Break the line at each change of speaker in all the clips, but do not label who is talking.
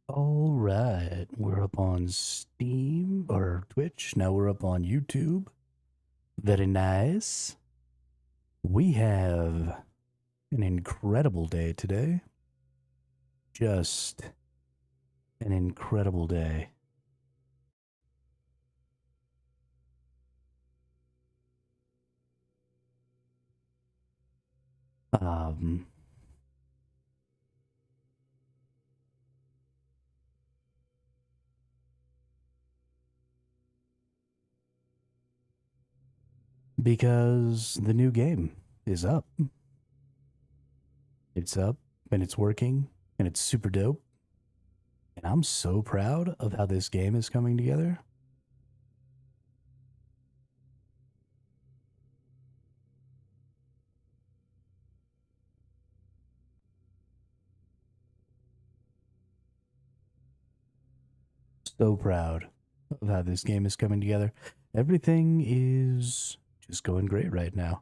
All right, we're up on Steam or Twitch. Now we're up on YouTube. Very nice. We have an incredible day today. Just an incredible day. Um, because the new game is up. It's up and it's working and it's super dope. And I'm so proud of how this game is coming together. So proud of how this game is coming together. Everything is just going great right now.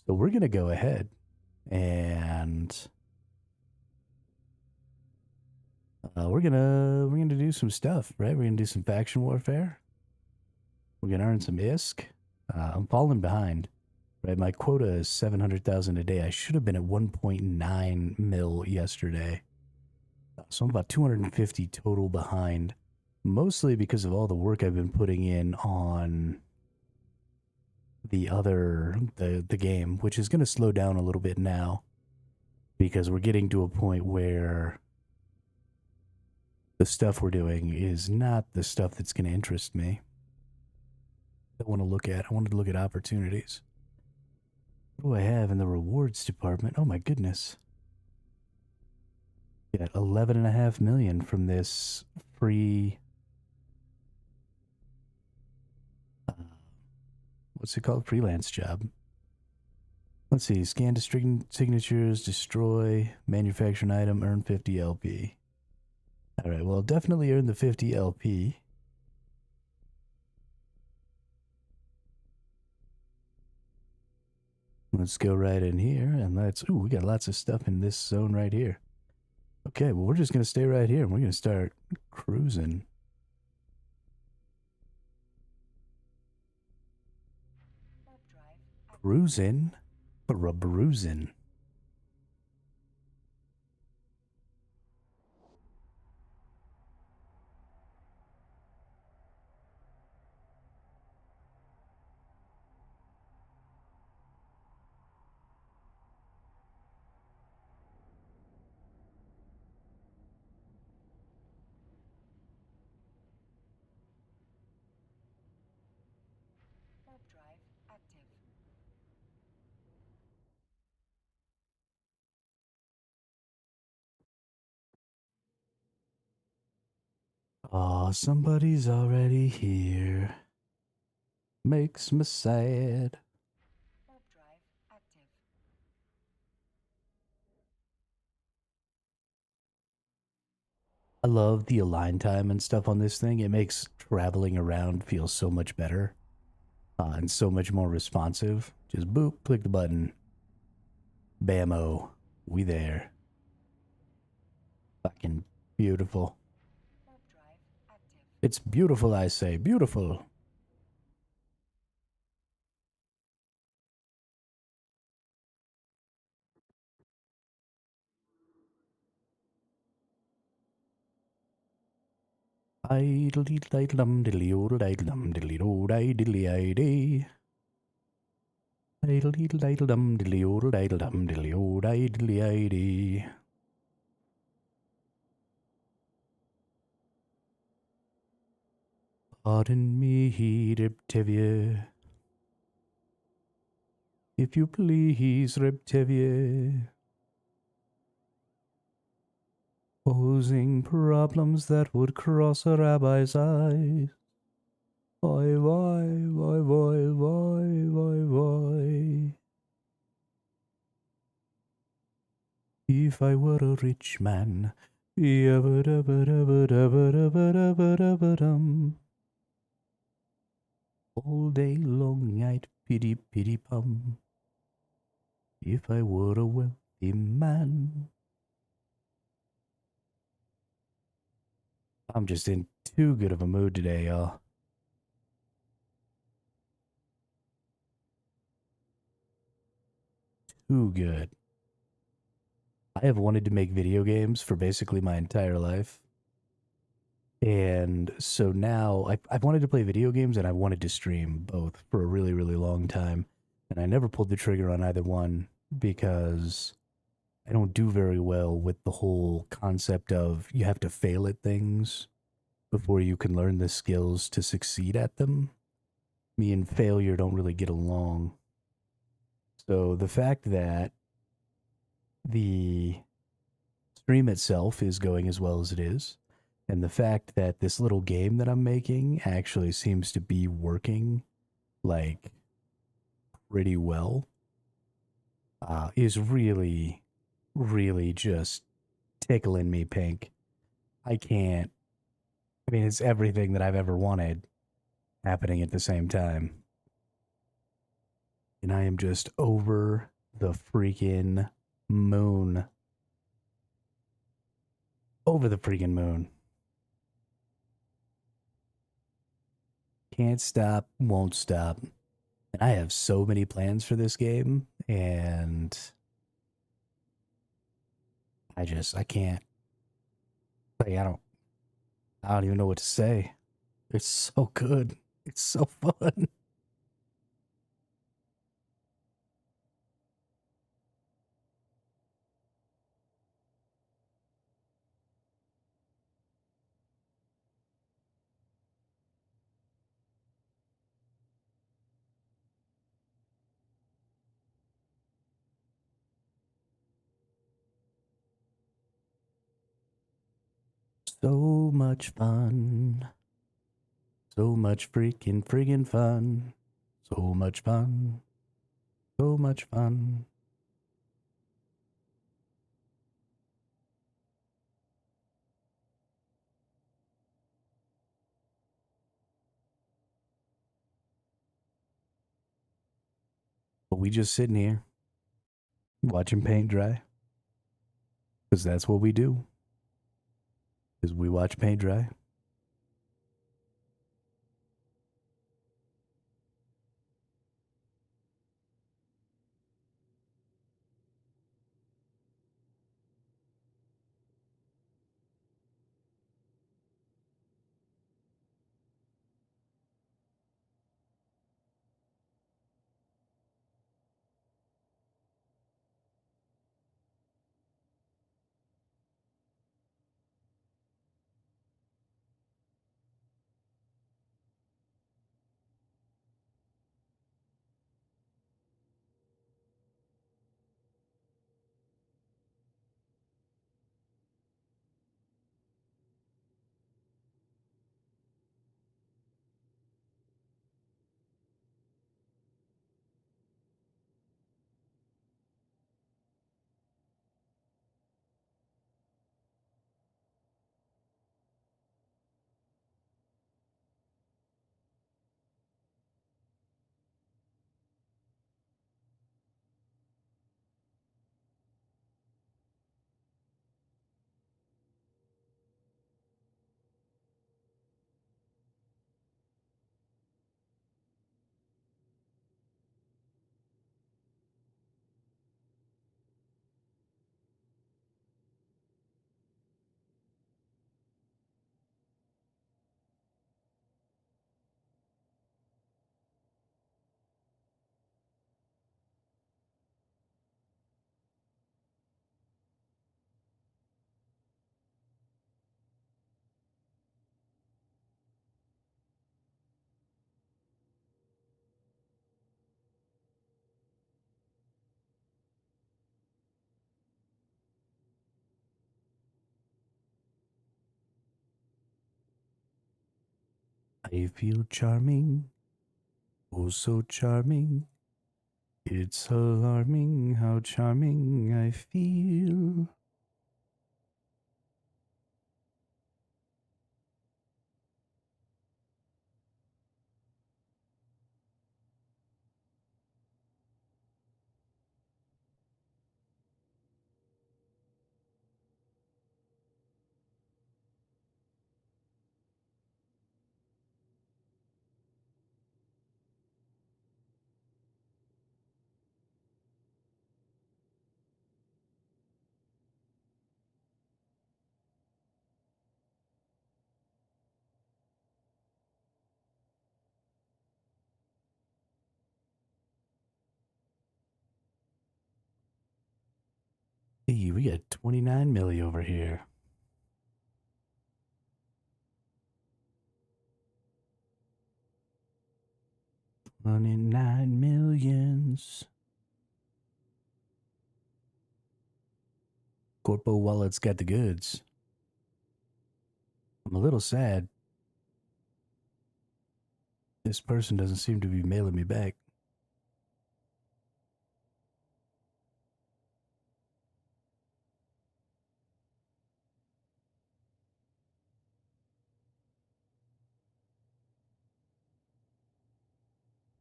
So we're going to go ahead and we're gonna do some stuff, right? We're gonna do some faction warfare. We're gonna earn some ISK. I'm falling behind, right? My quota is 700,000 a day. I should have been at 1.9 mil yesterday, so I'm about 250 total behind. Mostly because of all the work I've been putting in on the game, which is gonna slow down a little bit now because we're getting to a point where the stuff we're doing is not the stuff that's going to interest me. I wanted to look at opportunities. What do I have in the rewards department? Oh my goodness. Got 11.5 million from this free, what's it called? Freelance job. Let's see, scan signatures, destroy, manufacture an item, earn 50 LP. All right, well, definitely earn the 50 LP. Let's go right in here, and we got lots of stuff in this zone right here. Okay, well, we're just going to stay right here, and we're going to start cruising. Cruising? Or a bruising? Oh, somebody's already here. Makes me sad. I love the align time and stuff on this thing. It makes traveling around feel so much better and so much more responsive. Just boop, click the button. Bammo. We there. Fucking beautiful. It's beautiful, I say. Beautiful. Idly dum diddly oodle dum diddly do diddly idly. Idle diddle dum diddly oodle dum diddly o diddly idly. Pardon me, Reptivia. If you please, Reptivia. Posing problems that would cross a rabbi's eyes. Why, why, why, why, why, why, why? If I were a rich man, all day long I'd pity, pity, pum. If I were a wealthy man. I'm just in too good of a mood today, y'all. Too good. I have wanted to make video games for basically my entire life. And so now I've wanted to play video games and I wanted to stream both for a really, really long time. And I never pulled the trigger on either one because I don't do very well with the whole concept of you have to fail at things before you can learn the skills to succeed at them. Me and failure don't really get along. So the fact that the stream itself is going as well as it is, and the fact that this little game that I'm making actually seems to be working like pretty well, is really, really just tickling me pink. I can't. I mean, it's everything that I've ever wanted happening at the same time. And I am just over the freaking moon. Over the freaking moon. Can't stop, won't stop. And I have so many plans for this game, and I can't. Like, I don't even know what to say. It's so good. It's so fun. So much fun. So much freaking fun. So much fun. So much fun. But we just sitting here watching paint dry. Because that's what we do. Is we watch paint dry. I feel charming. Oh, so charming. It's alarming how charming I feel. Hey, we got 29 milli over here. $29 millions. Corpo Wallet's got the goods. I'm a little sad. This person doesn't seem to be mailing me back.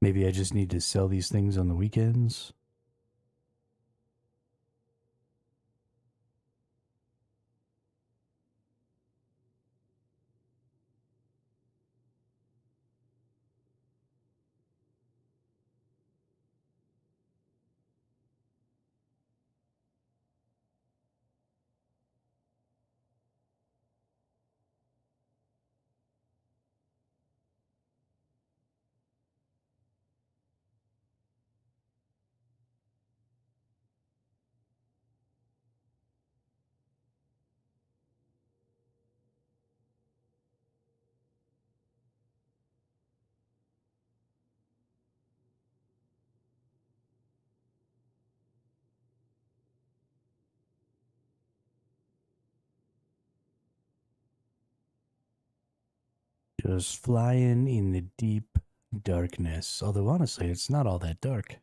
Maybe I just need to sell these things on the weekends. Just flying in the deep darkness. Although, honestly, it's not all that dark.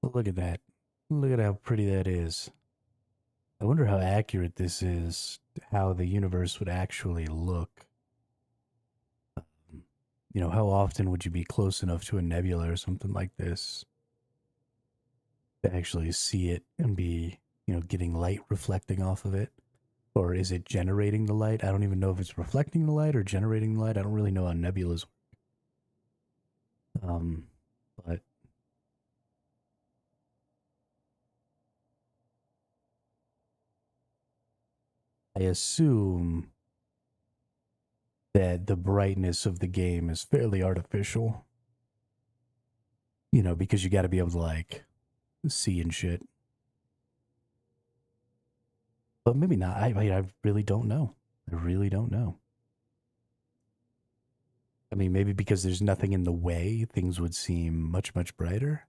But look at that. Look at how pretty that is. I wonder how accurate this is, how the universe would actually look. You know, how often would you be close enough to a nebula or something like this to actually see it and be, you know, getting light reflecting off of it? Or is it generating the light? I don't even know if it's reflecting the light or generating the light. I don't really know how nebulas work. But I assume that the brightness of the game is fairly artificial. You know, because you got to be able to, like, see and shit. But maybe not. I really don't know. I really don't know. I mean, maybe because there's nothing in the way, things would seem much, much brighter.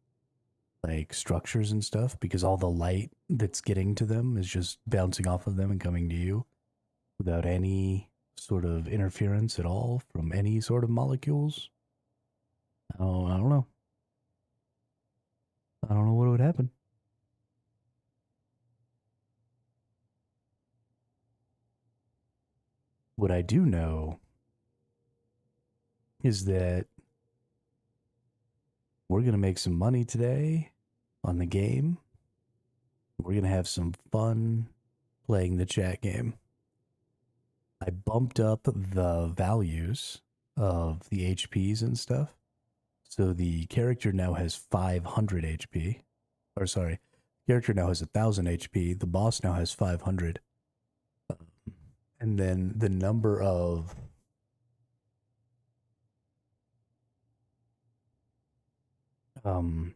Like structures and stuff, because all the light that's getting to them is just bouncing off of them and coming to you without any sort of interference at all from any sort of molecules. Oh, I don't know. I don't know what would happen. What I do know is that we're going to make some money today on the game. We're going to have some fun playing the chat game. I bumped up the values of the HPs and stuff. So the character now has 500 HP. Or sorry, character now has 1,000 HP. The boss now has 500. And then the number of the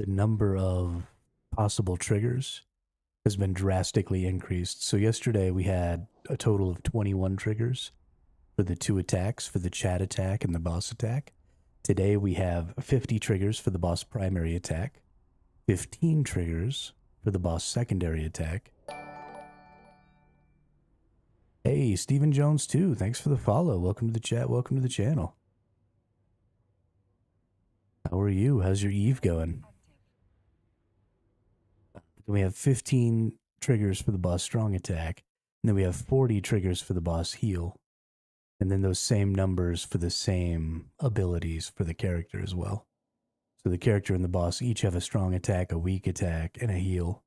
number of possible triggers has been drastically increased. So yesterday we had a total of 21 triggers for the 2 attacks, for the chat attack and the boss attack. Today we have 50 triggers for the boss primary attack, 15 triggers for the boss secondary attack. Hey, Stephen Jones too. Thanks for the follow. Welcome to the chat. Welcome to the channel. How are you? How's your Eve going? We have 15 triggers for the boss strong attack, and then we have 40 triggers for the boss heal. And then those same numbers for the same abilities for the character as well. So the character and the boss each have a strong attack, a weak attack, and a heal.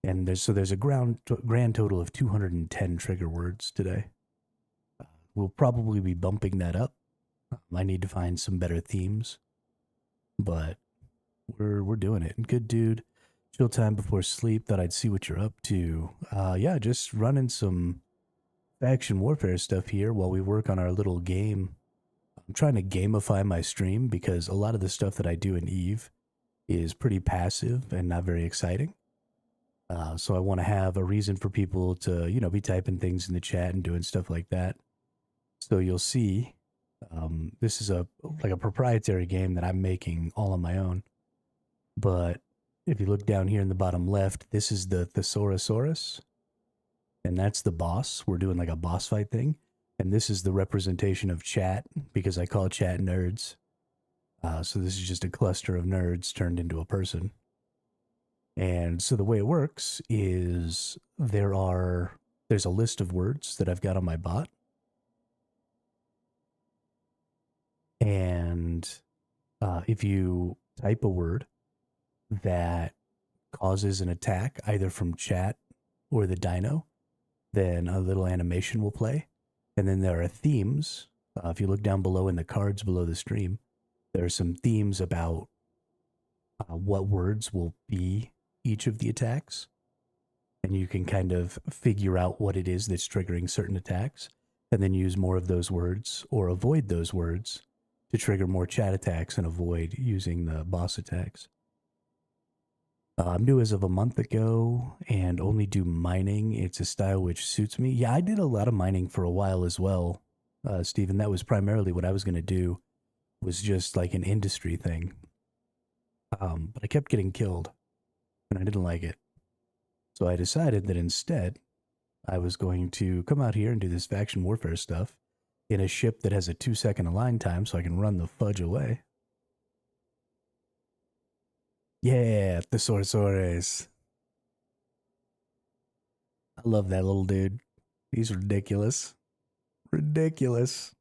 And there's a grand total of 210 trigger words today. We'll probably be bumping that up. I need to find some better themes, but we're doing it. Good dude. Chill time before sleep. Thought I'd see what you're up to. Yeah, just running some faction warfare stuff here while we work on our little game. I'm trying to gamify my stream because a lot of the stuff that I do in Eve is pretty passive and not very exciting. So I want to have a reason for people to, be typing things in the chat and doing stuff like that. So you'll see, this is a proprietary game that I'm making all on my own. But if you look down here in the bottom left, this is the Thesaurusaurus, and that's the boss. We're doing like a boss fight thing, and this is the representation of chat because I call chat nerds. So this is just a cluster of nerds turned into a person. And so the way it works is there's a list of words that I've got on my bot. And if you type a word that causes an attack either from chat or the dino, then a little animation will play. And then there are themes. If you look down below in the cards below the stream, there are some themes about what words will be each of the attacks. And you can kind of figure out what it is that's triggering certain attacks and then use more of those words or avoid those words to trigger more chat attacks and avoid using the boss attacks. I'm new as of a month ago and only do mining. It's a style which suits me. Yeah, I did a lot of mining for a while as well, Stephen. That was primarily what I was going to do, was just like an industry thing. But I kept getting killed and I didn't like it. So I decided that instead I was going to come out here and do this faction warfare stuff in a ship that has a 2-second align time so I can run the fudge away. Yeah, Thesaurusaurus. I love that little dude. He's ridiculous. Ridiculous.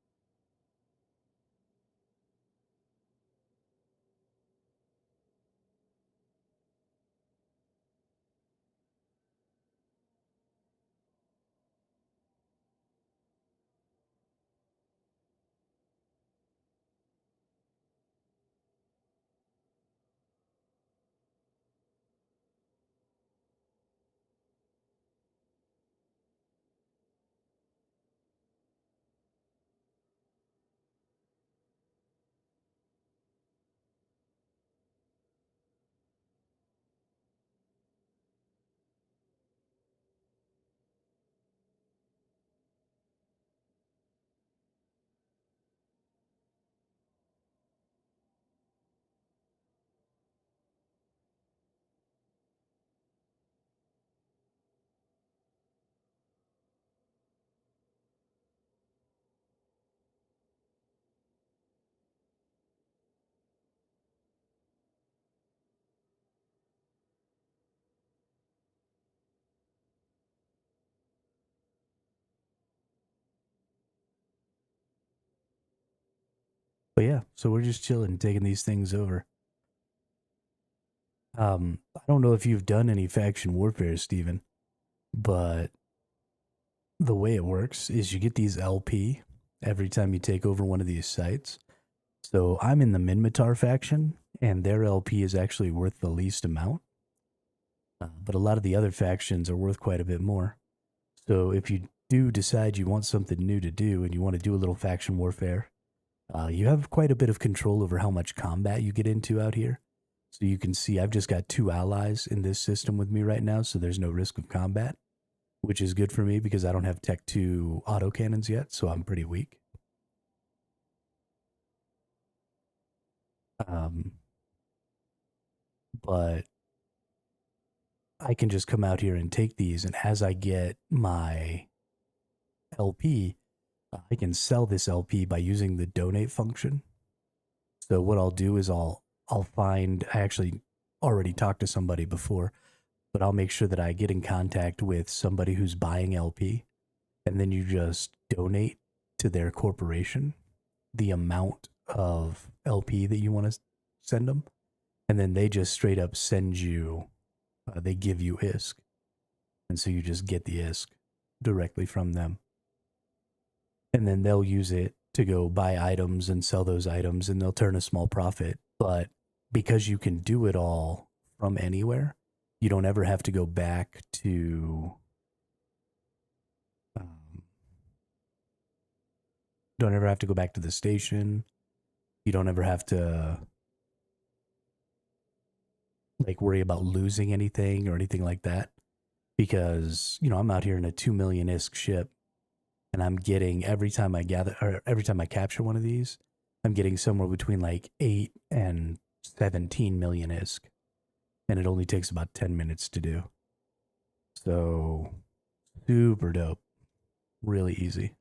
But yeah, so we're just chilling, taking these things over. I don't know if you've done any faction warfare, Steven, but the way it works is you get these LP every time you take over one of these sites. So I'm in the Minmatar faction, and their LP is actually worth the least amount. But a lot of the other factions are worth quite a bit more. So if you do decide you want something new to do and you want to do a little faction warfare, you have quite a bit of control over how much combat you get into out here. So you can see I've just got 2 allies in this system with me right now, so there's no risk of combat, which is good for me because I don't have Tech 2 autocannons yet, so I'm pretty weak. But I can just come out here and take these, and as I get my LP, I can sell this LP by using the donate function. So what I'll do is I'll find, I actually already talked to somebody before, but I'll make sure that I get in contact with somebody who's buying LP, and then you just donate to their corporation the amount of LP that you want to send them, and then they just straight up send you, they give you ISK, and so you just get the ISK directly from them. And then they'll use it to go buy items and sell those items, and they'll turn a small profit. But because you can do it all from anywhere, You don't ever have to go back to don't ever have to go back to the station. You don't ever have to like worry about losing anything or anything like that, because I'm out here in a 2 million ISK ship, and I'm getting, every time I capture one of these, I'm getting somewhere between like 8 and 17 million ISK, and it only takes about 10 minutes to do. So super dope, really easy.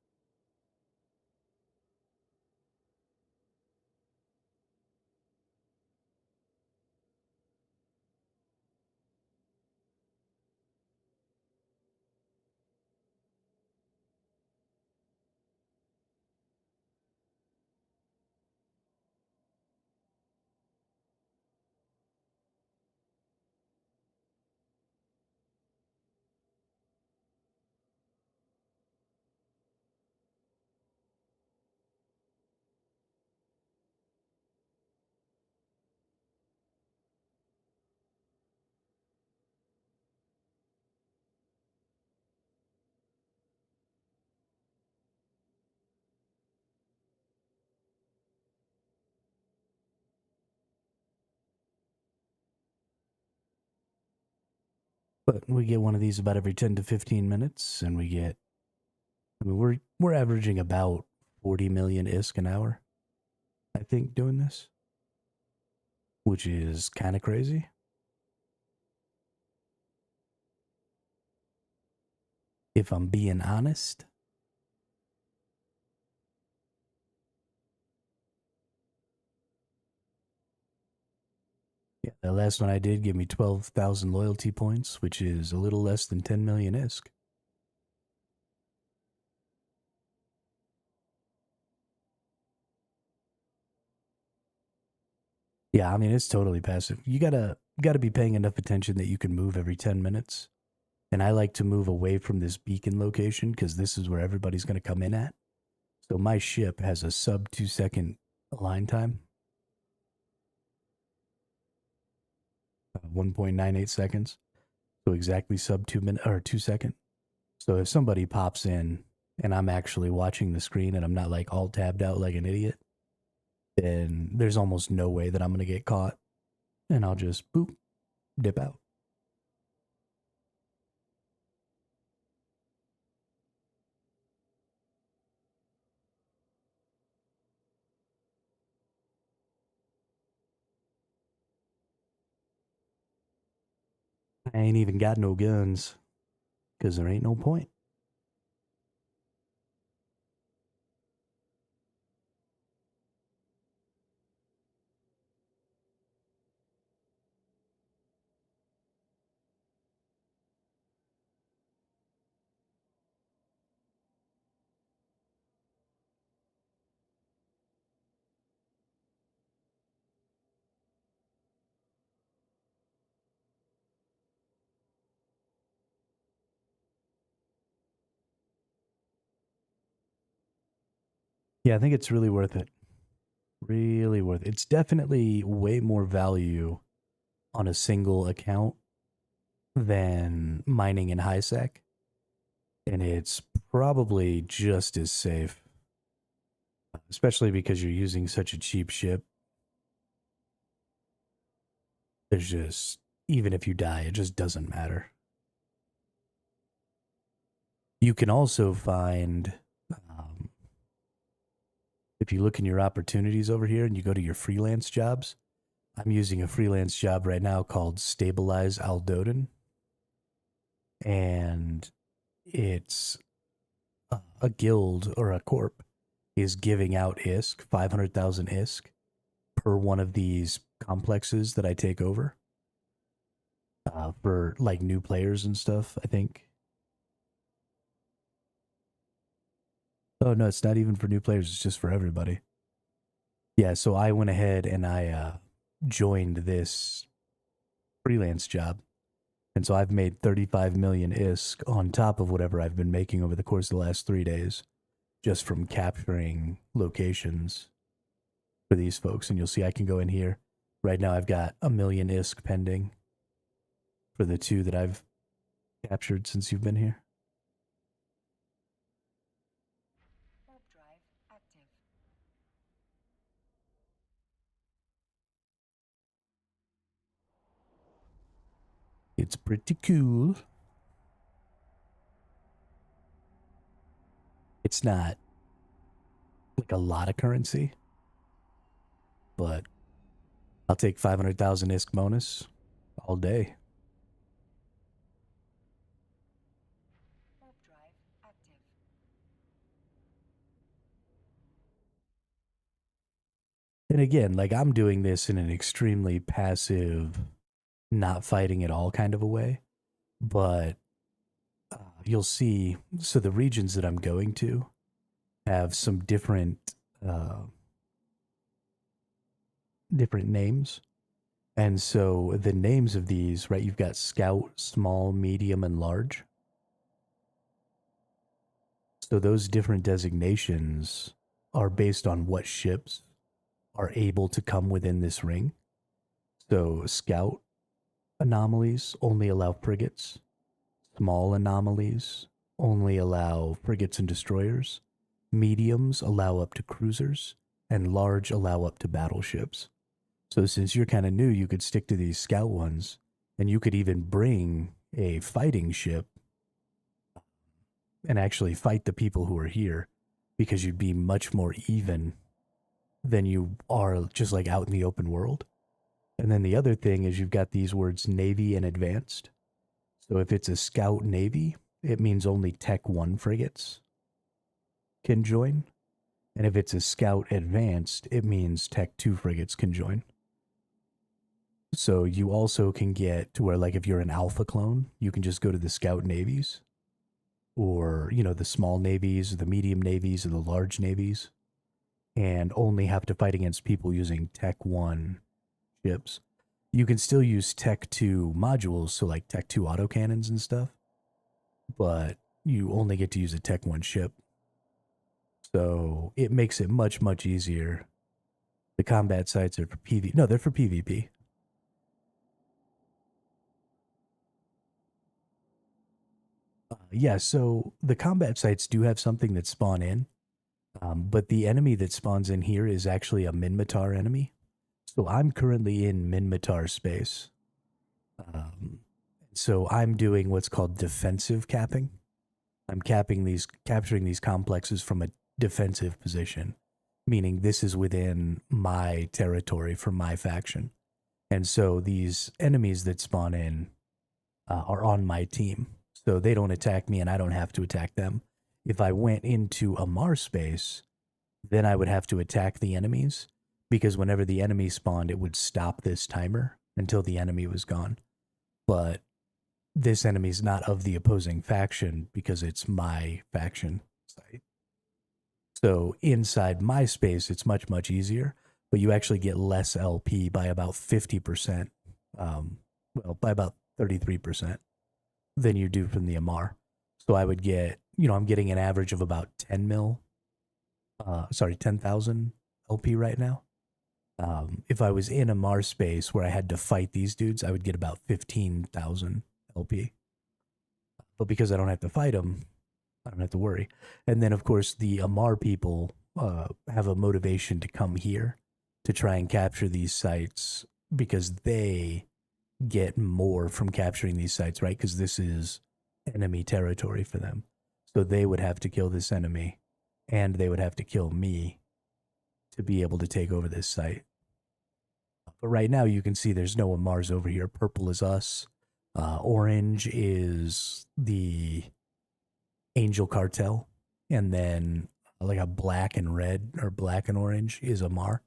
But we get one of these about every 10 to 15 minutes, and we're averaging about 40 million ISK an hour, I think, doing this, which is kind of crazy. If I'm being honest. Yeah, the last one I did gave me 12,000 loyalty points, which is a little less than 10 million ISK. Yeah, I mean, it's totally passive. You gotta be paying enough attention that you can move every 10 minutes. And I like to move away from this beacon location because this is where everybody's gonna come in at. So my ship has a sub 2-second align time. 1.98 seconds. So exactly sub 2 minute or 2 second. So if somebody pops in and I'm actually watching the screen and I'm not like all tabbed out like an idiot, then there's almost no way that I'm going to get caught, and I'll just boop, dip out. I ain't even got no guns because there ain't no point. Yeah, I think it's really worth it. Really worth it. It's definitely way more value on a single account than mining in high sec, and it's probably just as safe, especially because you're using such a cheap ship. There's just, even if you die, it just doesn't matter. You can also find, if you look in your opportunities over here and you go to your freelance jobs, I'm using a freelance job right now called Stabilize Aldoden. And it's a guild or a corp is giving out ISK, 500,000 ISK per one of these complexes that I take over for like new players and stuff, I think. Oh, no, it's not even for new players. It's just for everybody. Yeah, so I went ahead and I joined this freelance job. And so I've made 35 million ISK on top of whatever I've been making over the course of the last 3 days, just from capturing locations for these folks. And you'll see I can go in here. Right now I've got 1 million ISK pending for the 2 that I've captured since you've been here.
Warp drive active.
It's pretty cool. It's not like a lot of currency, but I'll take 500,000 ISK bonus all day.
Warp drive active.
And again, like I'm doing this in an extremely passive, not fighting at all kind of a way, but you'll see. So the regions that I'm going to have some different names. And so the names of these, right? You've got Scout, Small, Medium, and Large. So those different designations are based on what ships are able to come within this ring. So Scout anomalies only allow frigates. Small anomalies only allow frigates and destroyers. Mediums allow up to cruisers. And large allow up to battleships. So since you're kind of new, you could stick to these scout ones, and you could even bring a fighting ship and actually fight the people who are here, because you'd be much more even than you are just like out in the open world. And then the other thing is you've got these words Navy and Advanced. So if it's a Scout Navy, it means only Tech 1 frigates can join. And if it's a Scout Advanced, it means Tech 2 frigates can join. So you also can get to where, like, if you're an alpha clone, you can just go to the Scout Navies, or, you know, the small navies, the medium navies, or the large navies, and only have to fight against people using Tech 1 ships. You can still use Tech 2 modules, so like Tech 2 autocannons and stuff, but you only get to use a Tech 1 ship. So it makes it much, much easier. The combat sites are for PvP. No, they're for PvP. Yeah, so the combat sites do have something that spawn in, but the enemy that spawns in here is actually a Minmatar enemy. So I'm currently in Minmatar space. So I'm doing what's called defensive capping. I'm capturing these complexes from a defensive position, meaning this is within my territory for my faction. And so these enemies that spawn in are on my team. So they don't attack me and I don't have to attack them. If I went into a Mars space, then I would have to attack the enemies, because whenever the enemy spawned, it would stop this timer until the enemy was gone. But this enemy's not of the opposing faction because it's my faction site. So inside my space, it's much, much easier, but you actually get less LP by about 50%. By about 33% than you do from the Amar. So I would get, I'm getting an average of about 10,000 LP right now. If I was in a Mars space where I had to fight these dudes, I would get about 15,000 LP. But because I don't have to fight them, I don't have to worry. And then, of course, the Amar people have a motivation to come here to try and capture these sites, because they get more from capturing these sites, right? Because this is enemy territory for them. So they would have to kill this enemy, and they would have to kill me to be able to take over this site. But right now you can see there's no Mars over here. Purple is us. Orange is the Angel Cartel. And then like a black and red, or black and orange, is Amar.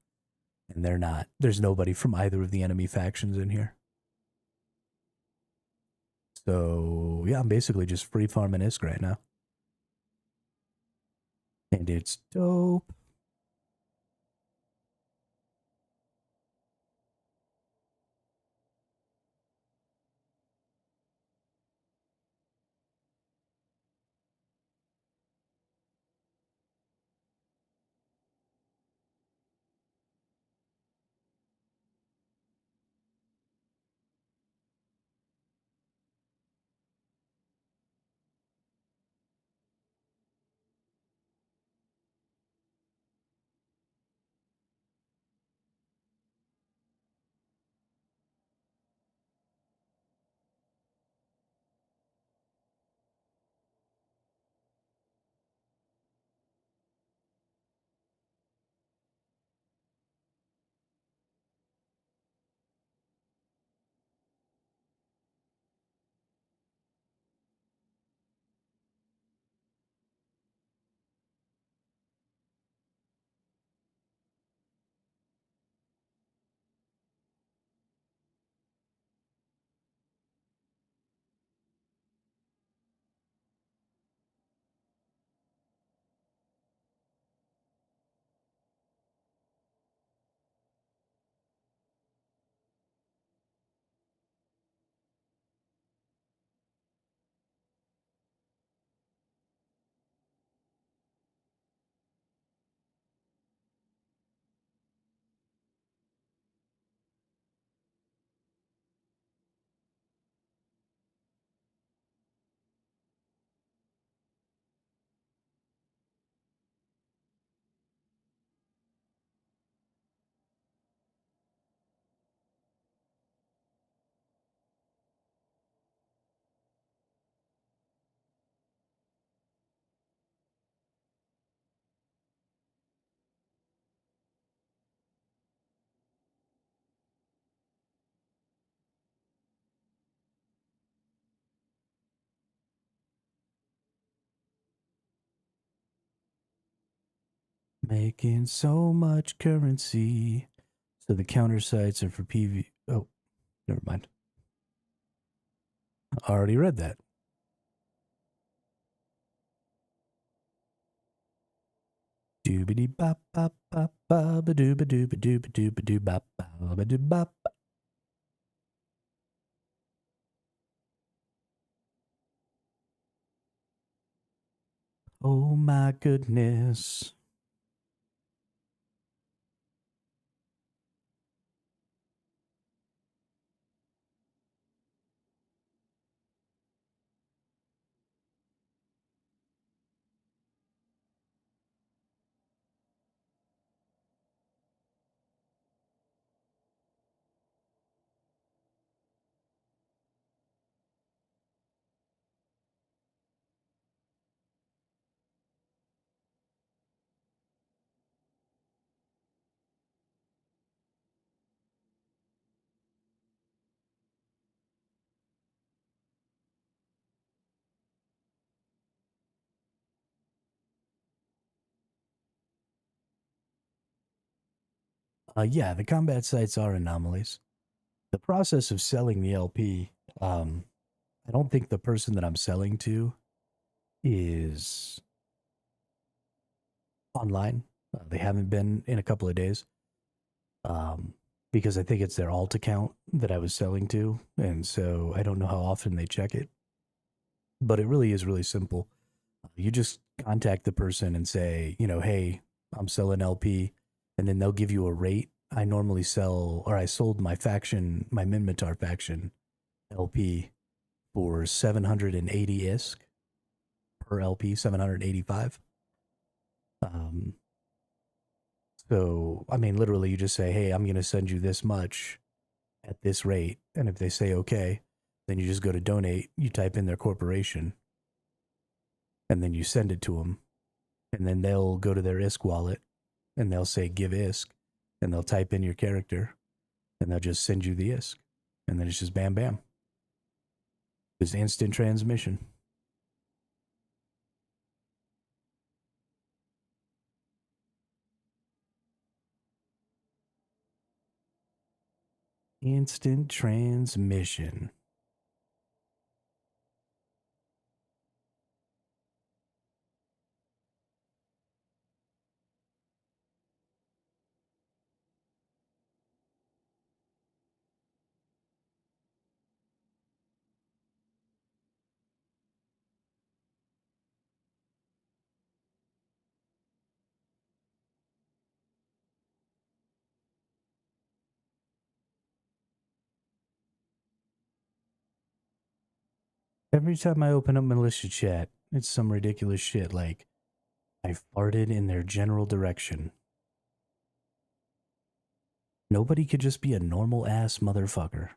And they're not. There's nobody from either of the enemy factions in here. So yeah, I'm basically just free farming ISK right now. And it's dope. Making so much currency. So the counter sites are for PV. Oh, never mind. I already read that. Doobity bop bop bop ba ba doo ba doo ba doo ba doo ba doo bop ba doo bop. Oh my goodness. Yeah, the combat sites are anomalies. The process of selling the LP, I don't think the person that I'm selling to is online. They haven't been in a couple of days. Um, because I think it's their alt account that I was selling to, and so I don't know how often they check it. But it really is really simple. You just contact the person and say, hey, I'm selling LP, and then they'll give you a rate. I normally sell, or I sold my faction, my Minmatar faction LP for 780 ISK per LP, 785. Um, so, I mean, literally, you just say, hey, I'm going to send you this much at this rate. And if they say okay, then you just go to donate, you type in their corporation, and then you send it to them. And then they'll go to their ISK wallet and they'll say give ISK, and they'll type in your character and they'll just send you the ISK. And then it's just bam, bam. Just instant transmission. Instant transmission. Every time I open up militia chat, it's some ridiculous shit like, I farted in their general direction. Nobody could just be a normal ass motherfucker.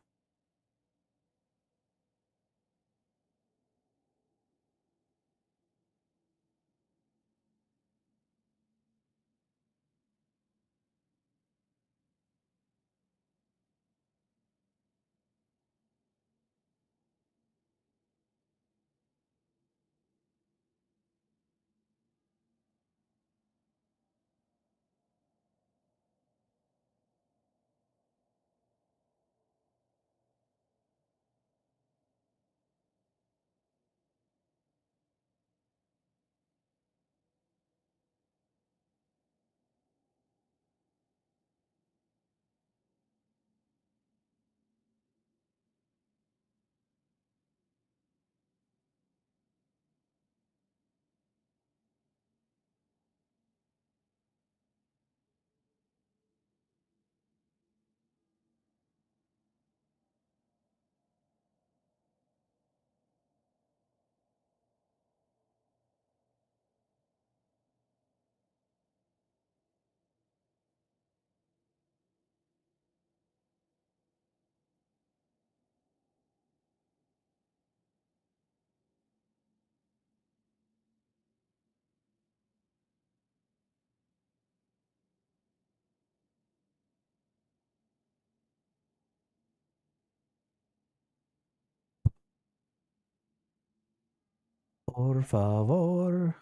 Por favor.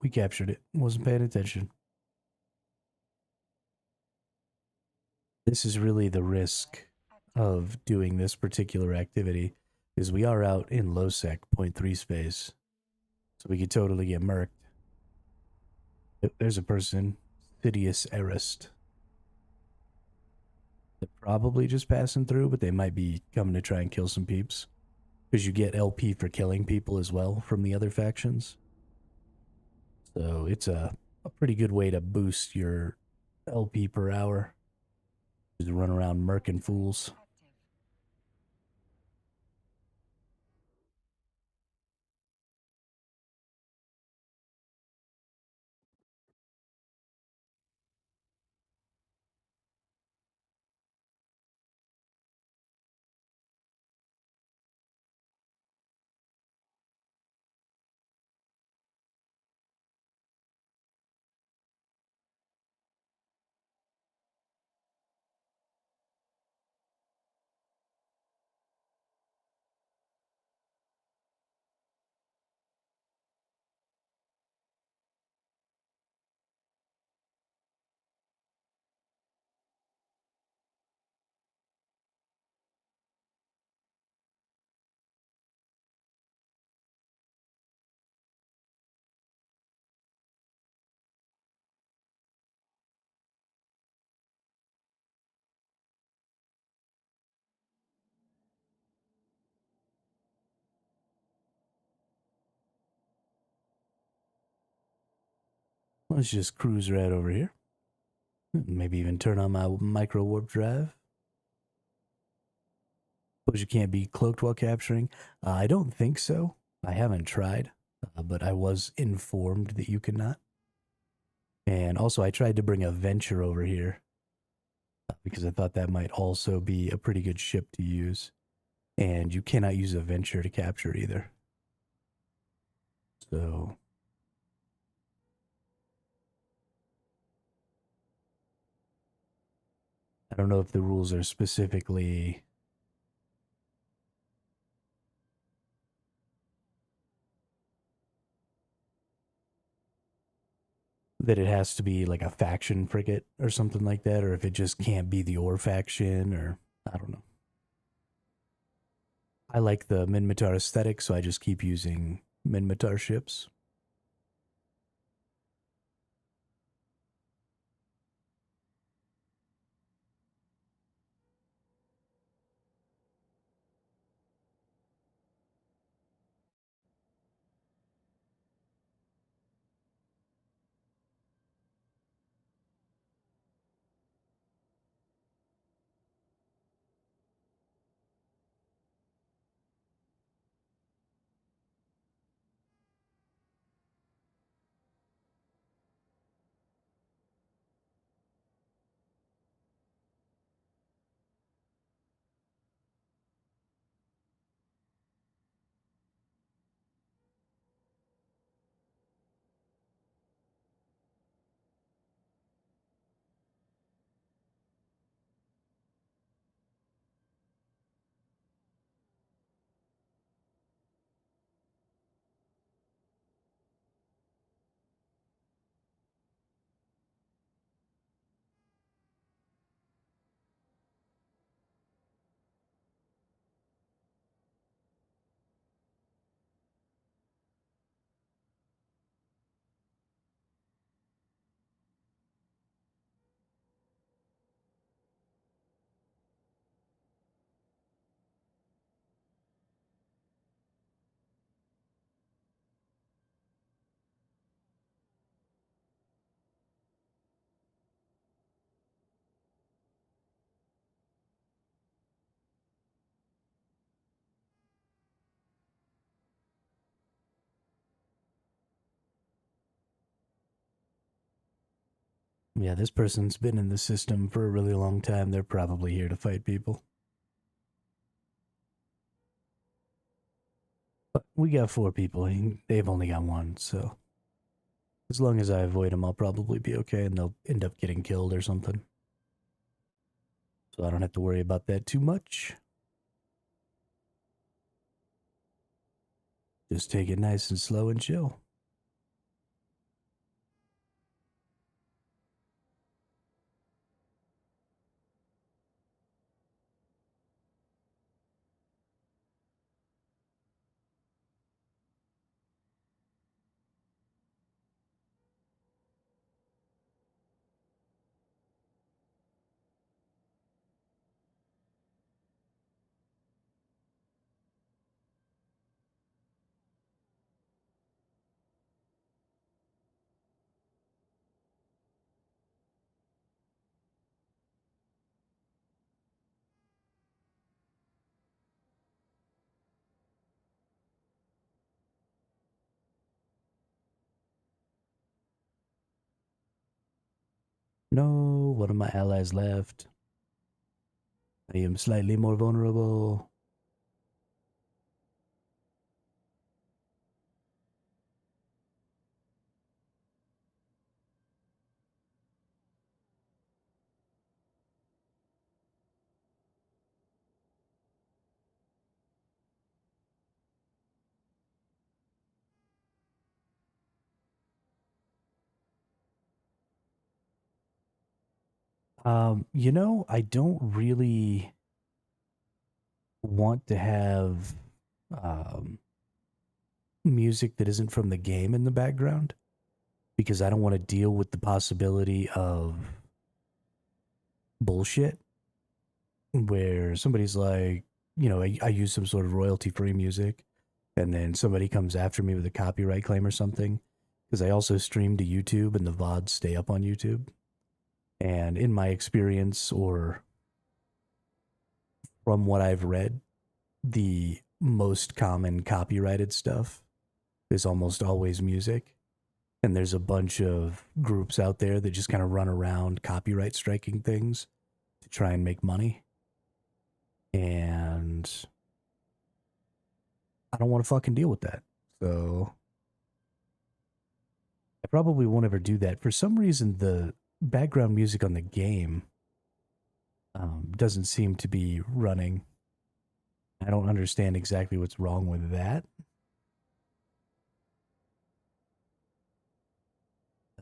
we captured it. Wasn't paying attention. This is really the risk of doing this particular activity, is we are out in low sec 0.3 space, so we could totally get murked. There's a person, Thesaurusaurus. They're probably just passing through, but they might be coming to try and kill some peeps. Because you get LP for killing people as well from the other factions. So it's a pretty good way to boost your LP per hour. Just run around murking fools. Let's just cruise right over here. Maybe even turn on my micro warp drive. Suppose you can't be cloaked while capturing. I don't think so. I haven't tried, but I was informed that you cannot. And also, I tried to bring a Venture over here because I thought that might also be a pretty good ship to use. And you cannot use a Venture to capture either. So I don't know if the rules are specifically that it has to be like a faction frigate or something like that, or if it just can't be the ore faction, or I don't know. I like the Minmatar aesthetic, so I just keep using Minmatar ships. Yeah, this person's been in the system for a really long time. They're probably here to fight people. But we got 4 people. They've only got 1, so as long as I avoid them, I'll probably be okay, and they'll end up getting killed or something. So I don't have to worry about that too much. Just take it nice and slow and chill. No, one of my allies left. I am slightly more vulnerable. I don't really want to have um, music that isn't from the game in the background because I don't want to deal with the possibility of bullshit where somebody's like, I use some sort of royalty free music and then somebody comes after me with a copyright claim or something because I also stream to YouTube and the VODs stay up on YouTube. And in my experience, or from what I've read, the most common copyrighted stuff is almost always music. And there's a bunch of groups out there that just kind of run around copyright striking things to try and make money. And I don't want to fucking deal with that. So I probably won't ever do that. For some reason, the background music on the game doesn't seem to be running. I don't understand exactly what's wrong with that.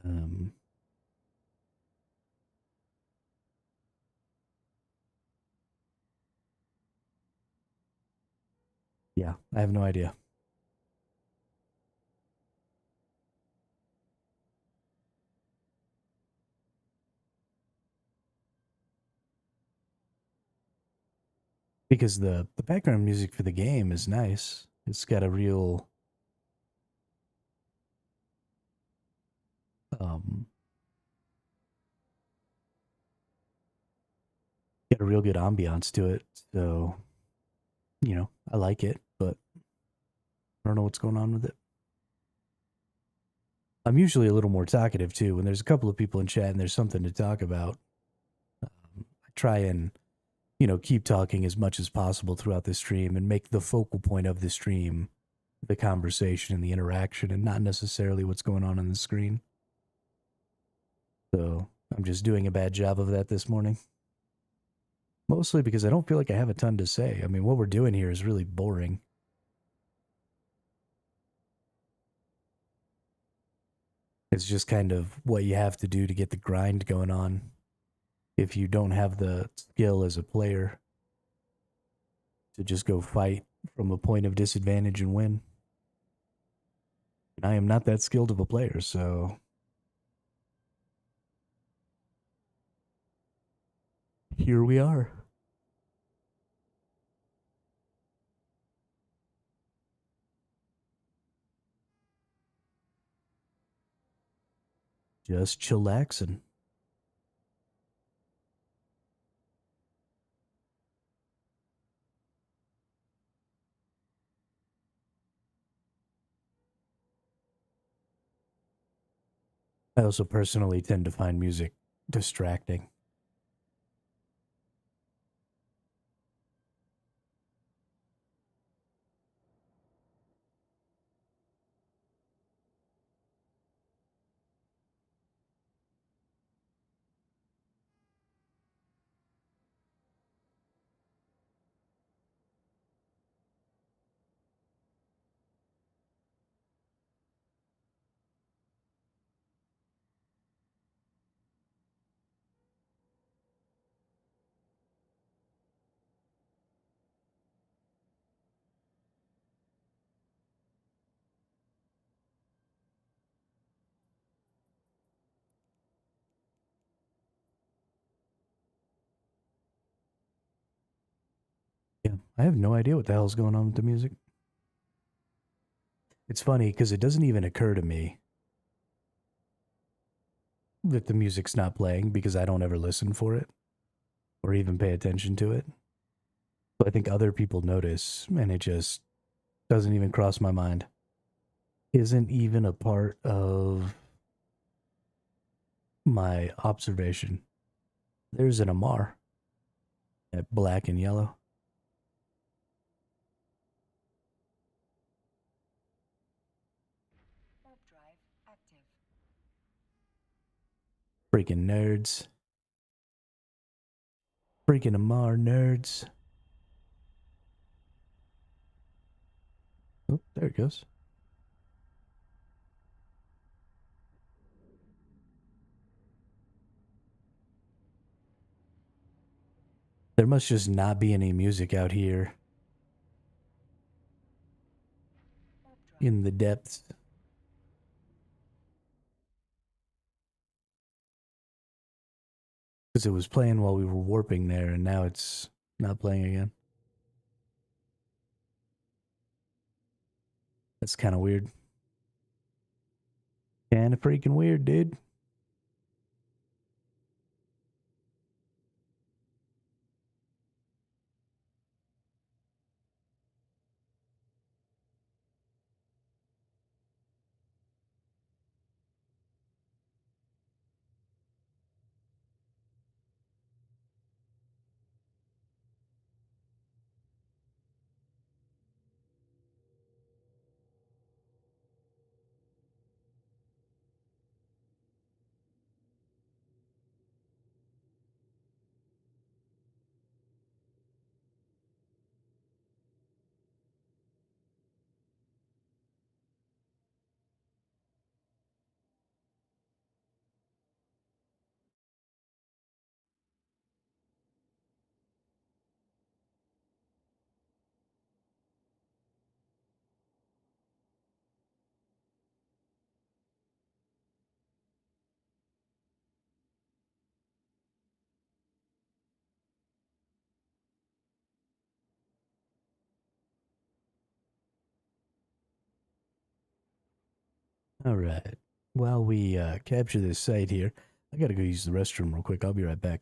Um, yeah, I have no idea. Because the background music for the game is nice. It's got a real um got a real good ambiance to it. So, I like it, but I don't know what's going on with it. I'm usually a little more talkative too. When there's a couple of people in chat and there's something to talk about, I try and, keep talking as much as possible throughout the stream and make the focal point of the stream the conversation and the interaction and not necessarily what's going on the screen. So I'm just doing a bad job of that this morning. Mostly because I don't feel like I have a ton to say. I mean, what we're doing here is really boring. It's just kind of what you have to do to get the grind going on if you don't have the skill as a player to just go fight from a point of disadvantage and win. And I am not that skilled of a player, so here we are. Just chillaxing. I also personally tend to find music distracting. Yeah, I have no idea what the hell's going on with the music. It's funny because it doesn't even occur to me that the music's not playing because I don't ever listen for it or even pay attention to it. But I think other people notice and it just doesn't even cross my mind. Isn't even a part of my observation. There's an Amar at black and yellow.
Warp drive active.
Freaking nerds. Freaking Amar nerds. Oh, there it goes. There must just not be any music out here
Warp drive.
in the depths. Because it was playing while we were warping there, and now it's not playing again. That's kind of weird. Kind of freaking weird, dude. All right. While we capture this site here, I gotta go use the restroom real quick. I'll be right back.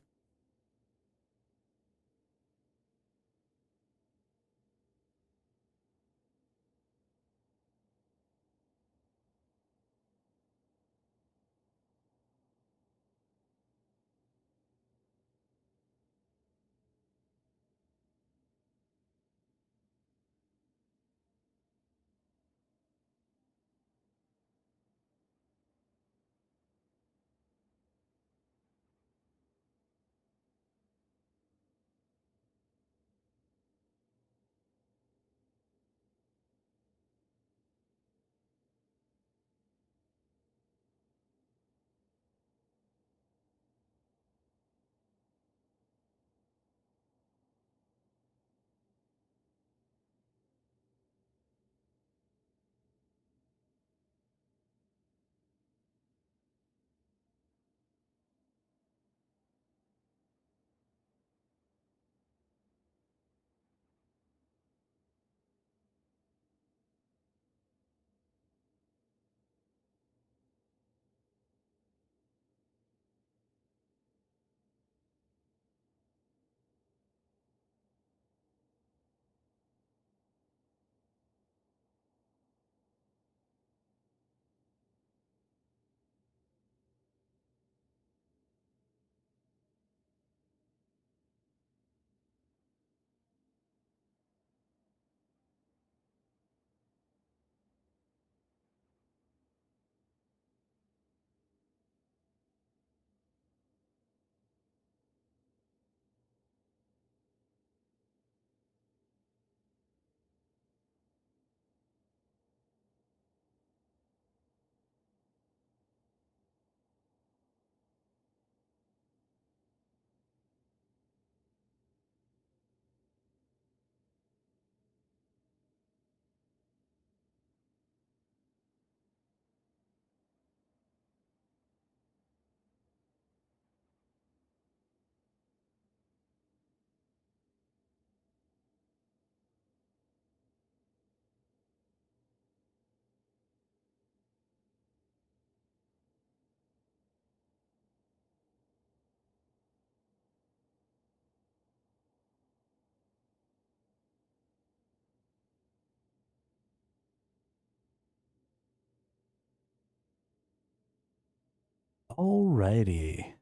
Alrighty.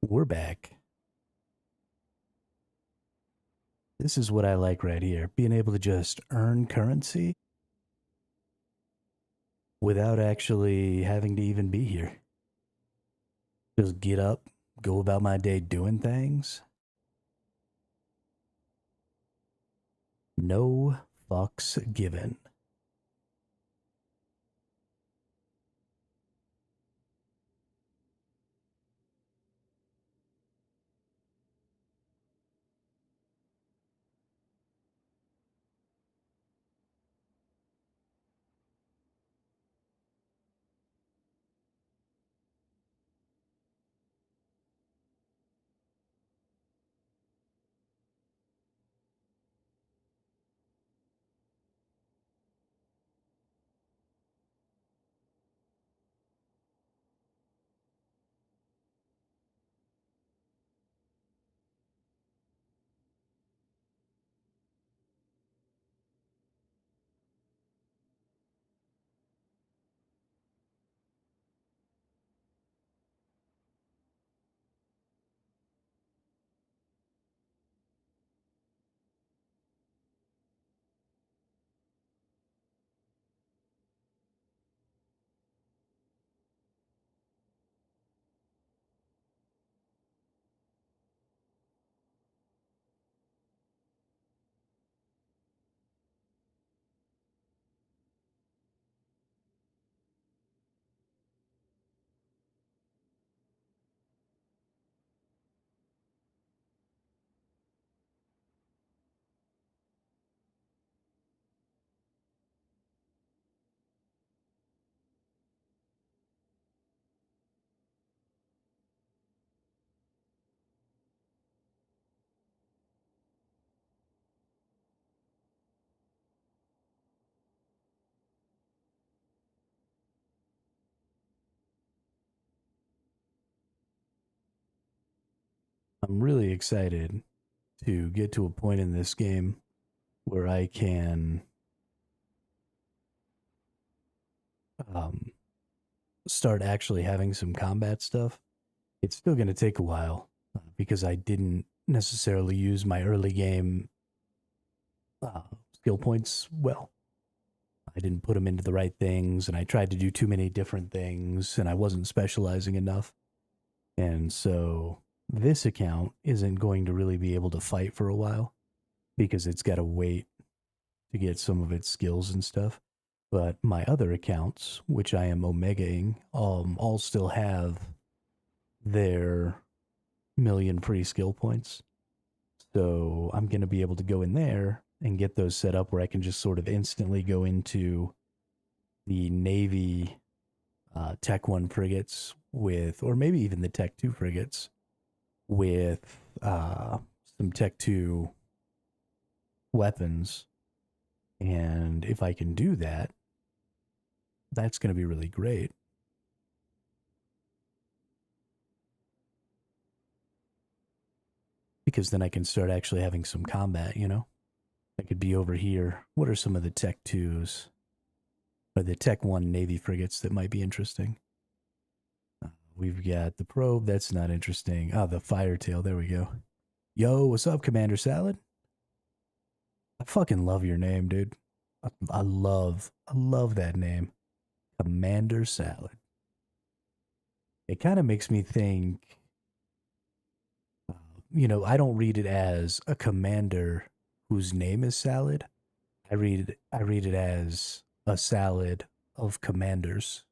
We're back. This is what I like right here. Being able to just earn currency without actually having to even be here. Just get up, go about my day doing things. No fucks given. I'm really excited to get to a point in this game where I can um, start actually having some combat stuff. It's still going to take a while because I didn't necessarily use my early game skill points well. I didn't put them into the right things, and I tried to do too many different things, and I wasn't specializing enough. And so this account isn't going to really be able to fight for a while because it's got to wait to get some of its skills and stuff. But my other accounts, which I am omegaing, all still have their million free skill points. So I'm going to be able to go in there and get those set up where I can just sort of instantly go into the Navy Tech 1 frigates with, or maybe even the Tech 2 frigates with some Tech 2 weapons. And if I can do that, that's going to be really great. Because then I can start actually having some combat, you know? I could be over here. What are some of the Tech 2s? Or the Tech 1 Navy frigates that might be interesting? We've got the probe. That's not interesting. Oh, the Firetail. There we go. Yo, what's up, Commander Salad? I fucking love your name, dude. I love that name. Commander Salad. It kind of makes me think, you know, I don't read it as a commander whose name is Salad. I read it as a salad of commanders.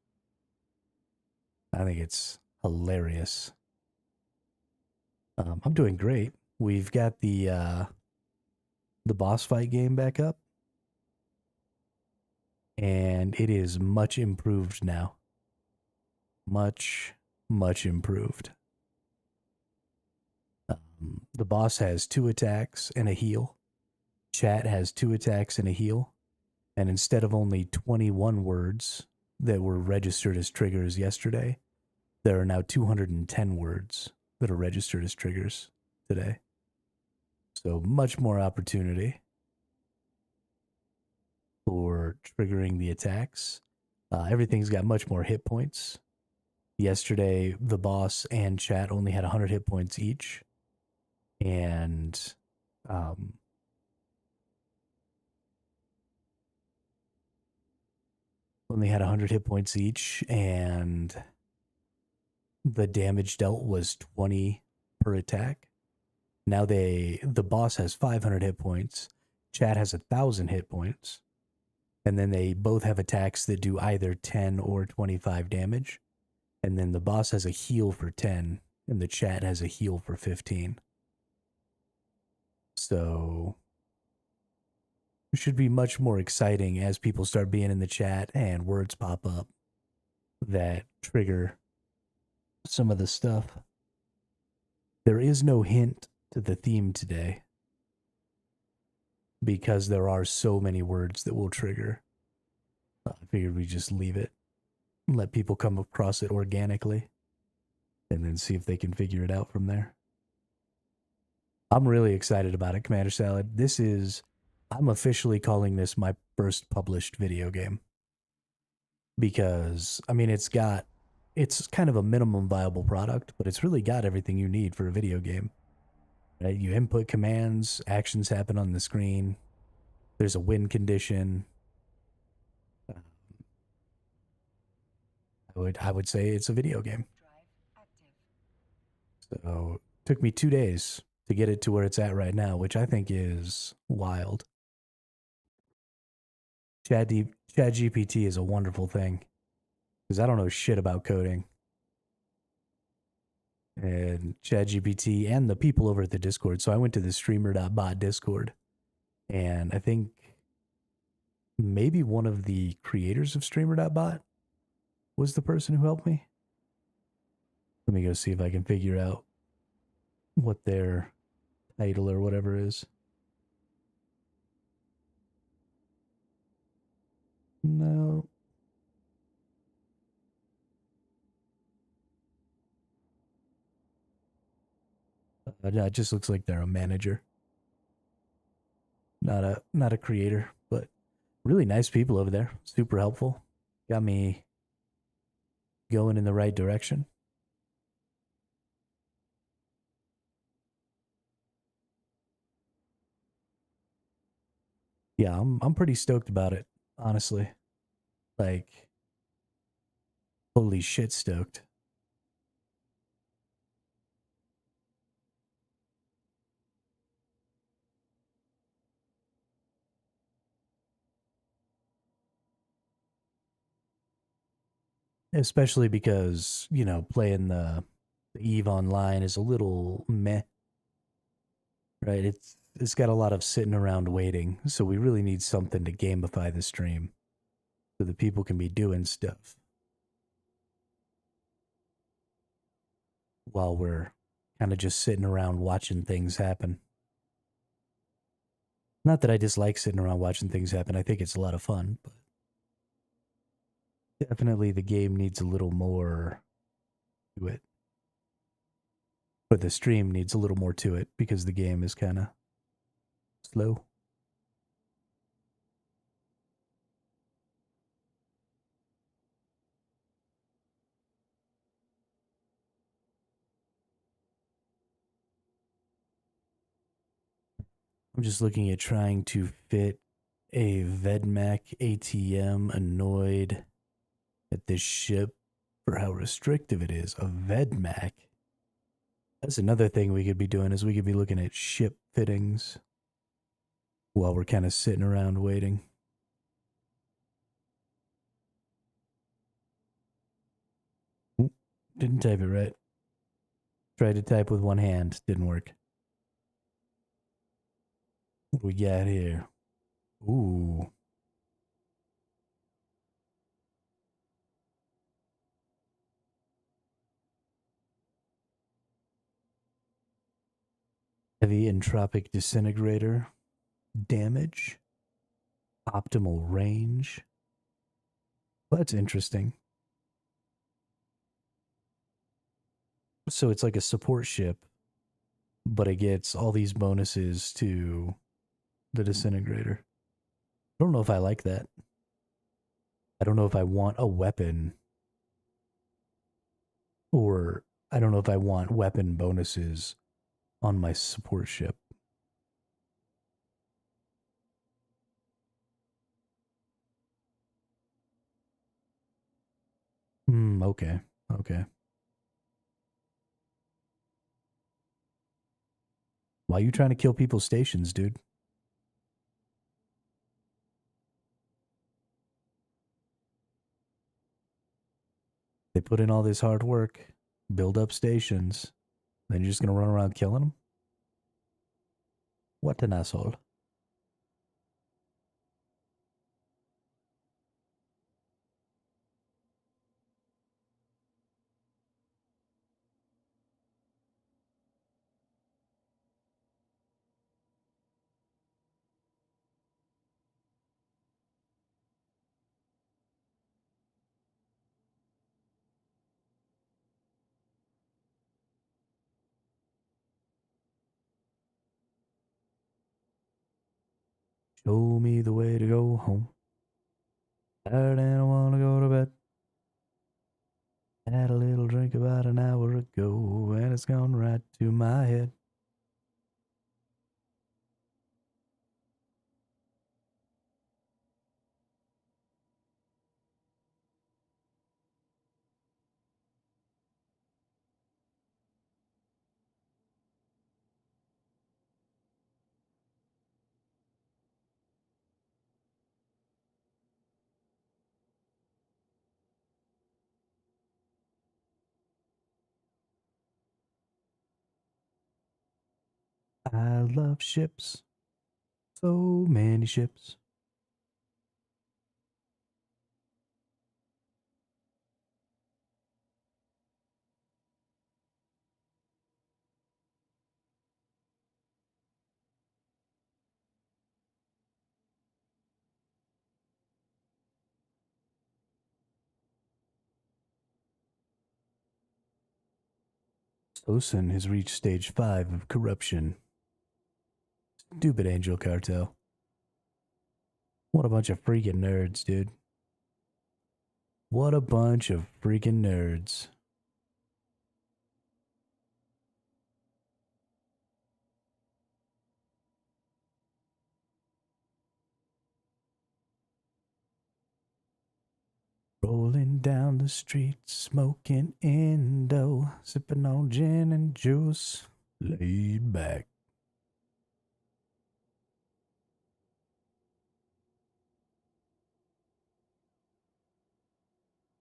I think it's hilarious. I'm doing great. We've got the boss fight game back up, and it is much improved now. Much improved. The boss has 2 attacks and a heal. Chat has 2 attacks and a heal. And instead of only 21 words that were registered as triggers yesterday, there are now 210 words that are registered as triggers today. So much more opportunity for triggering the attacks. Everything's got much more hit points. Yesterday, the boss and chat only had 100 hit points each. And only had 100 hit points each. And the damage dealt was 20 per attack. Now the boss has 500 hit points. Chat has 1,000 hit points. And then they both have attacks that do either 10 or 25 damage. And then the boss has a heal for 10, and the chat has a heal for 15. So it should be much more exciting as people start being in the chat and words pop up that trigger some of the stuff. There is no hint to the theme today because there are so many words that will trigger. I figured we just leave it. Let people come across it organically and then see if they can figure it out from there. I'm really excited about it, Commander Salad. I'm officially calling this my first published video game. Because, I mean, it's kind of a minimum viable product, but it's really got everything you need for a video game. Right? You input commands, actions happen on the screen, there's a win condition. I would say it's a video game. So it took me 2 days to get it to where it's at right now, which I think is wild. ChatGPT is a wonderful thing because I don't know shit about coding. And ChatGPT and the people over at the Discord. So I went to the streamer.bot Discord, and I think maybe one of the creators of streamer.bot was the person who helped me. Let me go see if I can figure out what their title or whatever is. No. It just looks like they're a manager. Not a creator, but really nice people over there. Super helpful. Got me going in the right direction. Yeah, I'm pretty stoked about it, honestly. Like, holy shit stoked. Especially because, you know, playing the EVE Online is a little meh. Right? It's got a lot of sitting around waiting, so we really need something to gamify the stream so that people can be doing stuff while we're kind of just sitting around watching things happen. Not that I dislike sitting around watching things happen. I think it's a lot of fun, but definitely the game needs a little more to it. Or the stream needs a little more to it because the game is kind of slow. I'm just looking at trying to fit a Vedmac ATM, annoyed at this ship for how restrictive it is. A Vedmac. That's another thing we could be doing is we could be looking at ship fittings while we're kind of sitting around waiting. Oop, didn't type it right. Tried to type with one hand. Didn't work. What do we got here? Ooh. Heavy entropic disintegrator. Damage. Optimal range. Well, that's interesting. So it's like a support ship, but it gets all these bonuses to the disintegrator. I don't know if I like that. I don't know if I want a weapon Or I don't know if I want weapon bonuses on my support ship. Okay. Okay. Why are you trying to kill people's stations, dude? They put in all this hard work, build up stations, then you're just gonna run around killing them? What an asshole. Show me the way to go home. Tired and I wanna go to bed. Had a little drink about an hour ago, and it's gone right to my head. I love ships. So many ships. Osun has reached stage 5 of corruption. Stupid angel cartel. What a bunch of freaking nerds, dude. What a bunch of freaking nerds. Rolling down the street, smoking Indo, sipping on gin and juice, laid back.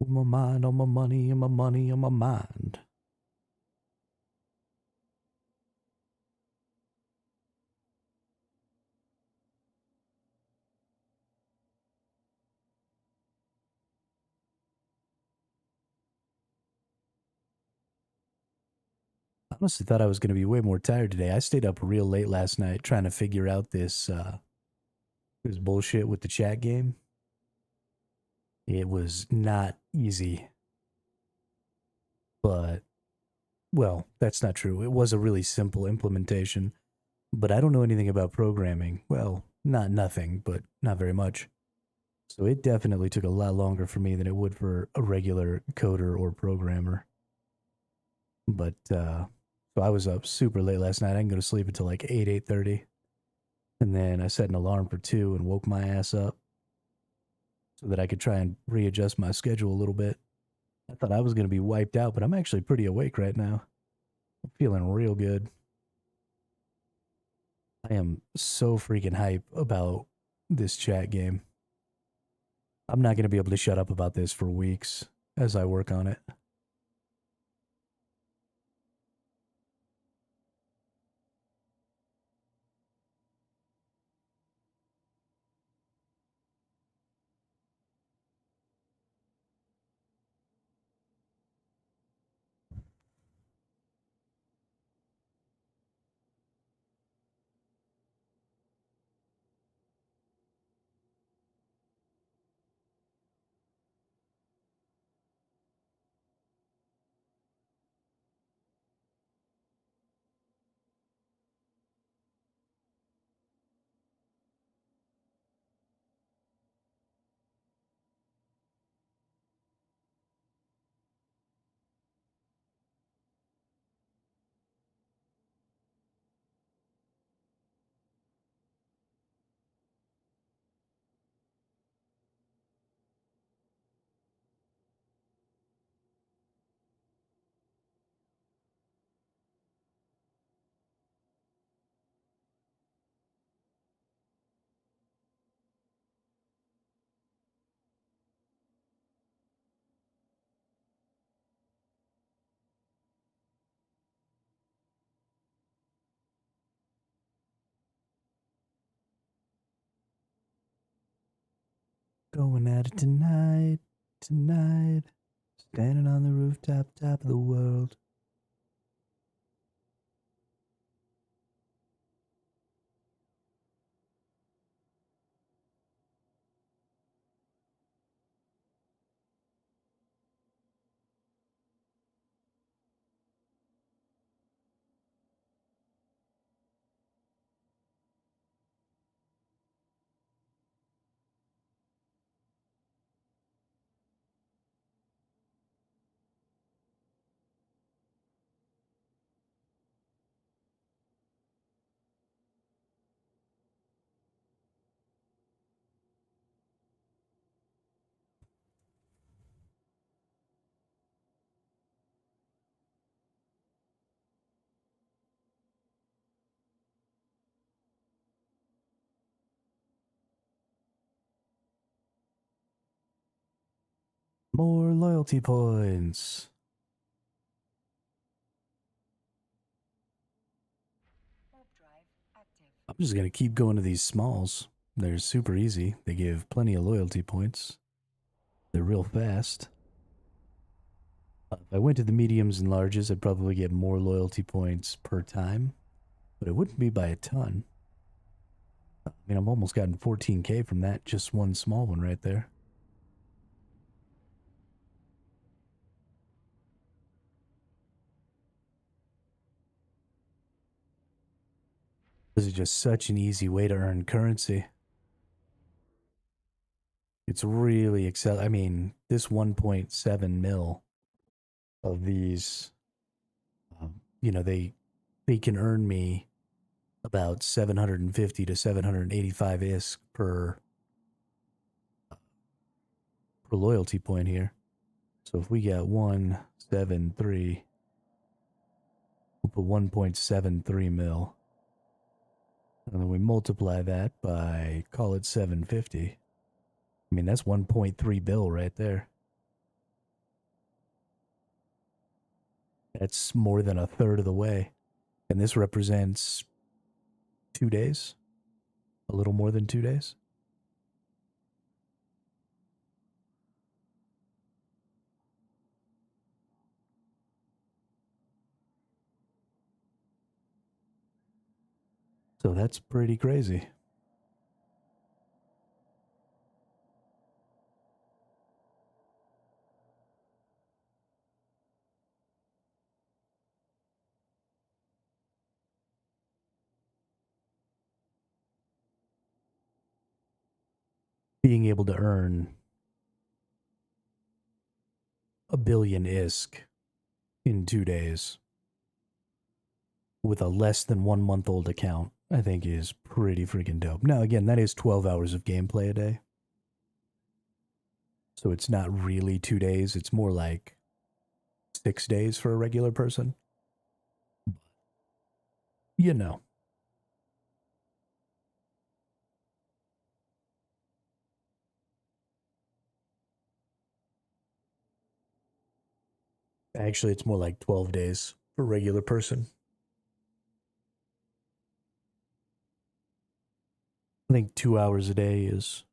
With my mind on my money and my money on my mind. I honestly thought I was going to be way more tired today. I stayed up real late last night trying to figure out this bullshit with the chat game. It was not easy, but well, that's not true. It was a really simple implementation, but I don't know anything about programming. Well, not nothing, but not very much. So it definitely took a lot longer for me than it would for a regular coder or programmer. But so I was up super late last night. I didn't go to sleep until like 8:30. And then I set an alarm for 2 and woke my ass up so that I could try and readjust my schedule a little bit. I thought I was going to be wiped out, but I'm actually pretty awake right now. I'm feeling real good. I am so freaking hype about this chat game. I'm not going to be able to shut up about this for weeks as I work on it. Going at it tonight, tonight. Standing on the rooftop, top of the world. More loyalty points.
Warp drive active.
I'm just going to keep going to these smalls. They're super easy. They give plenty of loyalty points. They're real fast. If I went to the mediums and larges, I'd probably get more loyalty points per time, but it wouldn't be by a ton. I mean, I've almost gotten 14k from that, just one small one right there. This is just such an easy way to earn currency. It's really I mean, this 1.7 mil of these, you know, they can earn me about 750 to 785 ISK per loyalty point here. So if we get 173, we'll put 1.73 mil. And then we multiply that by, call it 750. I mean, that's 1.3 bill right there. That's more than a third of the way. And this represents 2 days, a little more than 2 days. So that's pretty crazy. Being able to earn 1 billion ISK in 2 days with a less than 1 month old account, I think is pretty freaking dope. Now, again, that is 12 hours of gameplay a day. So it's not really 2 days. It's more like 6 days for a regular person. You know. Actually, it's more like 12 days for a regular person. I think 2 hours a day is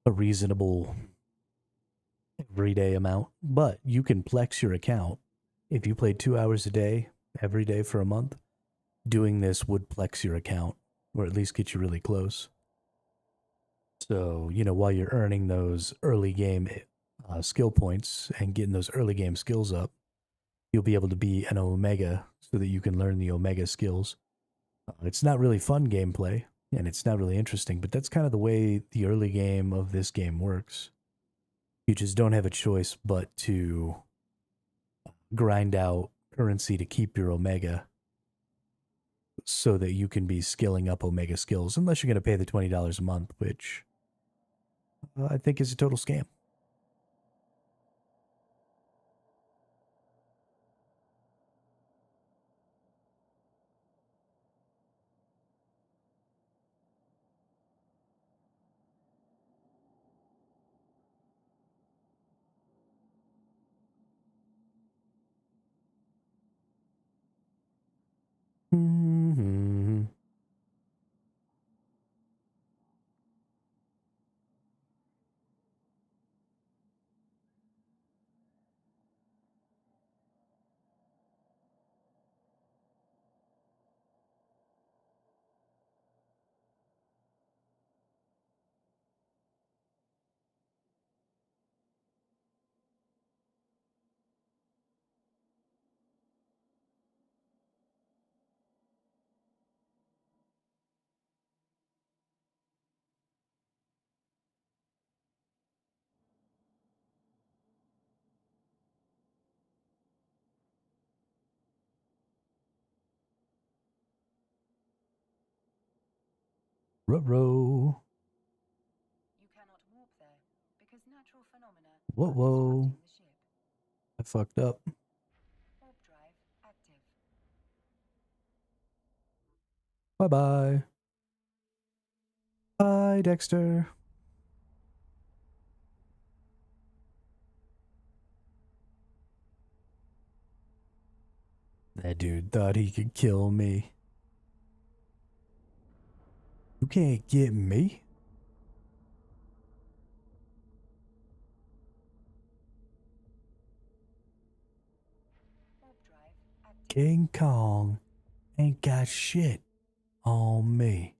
a reasonable everyday amount, but you can flex your account. If you play 2 hours a day, every day for a month, doing this would flex your account, or at least get you really close. So, you know, while you're earning those early game skill points and getting those early game skills up, you'll be able to be an Omega so that you can learn the Omega skills. It's not really fun gameplay, and it's not really interesting, but that's kind of the way the early game of this game works. You just don't have a choice but to grind out currency to keep your Omega so that you can be skilling up Omega skills, unless you're going to pay the $20 a month, which I think is a total scam. Ruh-roh.
You cannot warp there because natural phenomena
Whoa,
are
whoa.
disrupting the ship.
I fucked up.
Warp drive active.
Bye-bye. Bye, Dexter. That dude thought he could kill me. You can't get me.
Warp drive active.
King Kong ain't got shit on me.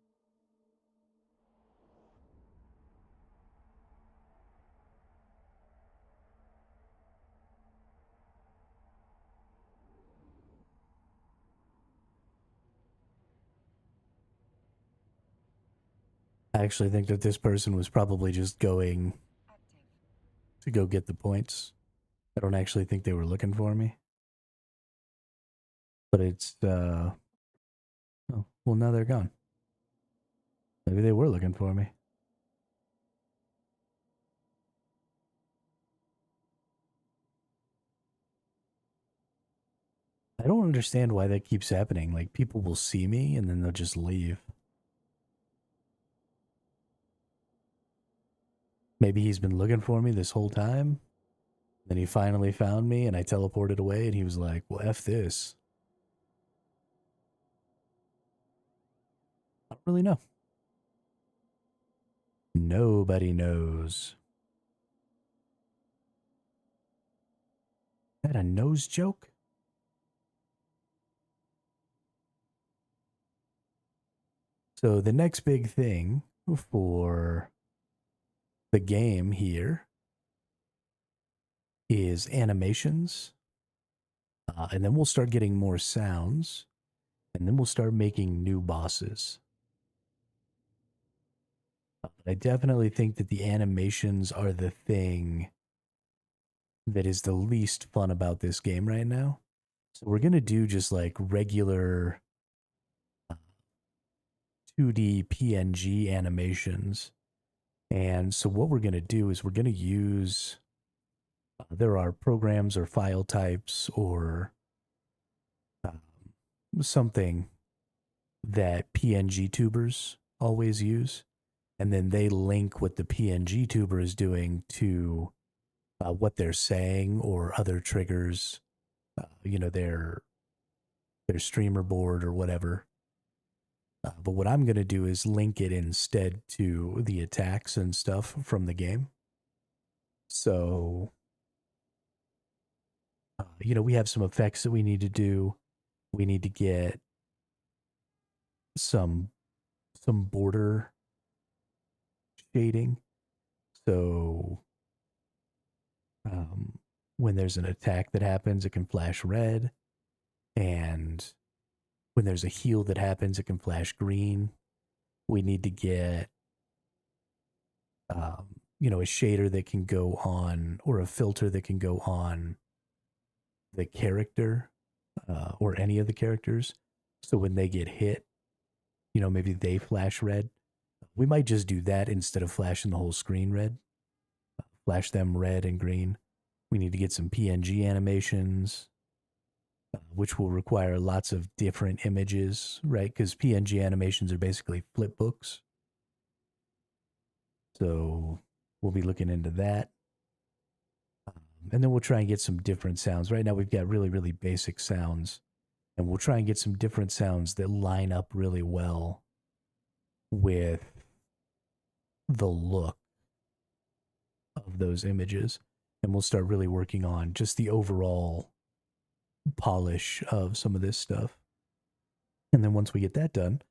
I actually think that this person was probably just going
Active.
to go get the points. I don't actually think they were looking for me. But it's, oh, well, now they're gone. Maybe they were looking for me. I don't understand why that keeps happening. Like, people will see me and then they'll just leave. Maybe he's been looking for me this whole time. Then he finally found me and I teleported away and he was like, well, F this. I don't really know. Nobody knows. Is that a nose joke? So the next big thing for the game here is animations. And then we'll start getting more sounds. And then we'll start making new bosses. But I definitely think that the animations are the thing that is the least fun about this game right now. So we're going to do just like regular 2D PNG animations. And so what we're going to do is we're going to use, there are programs or file types or something that PNG tubers always use. And then they link what the PNG tuber is doing to what they're saying or other triggers, you know, their streamer board or whatever. But what I'm going to do is link it instead to the attacks and stuff from the game. So, you know, we have some effects that we need to do. We need to get some border shading. So, when there's an attack that happens, it can flash red. And when there's a heal that happens, it can flash green. We need to get, you know, a shader that can go on, or a filter that can go on the character, or any of the characters. So when they get hit, you know, maybe they flash red. We might just do that instead of flashing the whole screen red. Flash them red and green. We need to get some PNG animations, which will require lots of different images, right? Because PNG animations are basically flip books. So we'll be looking into that. And then we'll try and get some different sounds. Right now we've got really, really basic sounds. And we'll try and get some different sounds that line up really well with the look of those images. And we'll start really working on just the overall polish of some of this stuff. And then once we get that done,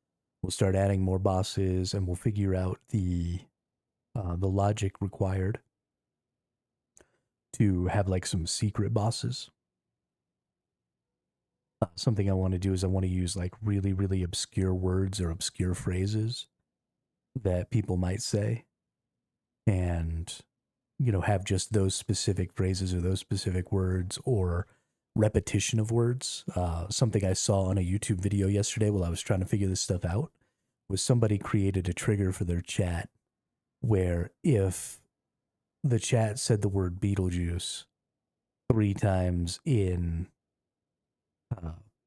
we'll start adding more bosses and we'll figure out the logic required to have like some secret bosses. Something I want to do is I want to use like really, really obscure words or obscure phrases that people might say, and, you know, have just those specific phrases or those specific words or repetition of words. Something I saw on a YouTube video yesterday while I was trying to figure this stuff out was somebody created a trigger for their chat where if the chat said the word Beetlejuice 3 times in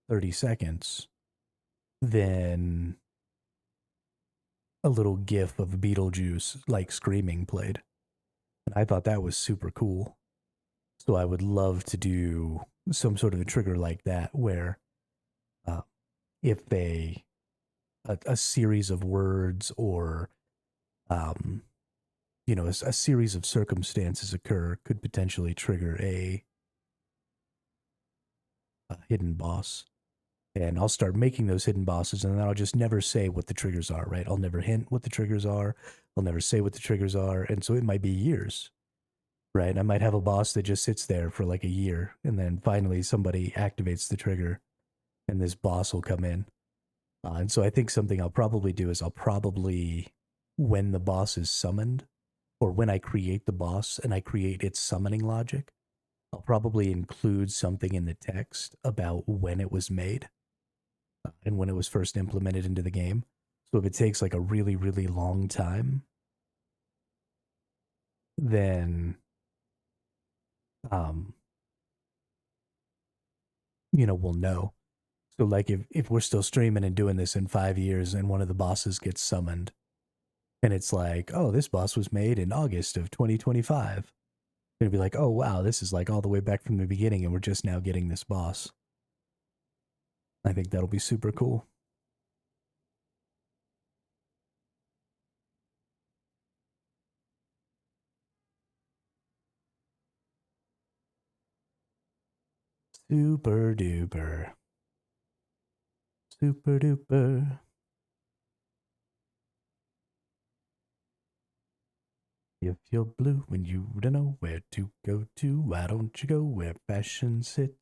30 seconds, then a little gif of Beetlejuice like screaming played. And I thought that was super cool. So I would love to do some sort of a trigger like that where if a series of words or a series of circumstances occur could potentially trigger a hidden boss. And I'll start making those hidden bosses, and then I'll just never say what the triggers are, right? I'll never hint what the triggers are. I'll never say what the triggers are. And so it might be years, right? I might have a boss that just sits there for like a year, and then finally somebody activates the trigger, and this boss will come in. And so I think something I'll probably do is when the boss is summoned, or when I create the boss and I create its summoning logic, I'll probably include something in the text about when it was made and when it was first implemented into the game. So if it takes like a really, really long time, then, we'll know. So like if we're still streaming and doing this in 5 years and one of the bosses gets summoned and it's like, oh, this boss was made in August of 2025. It'd be like, oh, wow, this is like all the way back from the beginning and we're just now getting this boss. I think that'll be super cool. Super duper. Super duper. If you're blue and you don't know where to go to, why don't you go where fashion sits?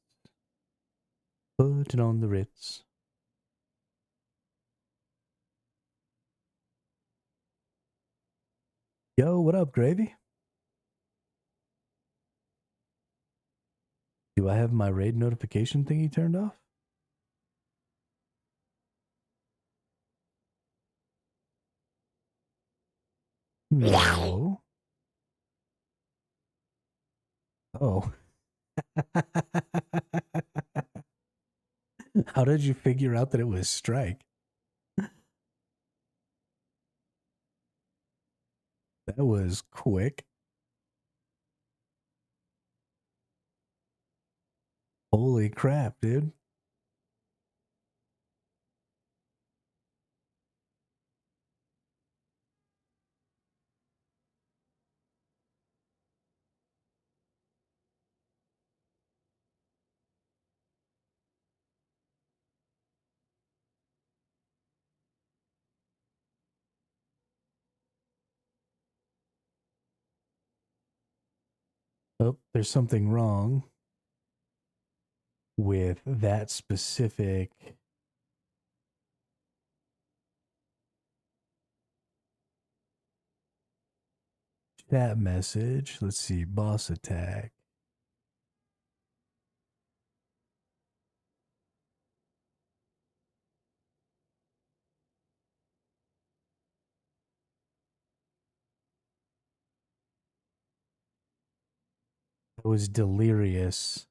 Put it on the Ritz. Yo, what up, Gravy? Do I have my raid notification thingy turned off? No. Oh. How did you figure out that it was Strike? That was quick. Holy crap, dude. Oh, there's something wrong with that specific chat message. Let's see, boss attack. I was delirious.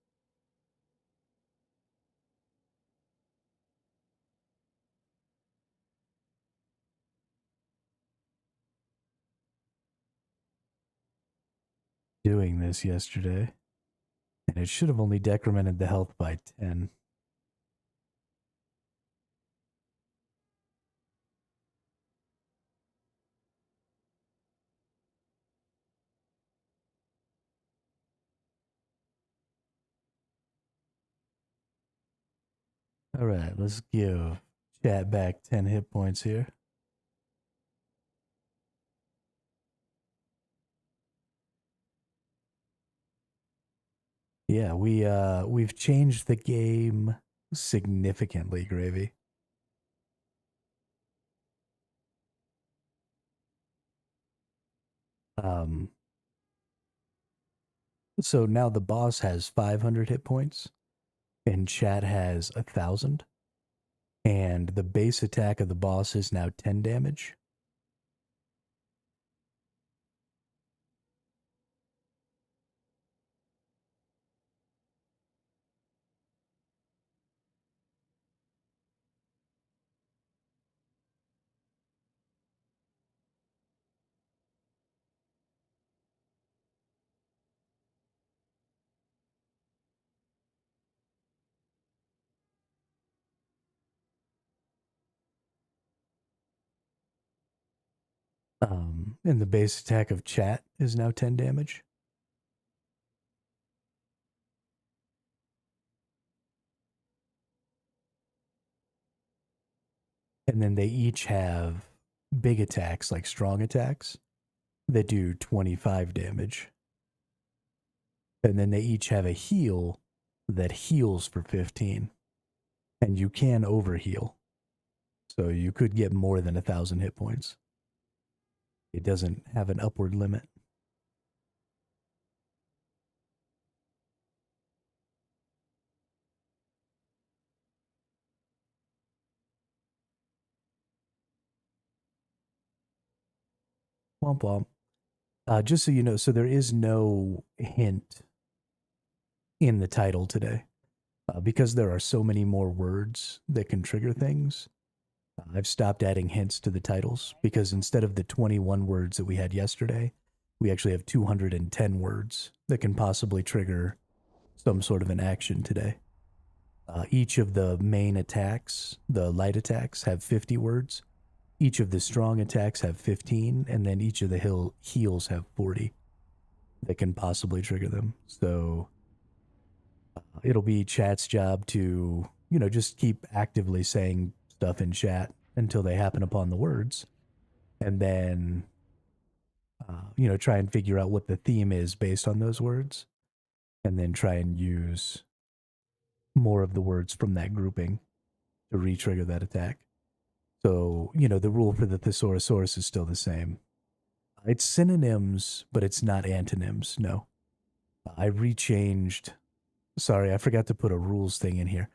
Doing this yesterday, and it should have only decremented the health by 10. All right, let's give chat back 10 hit points here. Yeah, we've changed the game significantly, Gravy. So now the boss has 500 hit points and chat has 1,000. And the base attack of the boss is now 10 damage. And the base attack of chat is now 10 damage. And then they each have big attacks, like strong attacks, that do 25 damage. And then they each have a heal that heals for 15. And you can overheal. So you could get more than 1,000 hit points. It doesn't have an upward limit. Womp womp. Just so you know, so there is no hint in the title today. Because there are so many more words that can trigger things, I've stopped adding hints to the titles because instead of the 21 words that we had yesterday, we actually have 210 words that can possibly trigger some sort of an action today. Each of the main attacks, the light attacks, have 50 words. Each of the strong attacks have 15, and then each of the heals have 40 that can possibly trigger them. So it'll be chat's job to, just keep actively saying stuff in chat until they happen upon the words. And then, try and figure out what the theme is based on those words. And then try and use more of the words from that grouping to re-trigger that attack. So, the rule for the Thesaurusaurus is still the same. It's synonyms, but it's not antonyms, no. I rechanged. Sorry, I forgot to put a rules thing in here.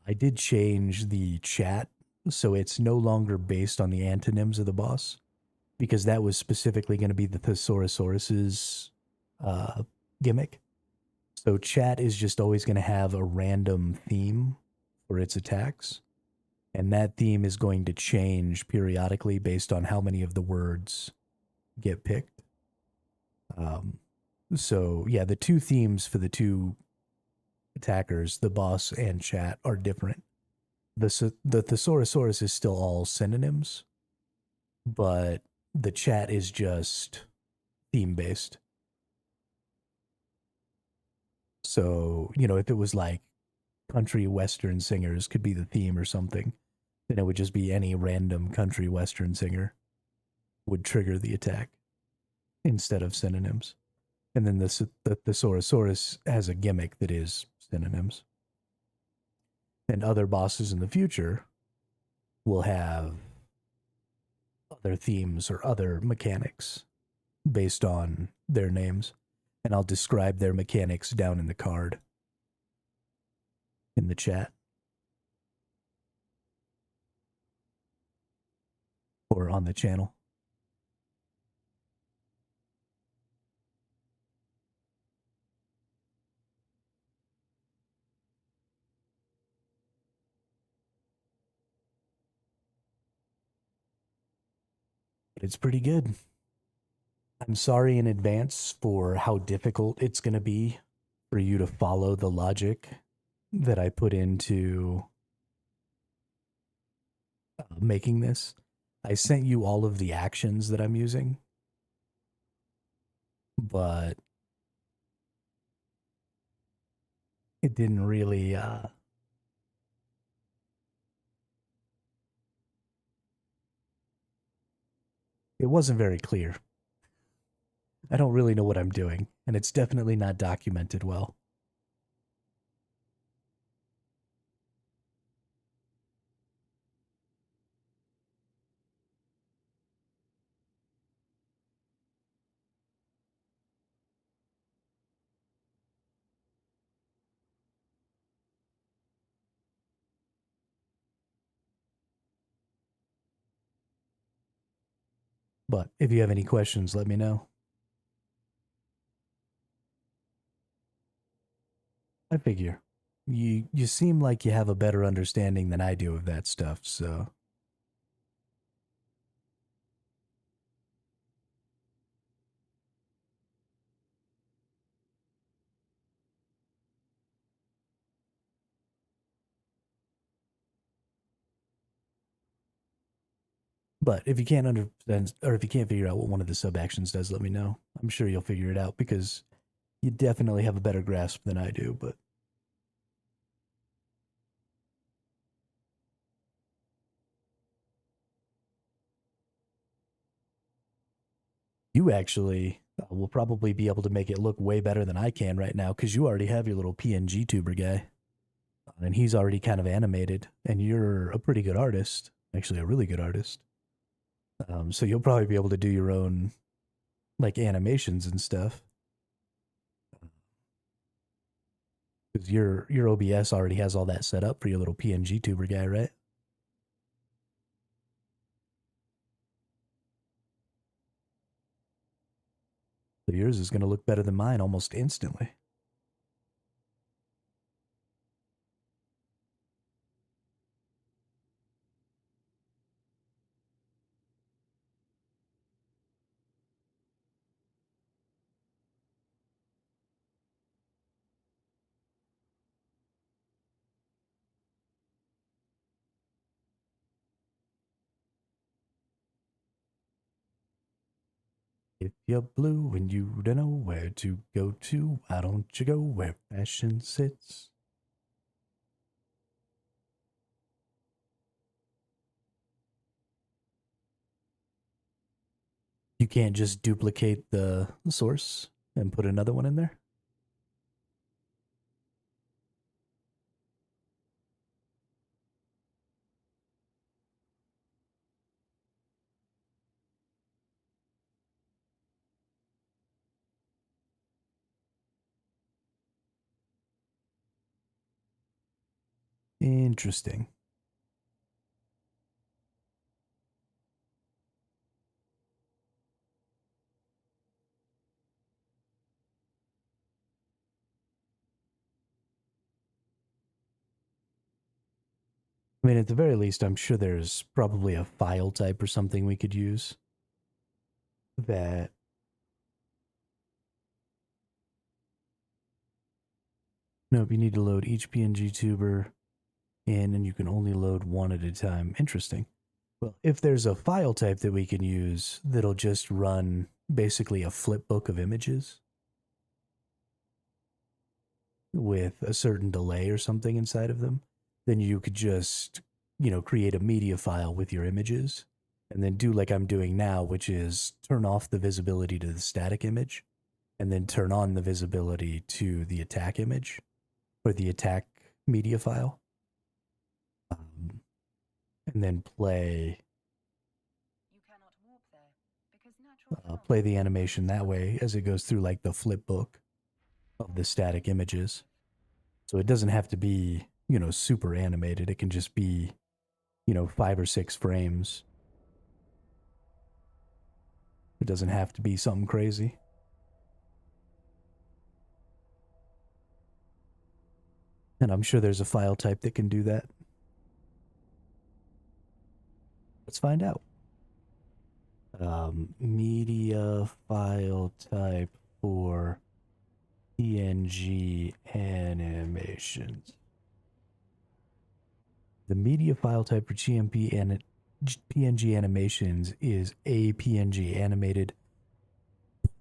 I did change the chat, so it's no longer based on the antonyms of the boss, because that was specifically going to be the Thesaurusaurus's gimmick. So chat is just always going to have a random theme for its attacks, and that theme is going to change periodically based on how many of the words get picked. So yeah, the two themes for the two attackers, the boss and chat, are different. The Thesaurusaurus is still all synonyms, but the chat is just theme based. So, if it was like country western singers could be the theme or something, then it would just be any random country western singer would trigger the attack instead of synonyms. And then the Thesaurusaurus has a gimmick that is synonyms. And other bosses in the future will have other themes or other mechanics based on their names. And I'll describe their mechanics down in the card in the chat or on the channel. But it's pretty good. I'm sorry in advance for how difficult it's going to be for you to follow the logic that I put into making this. I sent you all of the actions that I'm using, but it didn't really it wasn't very clear. I don't really know what I'm doing, and it's definitely not documented well. But if you have any questions, let me know. I figure you seem like you have a better understanding than I do of that stuff, so but if you can't understand or if you can't figure out what one of the sub actions does, let me know. I'm sure you'll figure it out because you definitely have a better grasp than I do, but you actually will probably be able to make it look way better than I can right now because you already have your little PNG tuber guy. And he's already kind of animated, and you're a pretty good artist, actually a really good artist. So you'll probably be able to do your own like animations and stuff because your OBS already has all that set up for your little PNG tuber guy, right? So yours is going to look better than mine almost instantly. If you're blue and you don't know where to go to, why don't you go where fashion sits? You can't just duplicate the source and put another one in there? Interesting. I mean, at the very least, I'm sure there's probably a file type or something we could use that. Nope, you need to load each PNG tuber in, and you can only load one at a time. Interesting. Well, if there's a file type that we can use that'll just run basically a flip book of images with a certain delay or something inside of them, then you could just, create a media file with your images and then do like I'm doing now, which is turn off the visibility to the static image and then turn on the visibility to the attack image or the attack media file. And then play
You cannot warp there because natural
play the animation that way as it goes through like the flip book of the static images. So it doesn't have to be, super animated. It can just be, 5 or 6 frames. It doesn't have to be something crazy. And I'm sure there's a file type that can do that. Let's find out. Media file type for PNG animations. The media file type for PNG animations is APNG, Animated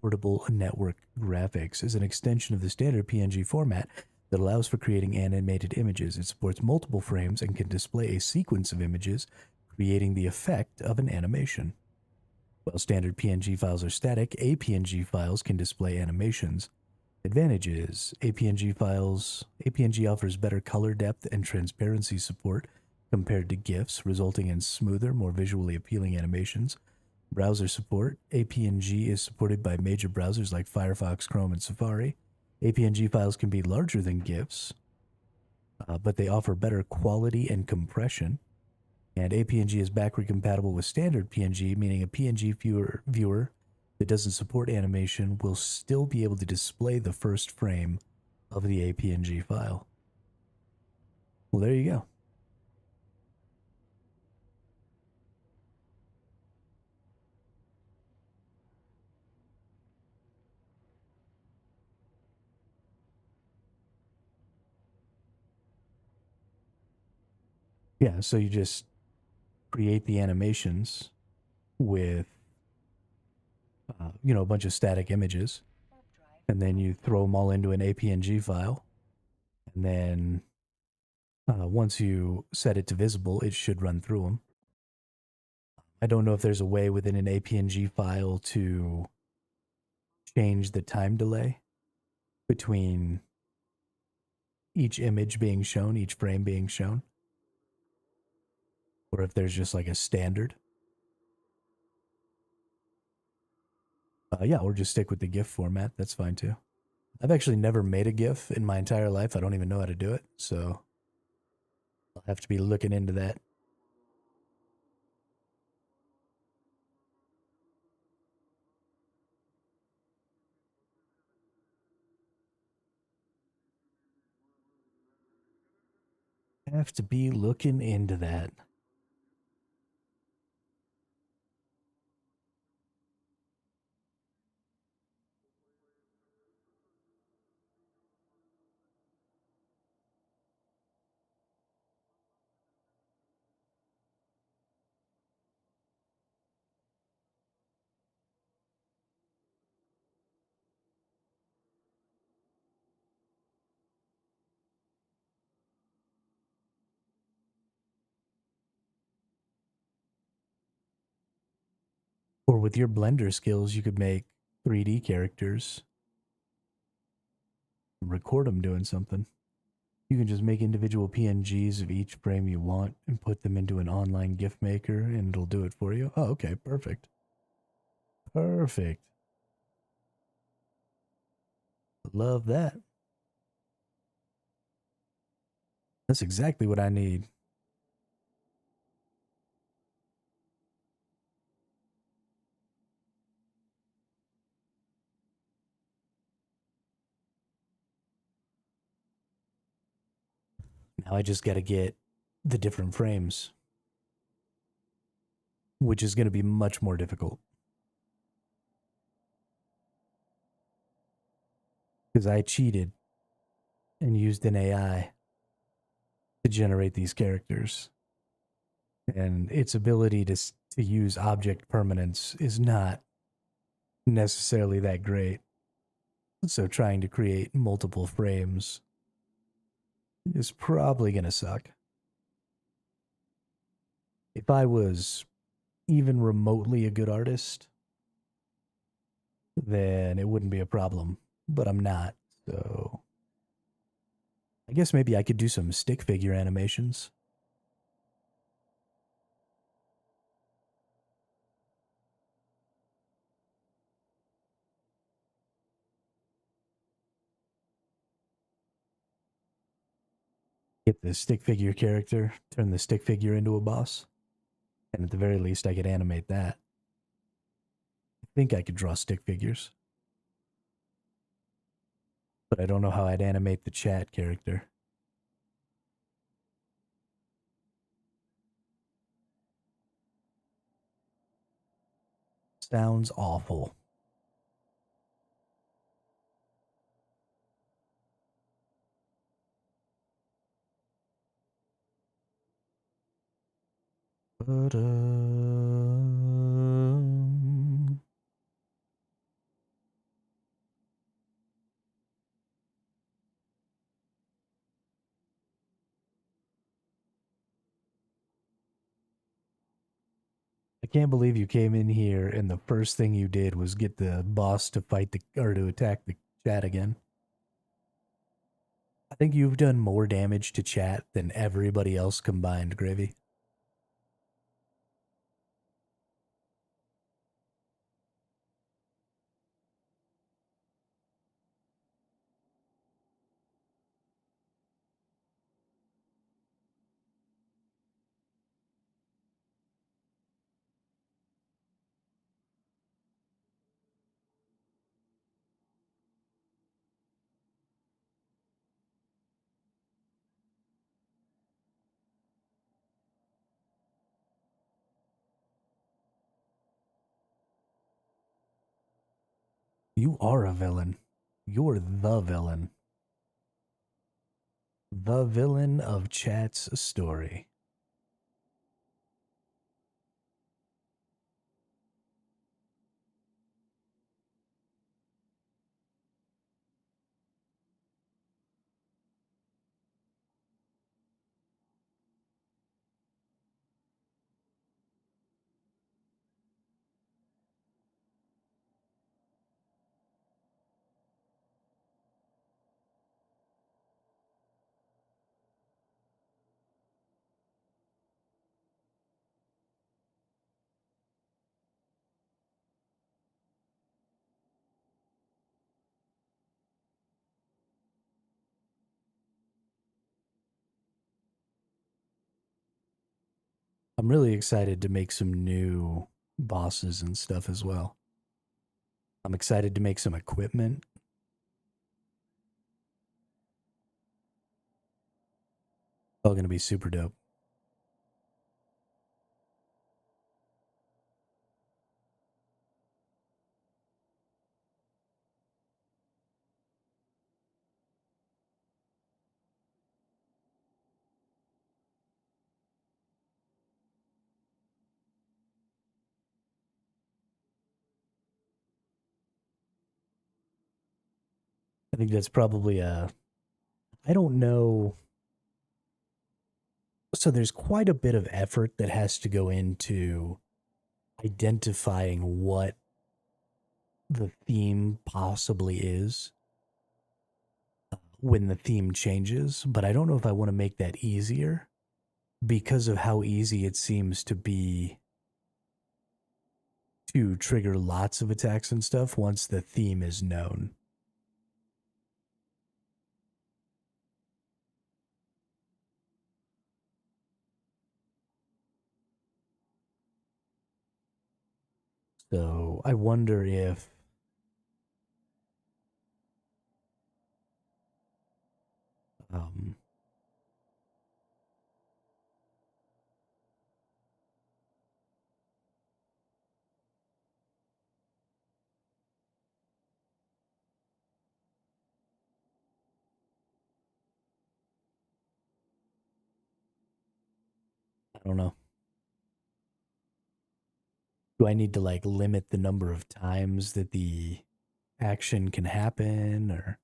Portable Network Graphics, is an extension of the standard PNG format that allows for creating animated images. It supports multiple frames and can display a sequence of images, creating the effect of an animation. While standard PNG files are static, APNG files can display animations. Advantages: APNG offers better color depth and transparency support compared to GIFs, resulting in smoother, more visually appealing animations. Browser support: APNG is supported by major browsers like Firefox, Chrome, and Safari. APNG files can be larger than GIFs, but they offer better quality and compression. And APNG is backward compatible with standard PNG, meaning a PNG viewer that doesn't support animation will still be able to display the first frame of the APNG file. Well, there you go. Yeah, so you just create the animations with, a bunch of static images,
Warp drive.
and then you throw them all into an APNG file. And then once you set it to visible, it should run through them. I don't know if there's a way within an APNG file to change the time delay between each image being shown, each frame being shown, or if there's just like a standard. Yeah, or just stick with the GIF format. That's fine too. I've actually never made a GIF in my entire life. I don't even know how to do it, so I'll have to be looking into that. Have to be looking into that. Or with your Blender skills, you could make 3D characters and record them doing something. You can just make individual PNGs of each frame you want and put them into an online GIF maker and it'll do it for you. Oh, okay, perfect. Perfect. Love that. That's exactly what I need. Now I just got to get the different frames, which is going to be much more difficult. Because I cheated and used an AI to generate these characters. And its ability to use object permanence is not necessarily that great. So trying to create multiple frames is probably going to suck. If I was even remotely a good artist, then it wouldn't be a problem. But I'm not, so I guess maybe I could do some stick figure animations. Get the stick figure character, turn the stick figure into a boss, and at the very least I could animate that. I think I could draw stick figures, but I don't know how I'd animate the chat character. Sounds awful. But, I can't believe you came in here and the first thing you did was get the boss to fight to attack the chat again. I think you've done more damage to chat than everybody else combined, Gravy. You are a villain. You're the villain. The villain of chat's story. I'm really excited to make some new bosses and stuff as well. I'm excited to make some equipment. All going to be super dope. I think that's probably a. I don't know. So there's quite a bit of effort that has to go into identifying what the theme possibly is when the theme changes, but I don't know if I want to make that easier because of how easy it seems to be to trigger lots of attacks and stuff once the theme is known. So I wonder if um, I don't know. Do I need to like limit the number of times that the action can happen or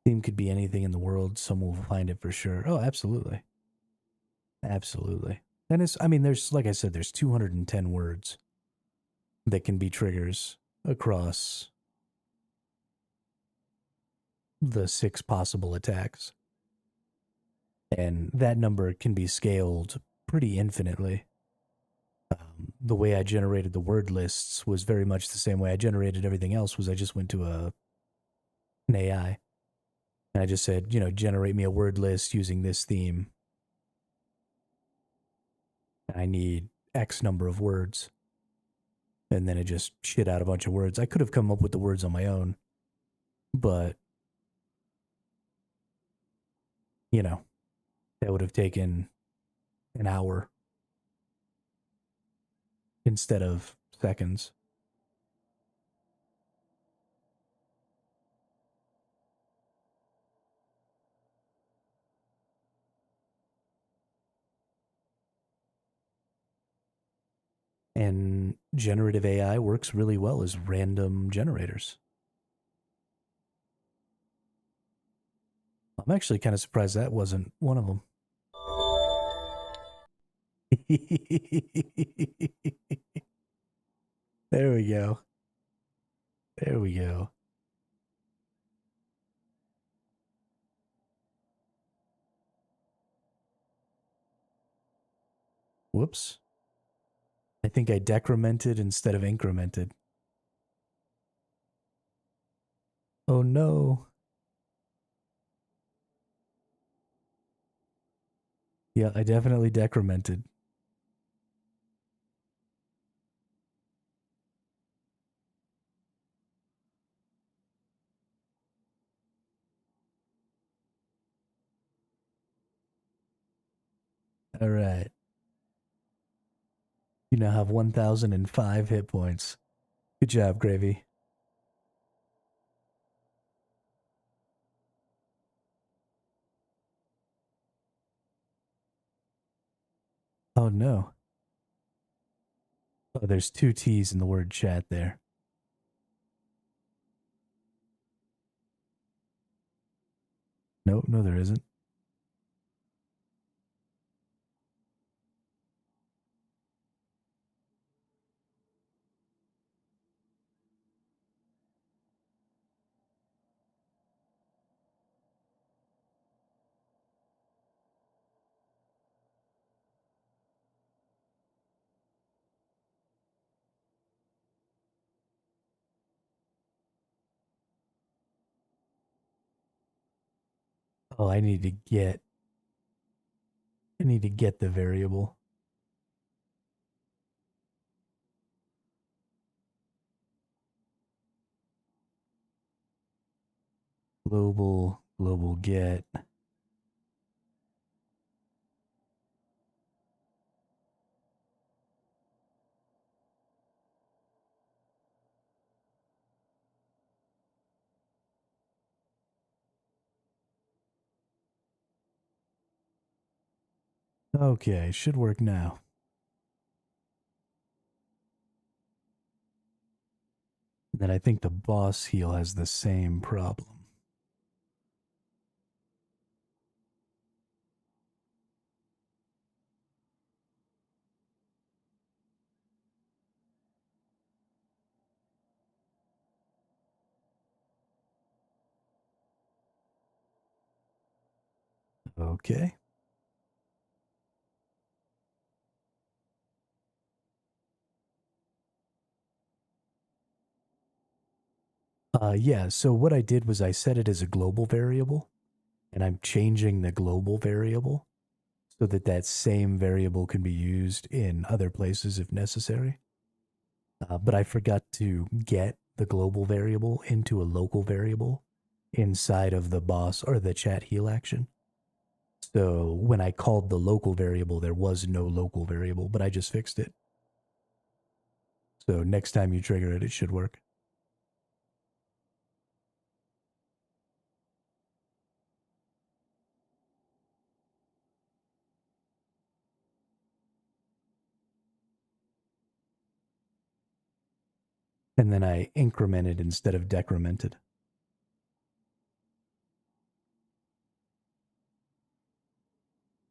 theme could be anything in the world, someone will find it for sure. Oh, absolutely. Absolutely. And it's I mean there's like I said there's 210 words that can be triggers across the 6 possible attacks. And that number can be scaled pretty infinitely. The way I generated the word lists was very much the same way I generated everything else was I just went to an AI and I just said, generate me a word list using this theme. I need X number of words. And then it just shit out a bunch of words. I could have come up with the words on my own, but that would have taken an hour instead of seconds. And generative AI works really well as random generators. I'm actually kind of surprised that wasn't one of them. There we go. There we go. Whoops. I think I decremented instead of incremented. Oh no. Yeah, I definitely decremented. All right. You now have 1,005 hit points. Good job, Gravy. Oh, no. Oh, there's two T's in the word chat there. No, no, there isn't. Oh, I need to get the variable. Global get. Okay, should work now. Then I think the boss heal has the same problem. Okay. Yeah, so what I did was I set it as a global variable, and I'm changing the global variable so that that same variable can be used in other places if necessary. But I forgot to get the global variable into a local variable inside of the boss or the chat heal action. So when I called the local variable, there was no local variable, but I just fixed it. So next time you trigger it, it should work. And then I incremented instead of decremented.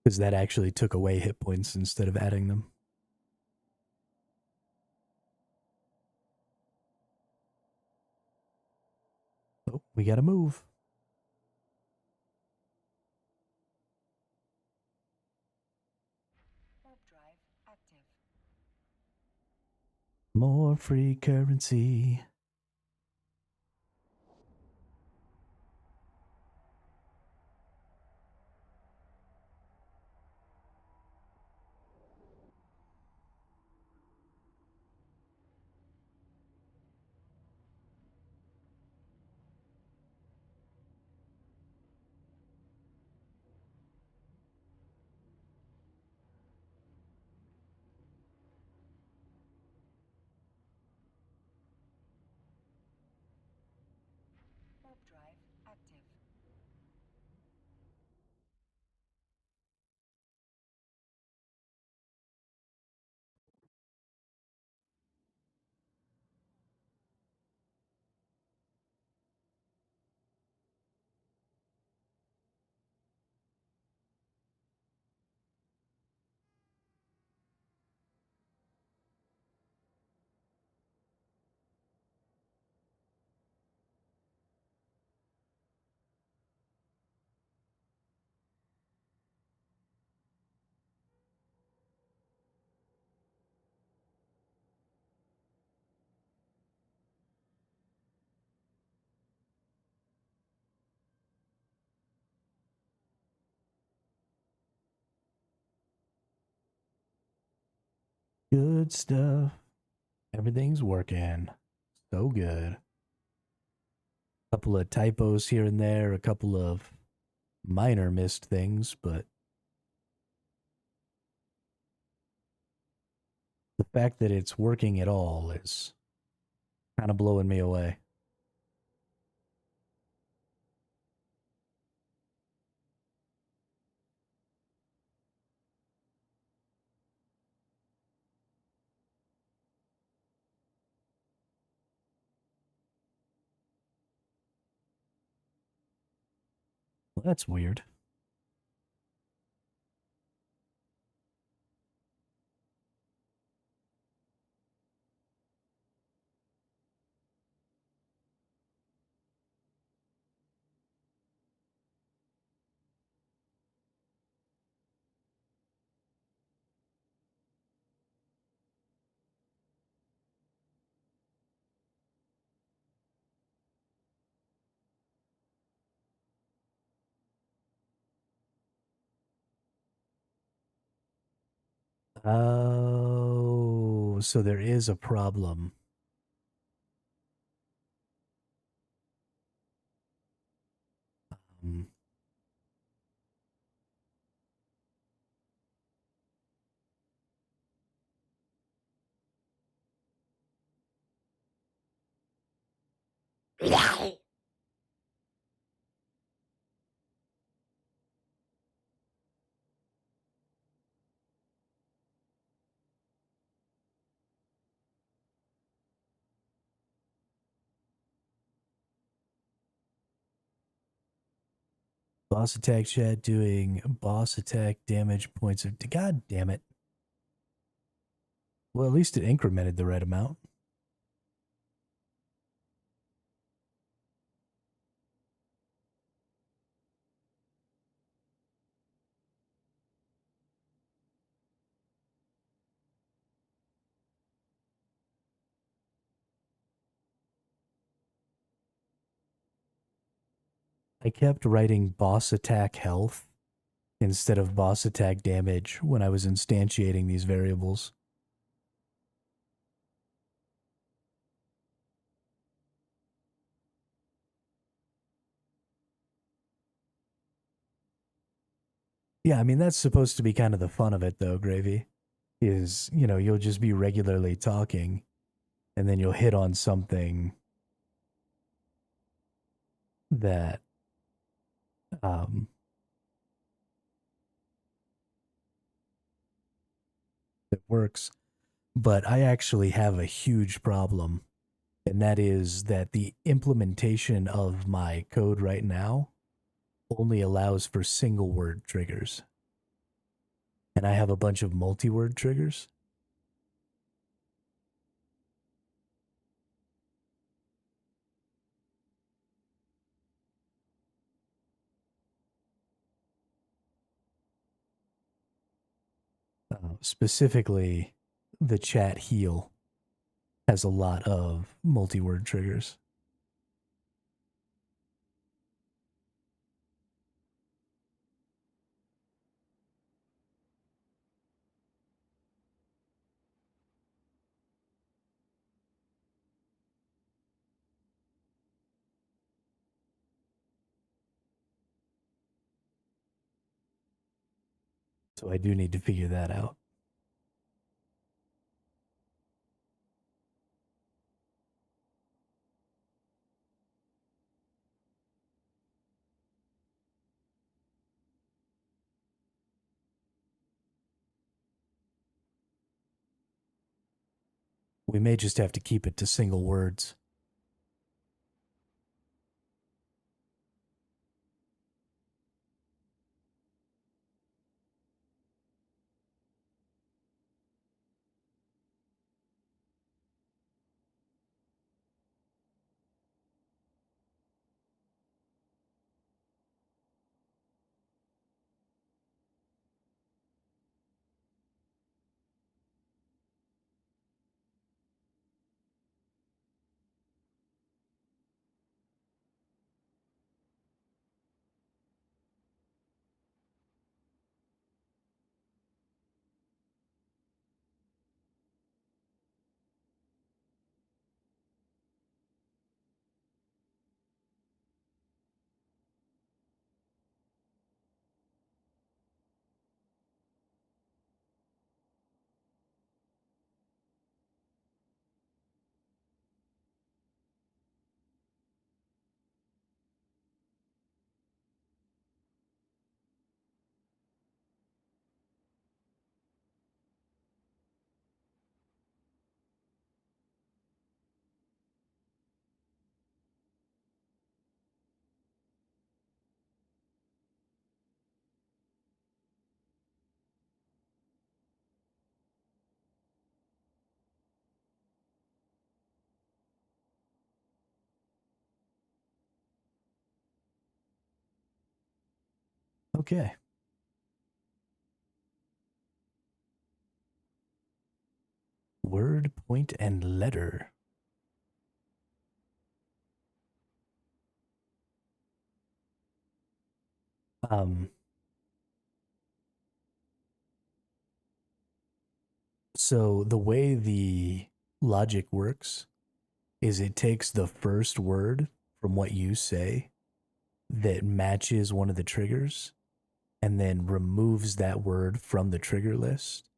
Because that actually took away hit points instead of adding them. Oh, we gotta move.
Warp drive active.
More free currency. Good stuff. Everything's working. So good. Couple of typos here and there, a couple of minor missed things, but the fact that it's working at all is kind of blowing me away. Well, that's weird. Oh, so there is a problem. Um, boss attack chat doing boss attack damage points of. God damn it. Well, at least it incremented the right amount. I kept writing boss attack health instead of boss attack damage when I was instantiating these variables. Yeah, I mean, that's supposed to be kind of the fun of it, though, Gravy. Is, you'll just be regularly talking and then you'll hit on something that um, that works. But I actually have a huge problem, and that is that the implementation of my code right now only allows for single word triggers. And I have a bunch of multi word triggers. Specifically, the chat heal has a lot of multi word triggers. So I do need to figure that out. We may just have to keep it to single words. Okay. Word, point, and letter. Um, so the way the logic works is it takes the first word from what you say that matches one of the triggers and then removes that word from the trigger list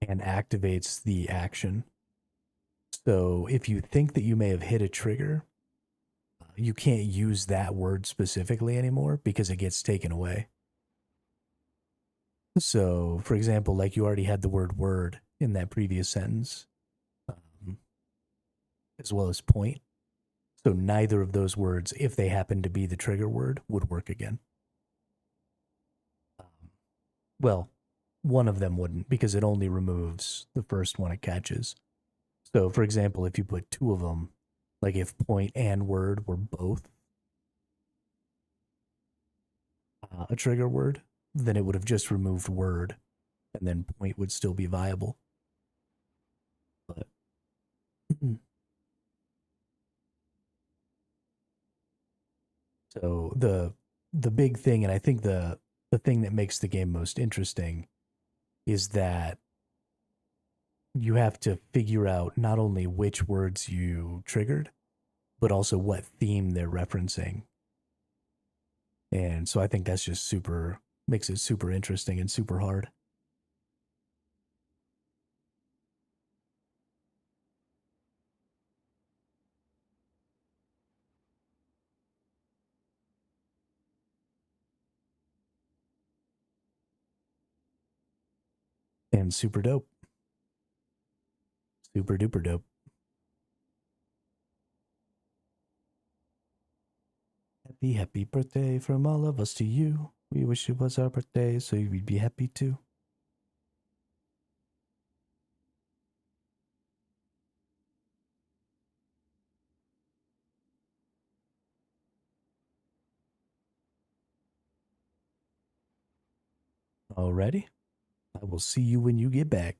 and activates the action. So if you think that you may have hit a trigger, you can't use that word specifically anymore because it gets taken away. So, for example, like you already had the word in that previous sentence, um, as well as point. So neither of those words, if they happen to be the trigger word, would work again. Well, one of them wouldn't because it only removes the first one it catches. So, for example, if you put two of them, like if point and word were both a trigger word, then it would have just removed word and then point would still be viable. But so the big thing, and I think the thing that makes the game most interesting is that you have to figure out not only which words you triggered, but also what theme they're referencing. And so I think that's just super, makes it super interesting and super hard. And super dope. Super duper dope. Happy, happy birthday from all of us to you. We wish it was our birthday so we'd be happy too. Alrighty. I will see you when you get back.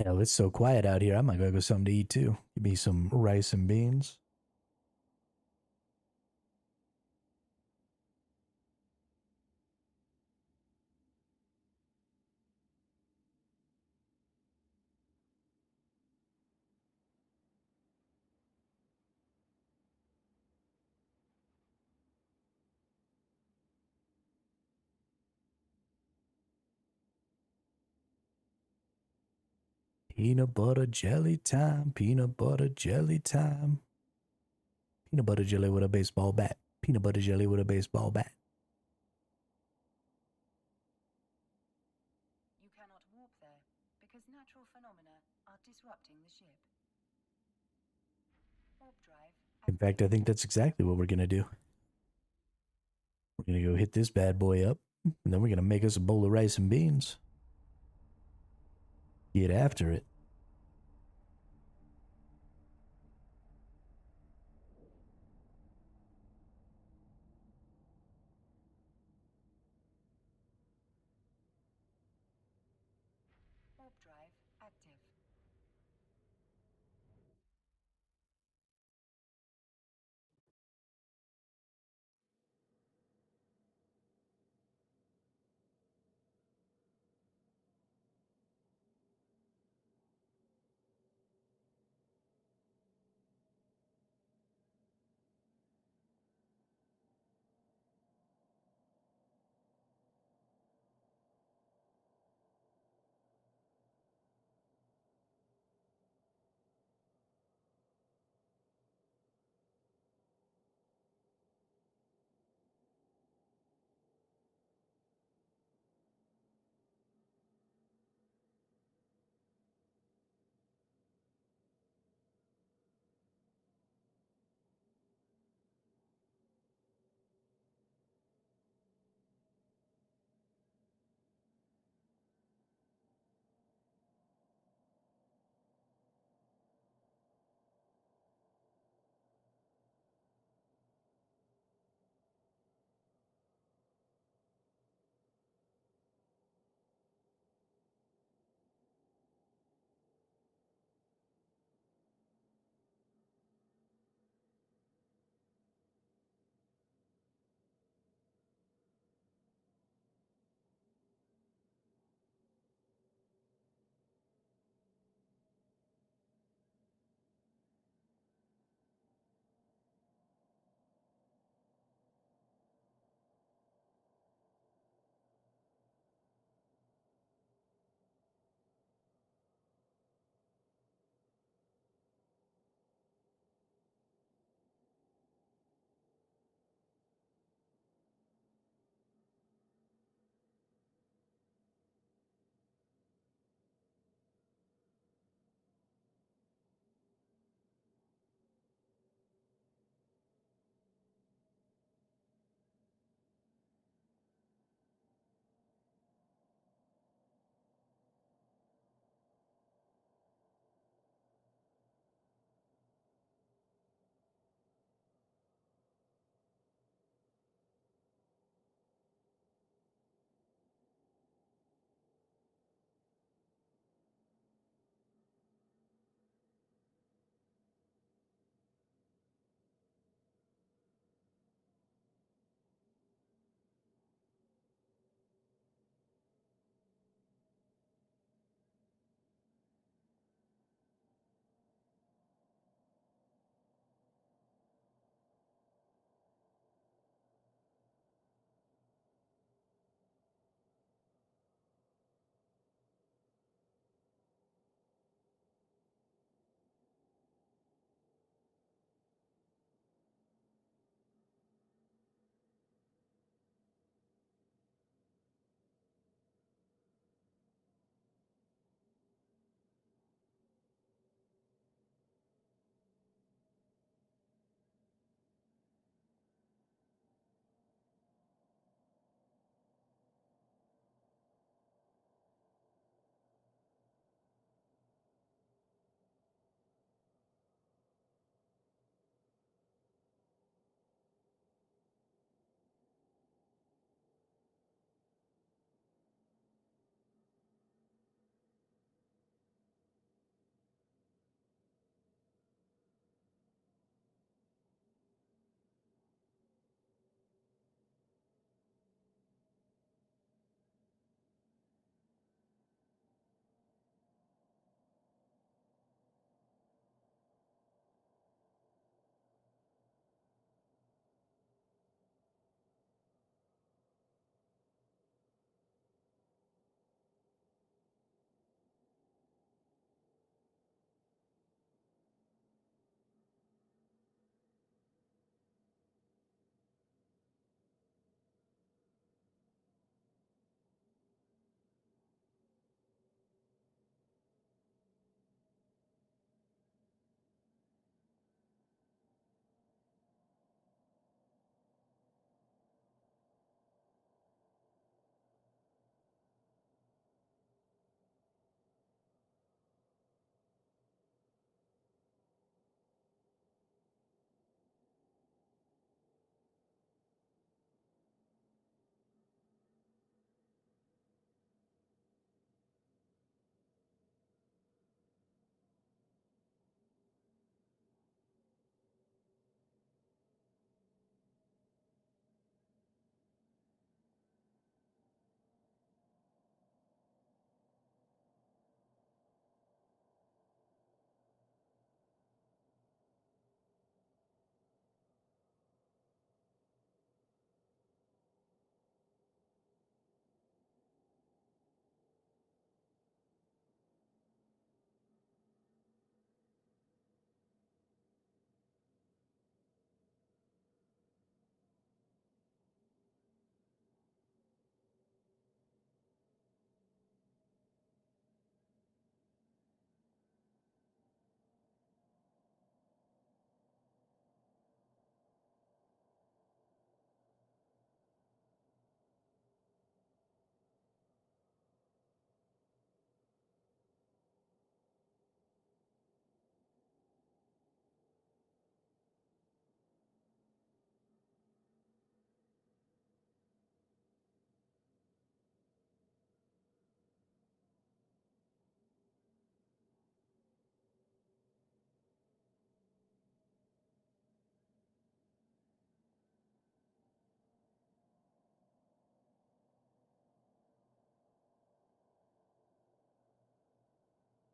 Hell, it's so quiet out here. I might go something to eat too. Give me some rice and beans. Peanut butter jelly time. Peanut butter jelly time. Peanut butter jelly with a baseball bat. Peanut butter jelly with a baseball bat.
You cannot warp there because natural phenomena are disrupting the ship. Warp drive
In fact, I think that's exactly what we're going to do. We're going to go hit this bad boy up, and then we're going to make us a bowl of rice and beans. Get after it.
warp drive active.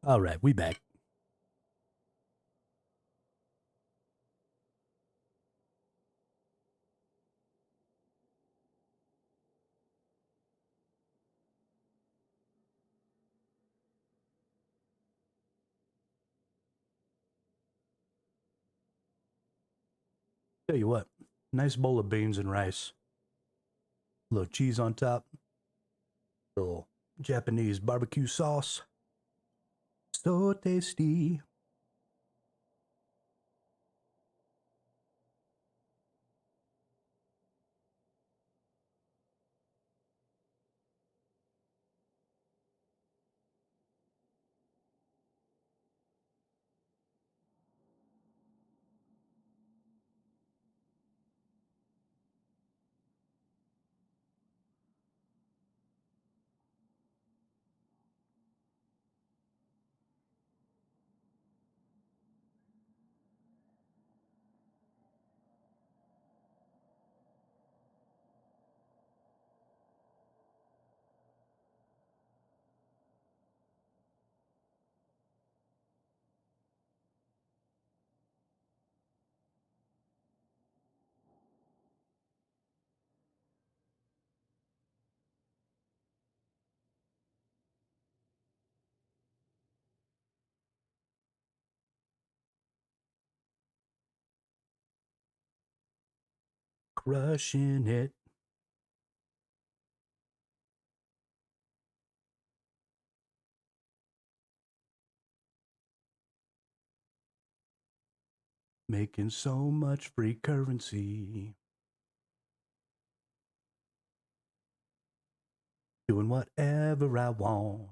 All right, we back. Tell you what, nice bowl of beans and rice, a little cheese on top, a little Japanese barbecue sauce. So tasty. Crushing it. Making so much free currency. Doing whatever I want.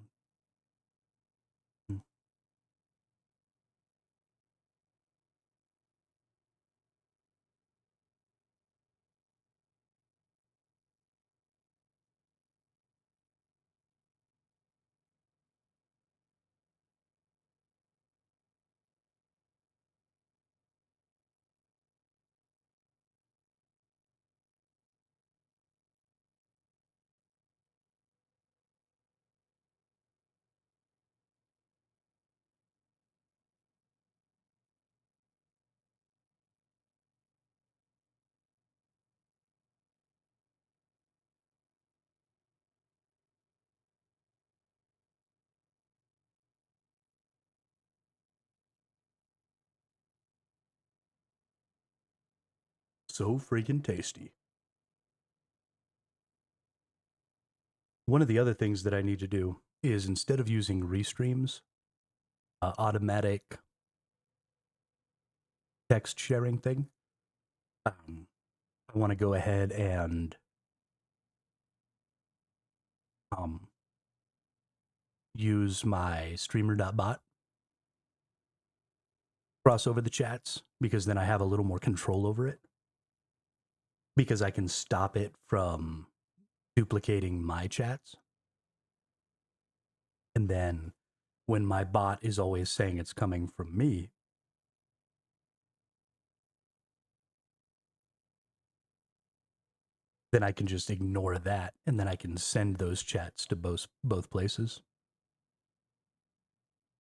So freaking tasty. One of the other things that I need to do is instead of using restreams, automatic text sharing thing, I want to go ahead and um, use my streamer.bot, cross over the chats, because then I have a little more control over it. Because I can stop it from duplicating my chats. And then when my bot is always saying it's coming from me, then I can just ignore that, and then I can send those chats to both places.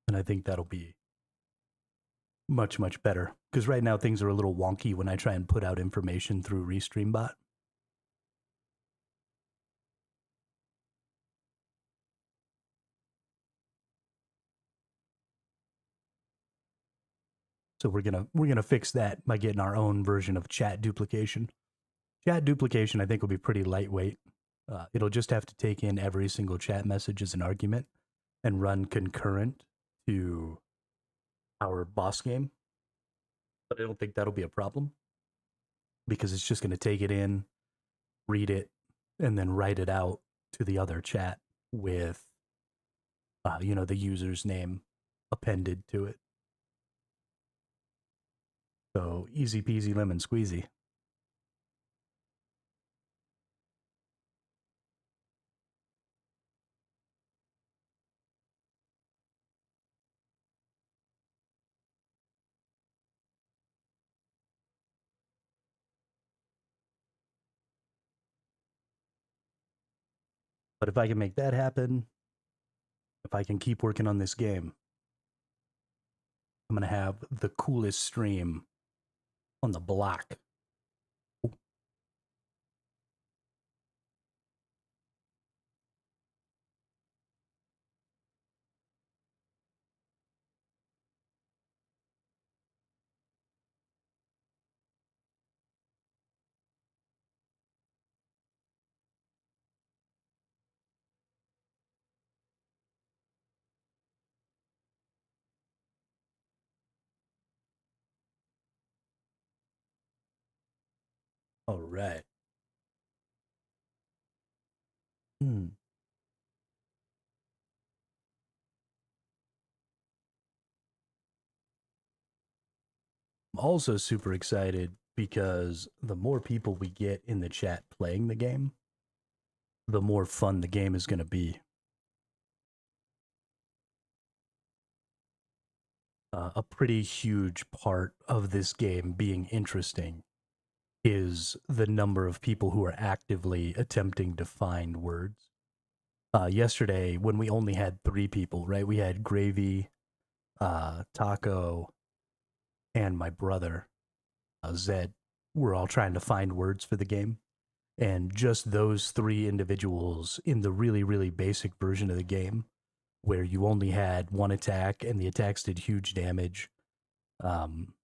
And I think that'll be much better, because right now things are a little wonky when I try and put out information through Restreambot. So we're gonna fix that by getting our own version of chat duplication. Chat duplication, I think, will be pretty lightweight. It'll just have to take in every single chat message as an argument and run concurrent to our boss game. But I don't think that'll be a problem, because it's just going to take it in, read it, and then write it out to the other chat with, the user's name appended to it. So easy peasy lemon squeezy. But if I can make that happen, if I can keep working on this game, I'm gonna have the coolest stream on the block. All right. Hmm. I'm also super excited because the more people we get in the chat playing the game, the more fun the game is going to be. A pretty huge part of this game being interesting is the number of people who are actively attempting to find words. Yesterday, when we only had 3 people, right? We had Gravy, Taco, and my brother, Zed. We're all trying to find words for the game. And just those 3 individuals in the really, really basic version of the game, where you only had one attack and the attacks did huge damage. Um,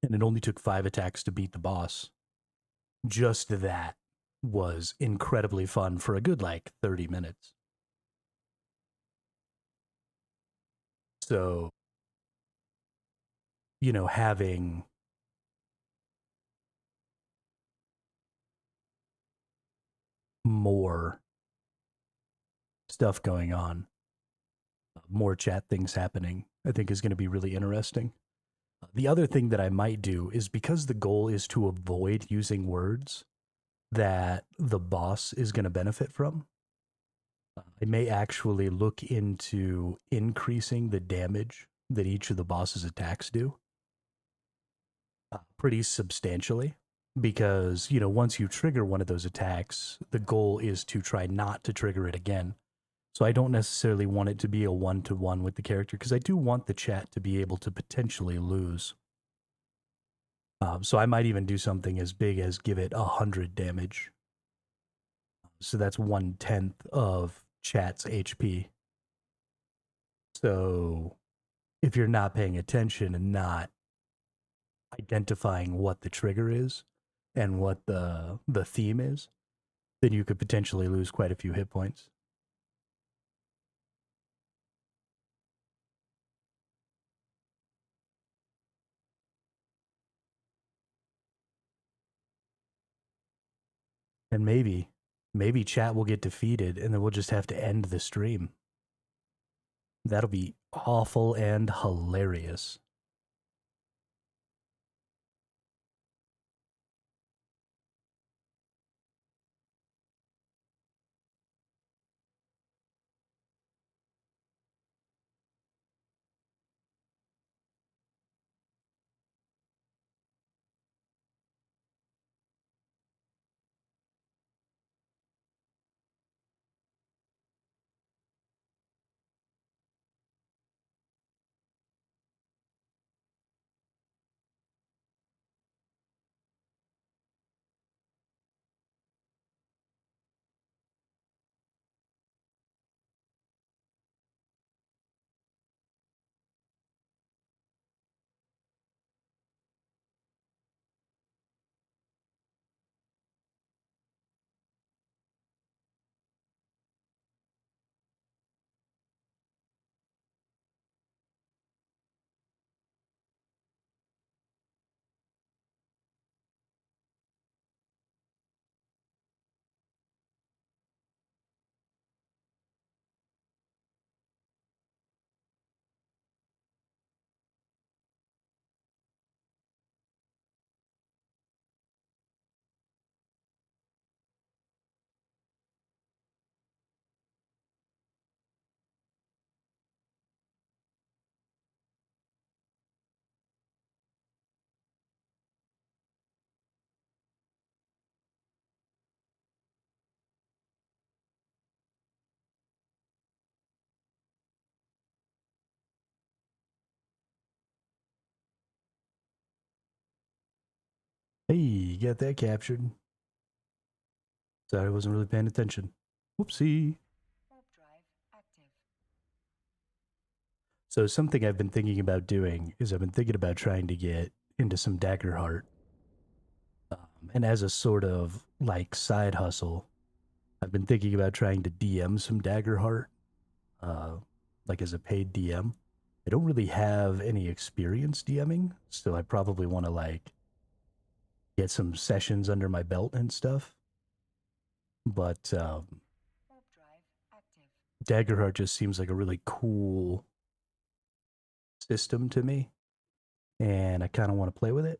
and it only took 5 attacks to beat the boss. Just that was incredibly fun for a good like 30 minutes. So, having more stuff going on, more chat things happening, I think is going to be really interesting. The other thing that I might do is because the goal is to avoid using words that the boss is going to benefit from, I may actually look into increasing the damage that each of the boss's attacks do pretty substantially. Because, once you trigger one of those attacks, the goal is to try not to trigger it again. So I don't necessarily want it to be a 1-to-1 with the character because I do want the chat to be able to potentially lose. So I might even do something as big as give it 100 damage. So that's 1/10 of chat's HP. So if you're not paying attention and not identifying what the trigger is and what the theme is, then you could potentially lose quite a few hit points. And maybe chat will get defeated and then we'll just have to end the stream. That'll be awful and hilarious. Hey, got that captured. Sorry, I wasn't really paying attention. Whoopsie.
Warp drive active.
So something I've been thinking about doing is I've been thinking about trying to get into some Dagger Heart. And as a sort of like side hustle, I've been thinking about trying to DM some Dagger Heart, uh, like as a paid DM. I don't really have any experience DMing, so I probably want to like get some sessions under my belt and stuff. But
Warp drive active.
Dagger Heart just seems like a really cool system to me, and I kind of want to play with it.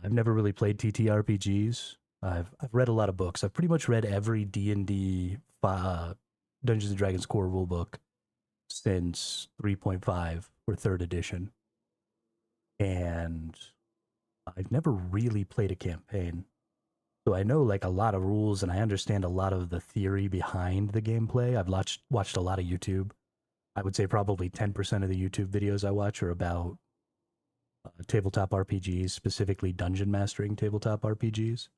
I've never really played TTRPGs. I've read a lot of books. I've pretty much read every D&D Dungeons and Dragons core rulebook since 3.5 or 3rd edition. And I've never really played a campaign. So I know like a lot of rules and I understand a lot of the theory behind the gameplay. I've watched a lot of YouTube. I would say probably 10% of the YouTube videos I watch are about tabletop RPGs, specifically dungeon mastering tabletop RPGs.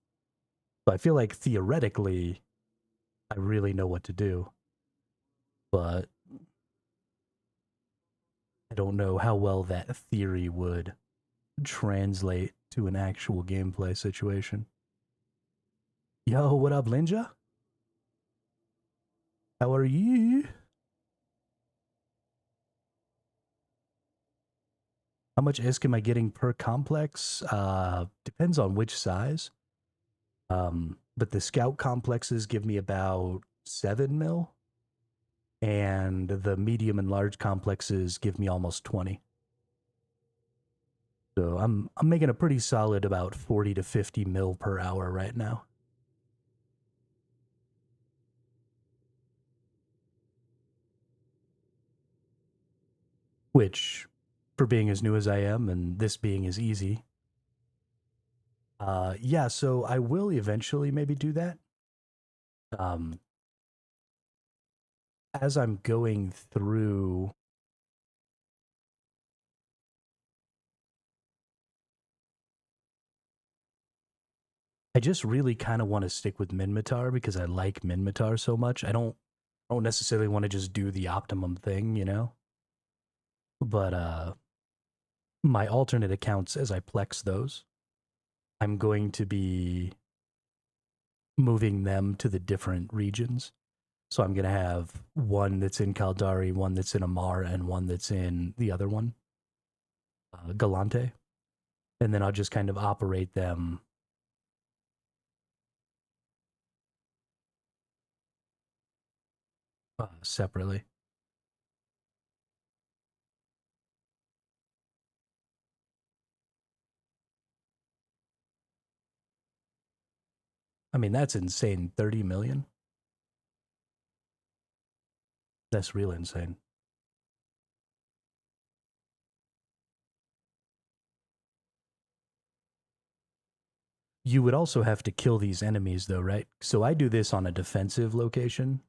So I feel like theoretically, I really know what to do, but I don't know how well that theory would translate to an actual gameplay situation. Yo, what up, Linja? How are you? How much ISK am I getting per complex? Depends on which size. But the scout complexes give me about 7 mil, and the medium and large complexes give me almost 20. So I'm making a pretty solid about 40 to 50 mil per hour right now. Which, for being as new as I am and this being as easy, yeah, so I will eventually maybe do that. Um, as I'm going through, I just really kind of want to stick with Minmatar because I like Minmatar so much. I don't necessarily want to just do the optimum thing, you know? But my alternate accounts as I plex those, I'm going to be moving them to the different regions. So I'm going to have one that's in Caldari, one that's in Amar, and one that's in the other one, Galante. And then I'll just kind of operate them separately. I mean, that's insane. 30 million? That's real insane. You would also have to kill these enemies, though, right? So I do this on a defensive location.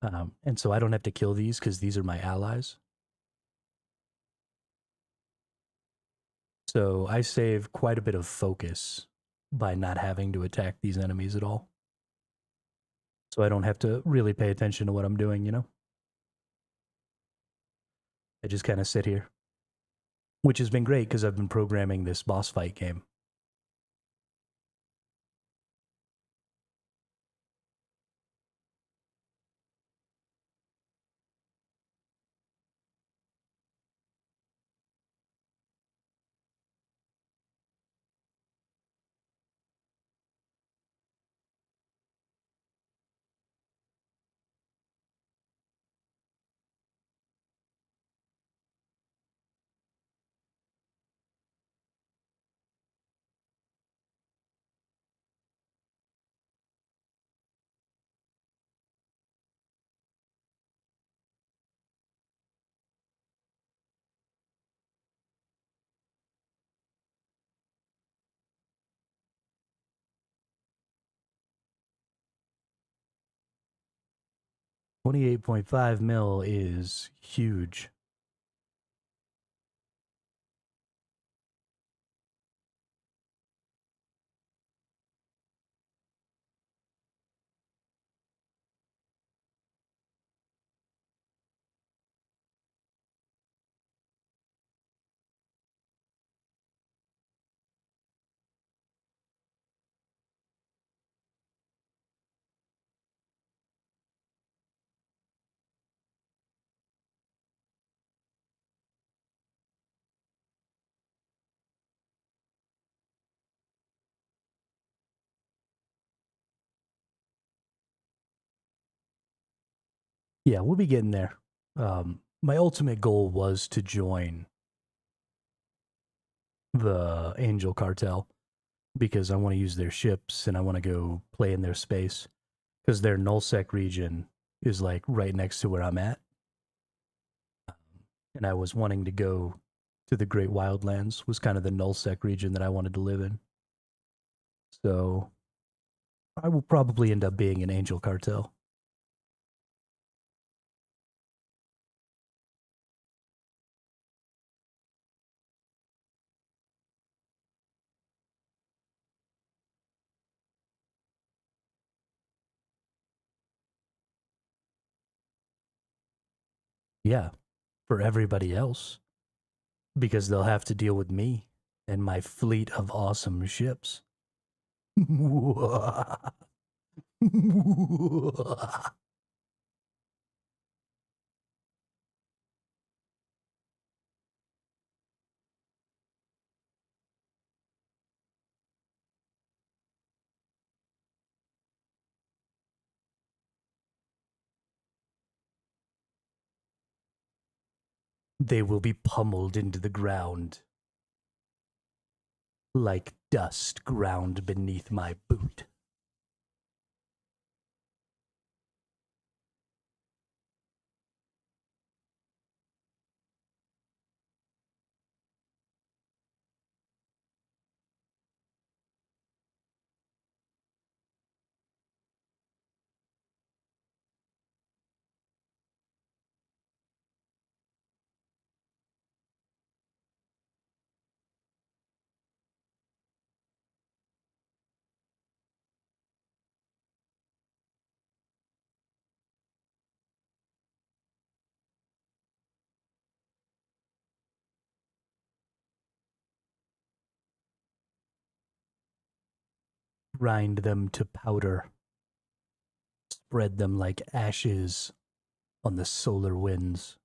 And so I don't have to kill these because these are my allies. So I save quite a bit of focus by not having to attack these enemies at all. So I don't have to really pay attention to what I'm doing, you know? I just kind of sit here, which has been great because I've been programming this boss fight game. $28.5 mil is huge. Yeah, we'll be getting there. My ultimate goal was to join the Angel Cartel because I want to use their ships and I want to go play in their space because their nullsec region is like right next to where I'm at. And I was wanting to go to the Great Wildlands was kind of the nullsec region that I wanted to live in. So I will probably end up being an Angel Cartel. Yeah, for everybody else because they'll have to deal with me and my fleet of awesome ships. They will be pummeled into the ground like dust ground beneath my boot. Grind them to powder, spread them like ashes on the solar winds.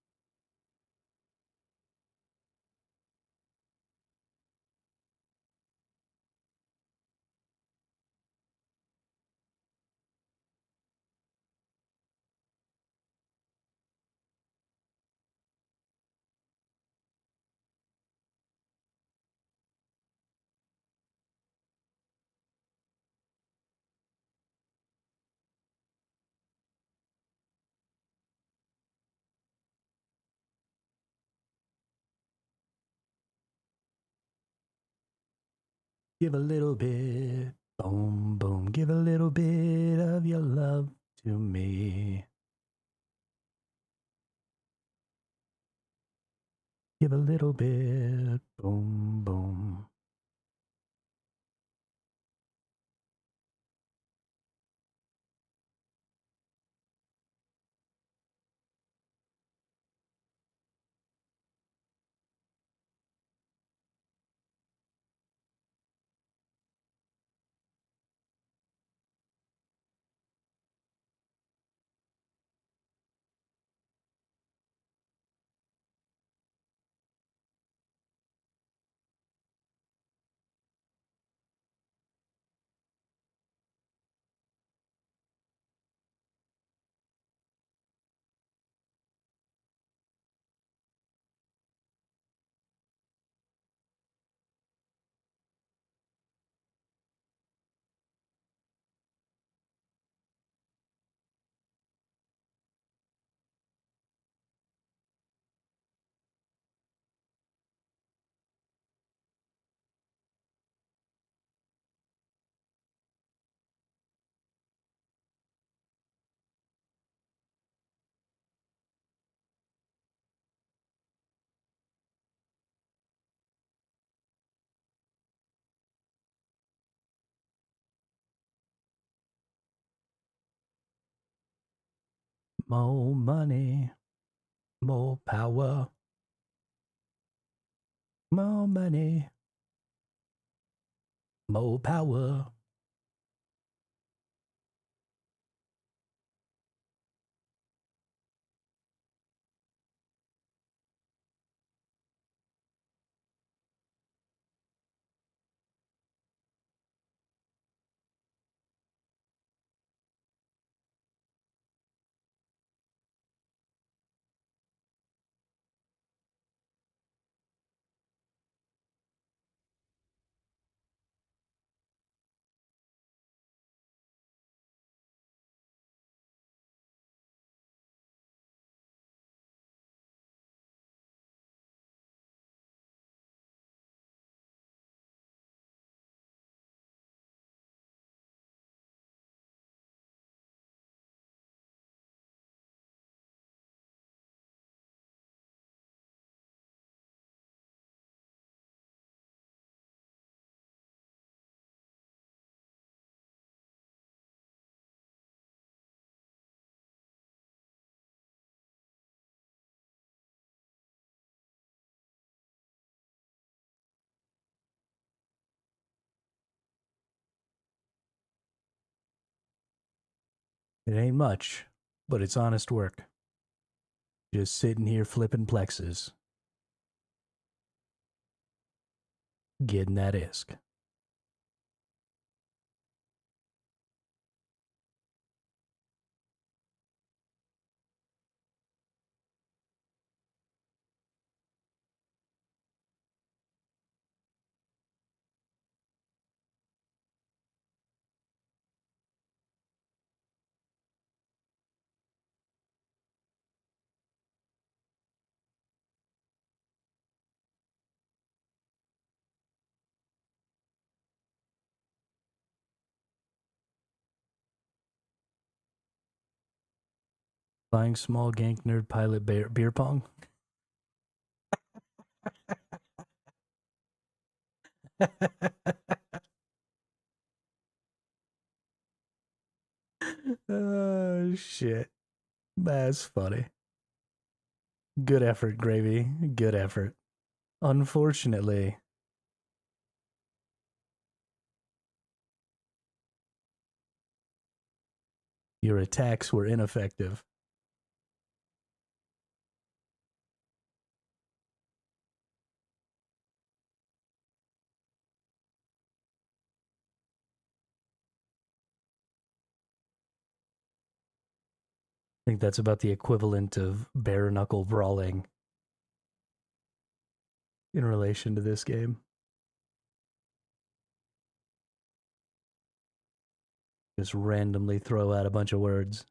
Give a little bit, boom, boom. Give a little bit of your love to me. Give a little bit, boom, boom. More money, more power. More money, more power. It ain't much, but it's honest work. Just sitting here flipping plexes, getting that isk. Flying small gank nerd pilot beer pong. Oh shit. That's funny. Good effort, Gravy. Good effort. Unfortunately, your attacks were ineffective. I think that's about the equivalent of bare knuckle brawling in relation to this game. Just randomly throw out a bunch of words.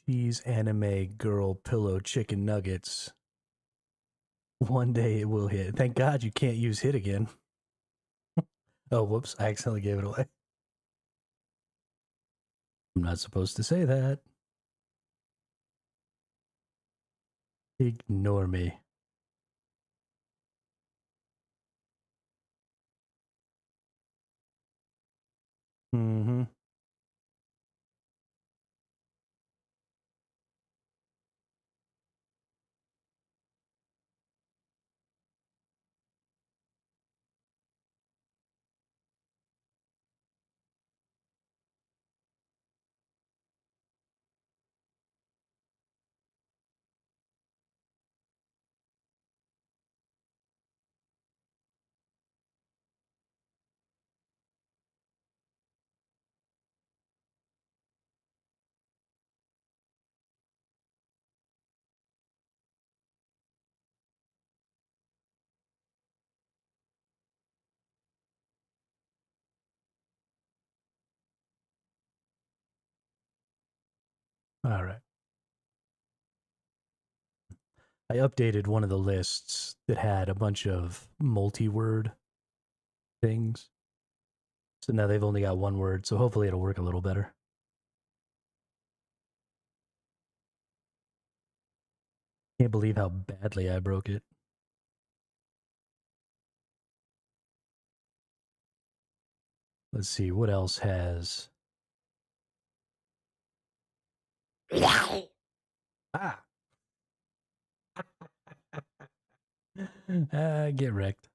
Cheese, anime, girl, pillow, chicken nuggets. One day it will hit. Thank God you can't use hit again. Oh, whoops. I accidentally gave it away. I'm not supposed to say that. Ignore me. Mm-hmm. All right. I updated one of the lists that had a bunch of multi-word things. So now they've only got one word, so hopefully it'll work a little better. Can't believe how badly I broke it. Let's see, what else has... Ah! Get wrecked.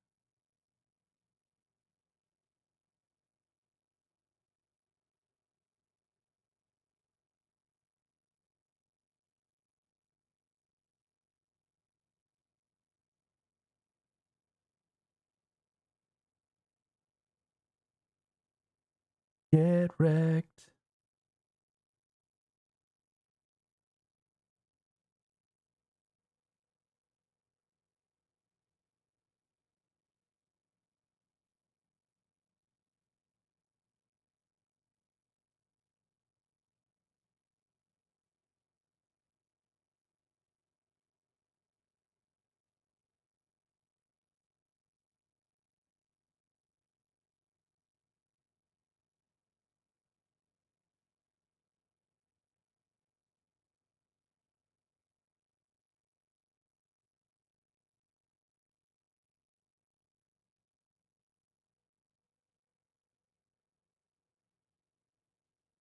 Get wrecked.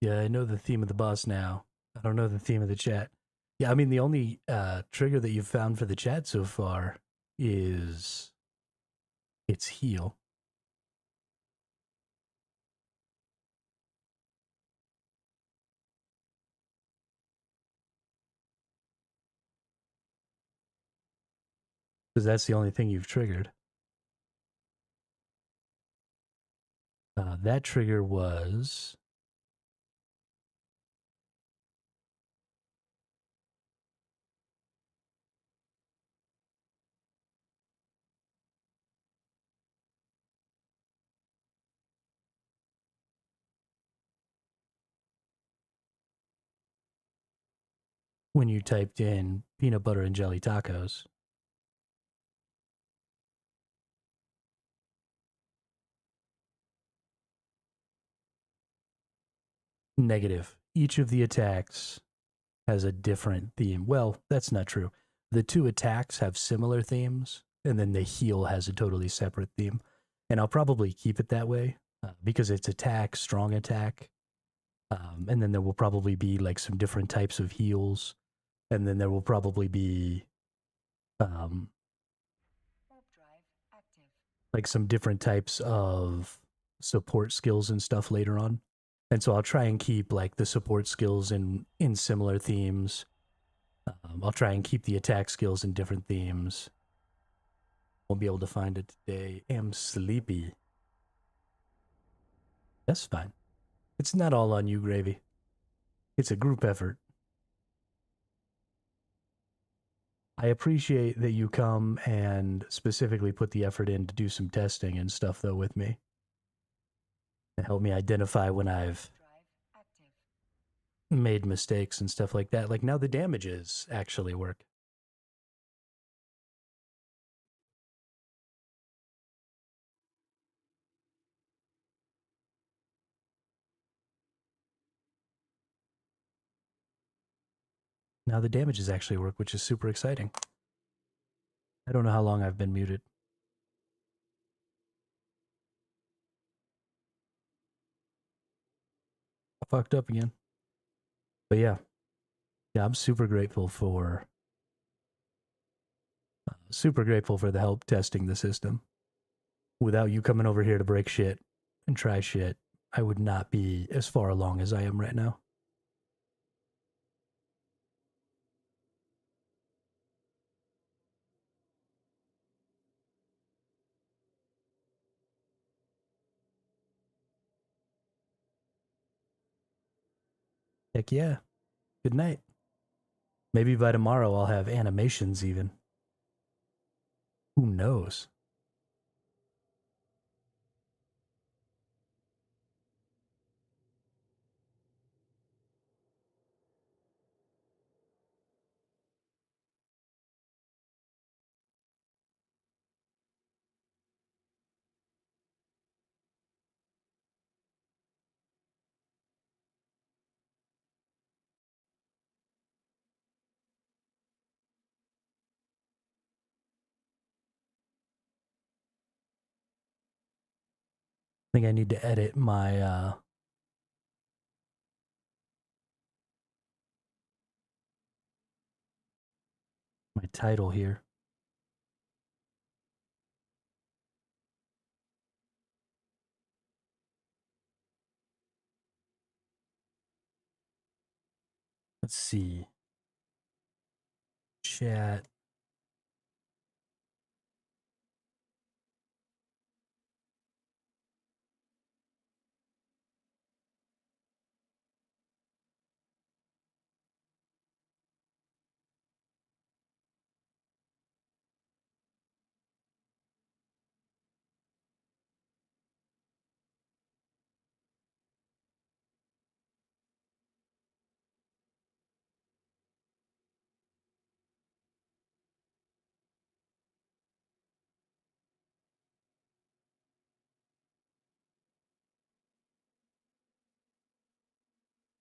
Yeah, I know the theme of the boss now. I don't know the theme of the chat. Yeah, I mean the only trigger that you've found for the chat so far is its heal. Because that's the only thing you've triggered. That trigger was when you typed in peanut butter and jelly tacos. Negative. Each of the attacks has a different theme. Well, that's not true. The two attacks have similar themes, and then the heal has a totally separate theme. And I'll probably keep it that way because it's attack, strong attack. And then there will probably be like some different types of heals. And then there will probably be
Warp drive active.
like some different types of support skills and stuff later on. And so I'll try and keep like the support skills in similar themes. I'll try and keep the attack skills in different themes. Won't be able to find it today. Am sleepy. That's fine. It's not all on you, Gravy. It's a group effort. I appreciate that you come and specifically put the effort in to do some testing and stuff, though, with me. And help me identify when I've
Drive active.
made mistakes and stuff like that. Like now the damages actually work. Now the damages actually work, which is super exciting. I don't know how long I've been muted. I fucked up again. But yeah. Yeah, I'm super grateful for the help testing the system. Without you coming over here to break shit and try shit, I would not be as far along as I am right now. Heck yeah. Good night. Maybe by tomorrow I'll have animations even. Who knows? I think I need to edit my my title here. Let's see. Chat.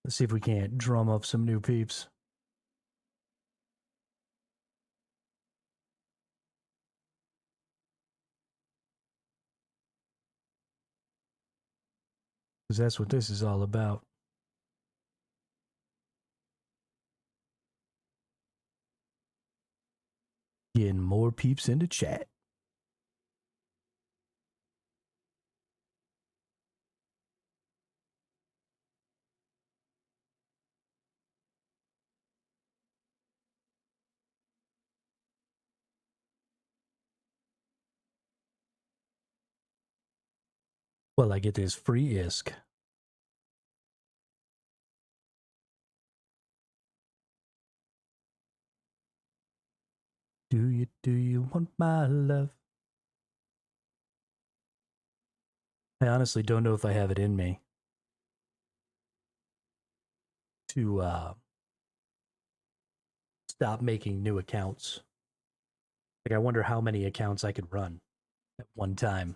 Let's see if we can't drum up some new peeps. Because that's what this is all about. Getting more peeps into chat. Well, I get this free ISK. Do you want my love? I honestly don't know if I have it in me to stop making new accounts. Like, I wonder how many accounts I could run at one time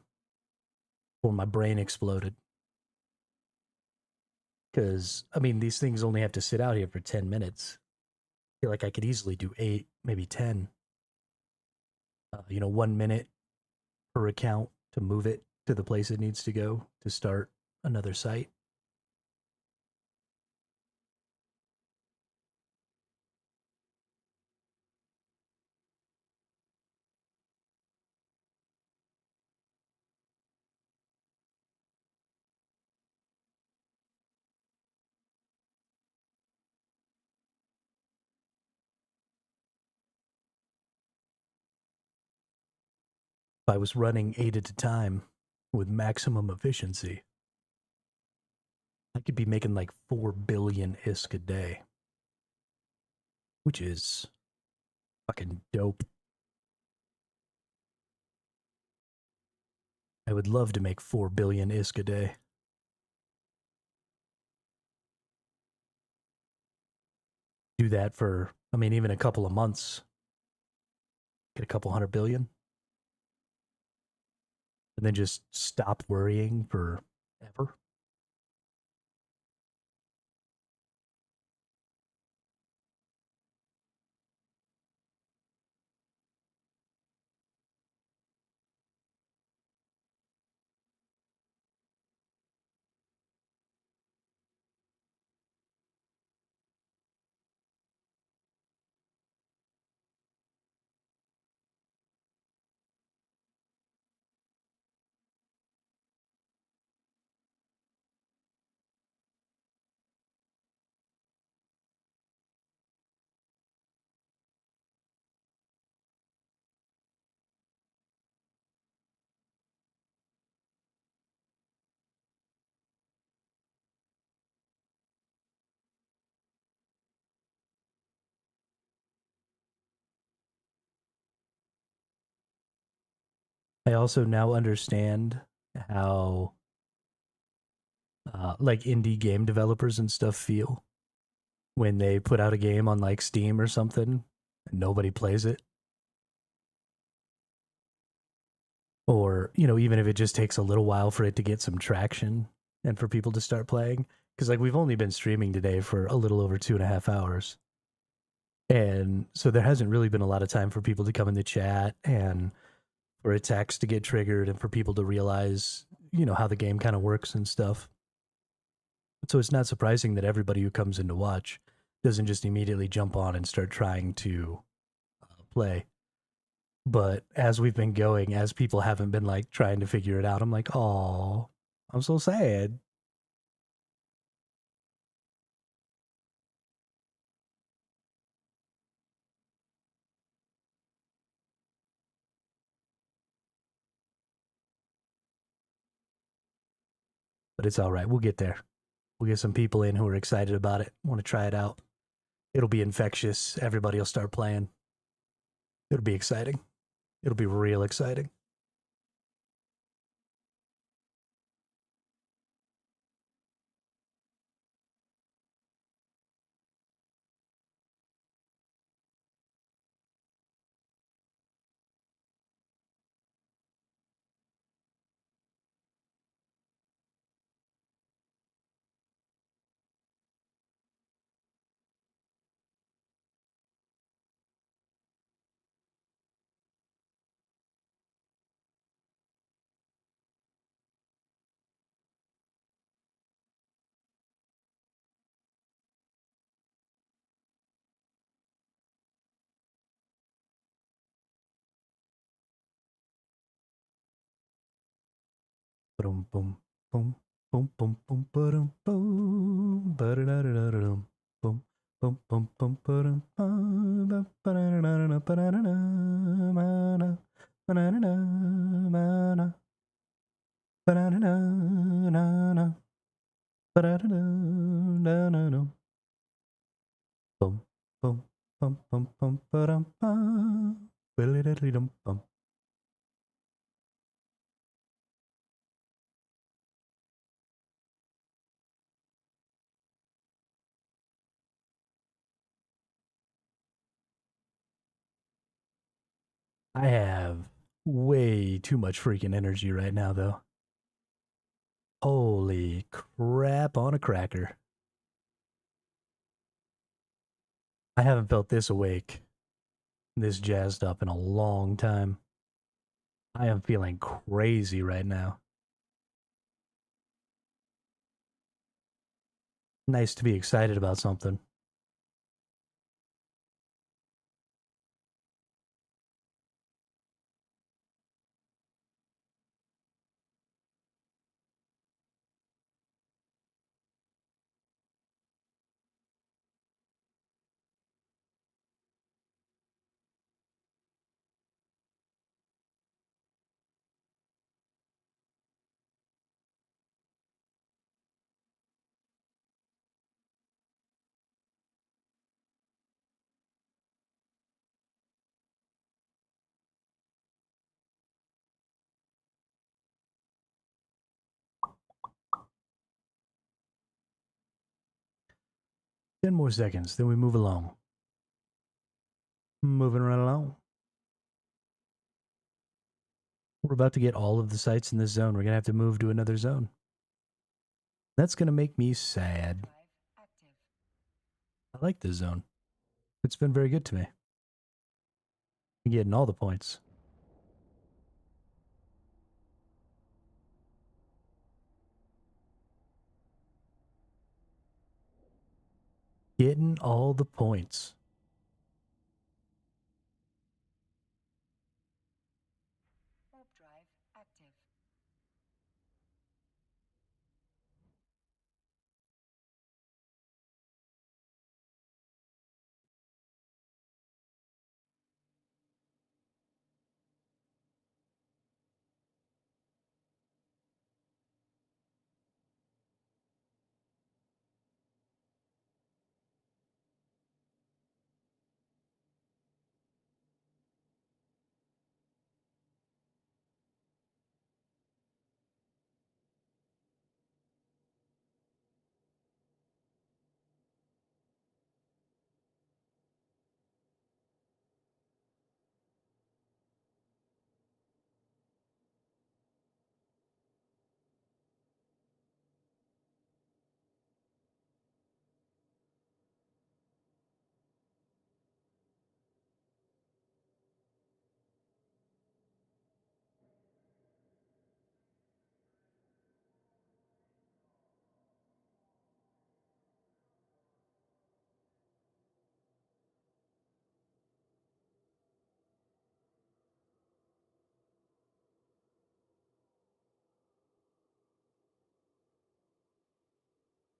before my brain exploded. Because, I mean, these things only have to sit out here for 10 minutes. I feel like I could easily do 8, maybe 10. 1 minute per account to move it to the place it needs to go to start another site. If I was running 8 at a time with maximum efficiency, I could be making like 4 billion ISK a day, which is fucking dope. I would love to make 4 billion ISK a day. Do that for, I mean, even a couple of months. Get a couple 100 billion. And then just stop worrying forever. I also now understand how like indie game developers and stuff feel when they put out a game on like Steam or something and nobody plays it. Or, even if it just takes a little while for it to get some traction and for people to start playing. Because like we've only been streaming today for a little over 2.5 hours. And so there hasn't really been a lot of time for people to come in the chat and for attacks to get triggered and for people to realize, how the game kind of works and stuff. So it's not surprising that everybody who comes in to watch doesn't just immediately jump on and start trying to play. But as we've been going, as people haven't been like trying to figure it out, I'm like, oh, I'm so sad. But it's all right. We'll get there. We'll get some people in who are excited about it, want to try it out. It'll be infectious. Everybody will start playing. It'll be exciting. It'll be real exciting. Boom, boom, boom, boom, boom, boom, boom, boom, ba-da-da-da-da-dum, boom, boom, boom, boom, boom, boom, ba-da-da-da-da, ba-da-da-da, mana, ba-da-da-da, mana, ba-da-da-da, na-na, ba-da-da-da, na-na-na, boom, boom, boom, boom, boom, ba-dum, bum, ba-da-da-da-dum, bum. I have way too much freaking energy right now, though. Holy crap on a cracker. I haven't felt this awake, this jazzed up in a long time. I am feeling crazy right now. Nice to be excited about something. Ten more seconds, then we move along. Moving right along. We're about to get all of the sites in this zone. We're going to have to move to another zone. That's going to make me sad.
Drive active.
I like this zone. It's been very good to me. I'm getting all the points. Getting all the points.
Warp drive active.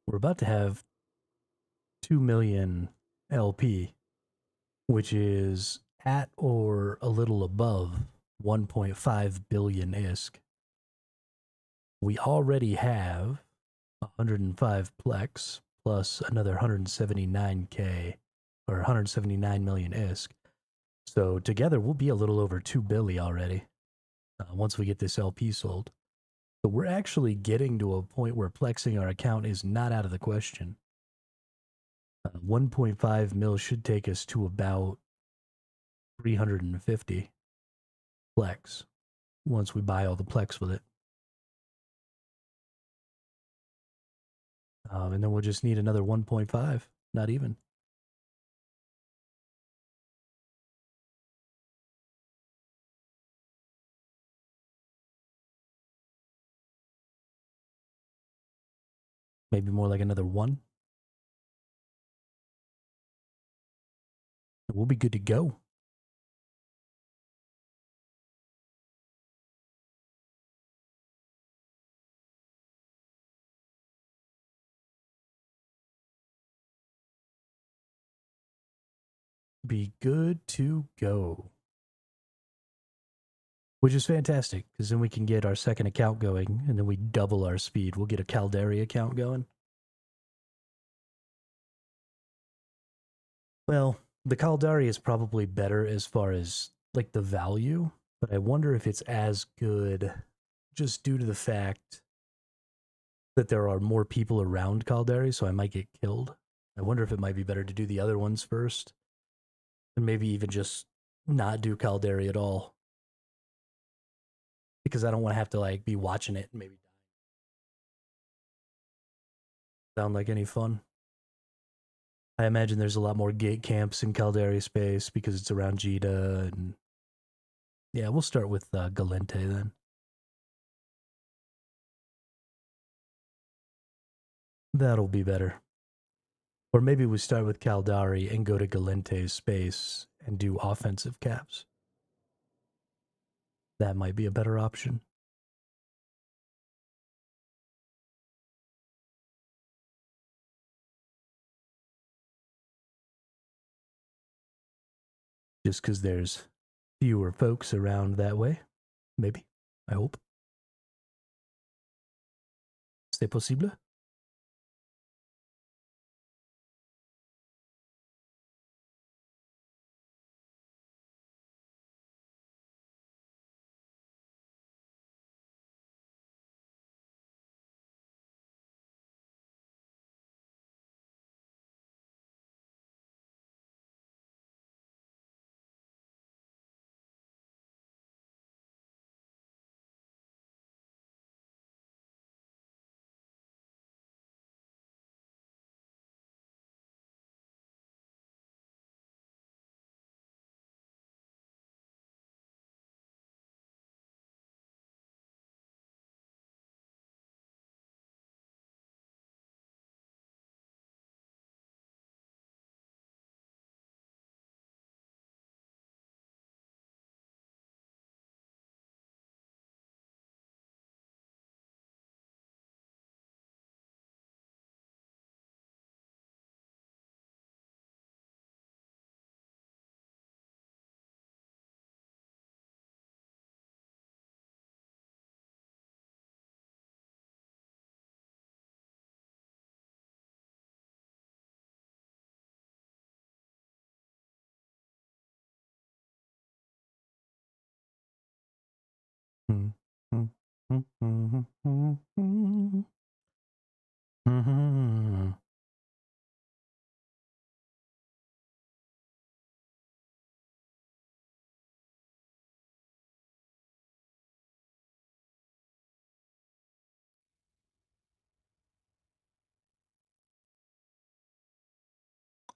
We're about to have 2 million LP, which is at or a little above 1.5 billion ISK. We already have 105 plex plus another 179k or 179 million ISK. So together we'll be a little over 2 billion already once we get this LP sold. So we're actually getting to a point where plexing our account is not out of the question. 1.5 mil should take us to about 350 plex once we buy all the plex with it. And then we'll just need another 1.5, not even. Maybe more like another 1. We'll be good to go. be good to go. Which is fantastic, because then we can get our second account going, and then we double our speed. We'll get a Caldari account going. Well, the Caldari is probably better as far as like the value, but I wonder if it's as good just due to the fact that there are more people around Caldari, so I might get killed. I wonder if it might be better to do the other ones first, and maybe even just not do Caldari at all, because I don't want to have to like be watching it and maybe sound like any fun. I imagine there's a lot more gate camps in Caldari space because it's around Jita, and yeah, we'll start with Galente then. That'll be better. Or maybe we start with Caldari and go to Galente's space and do offensive caps. That might be a better option. Just because there's fewer folks around that way. Maybe. I hope. C'est possible?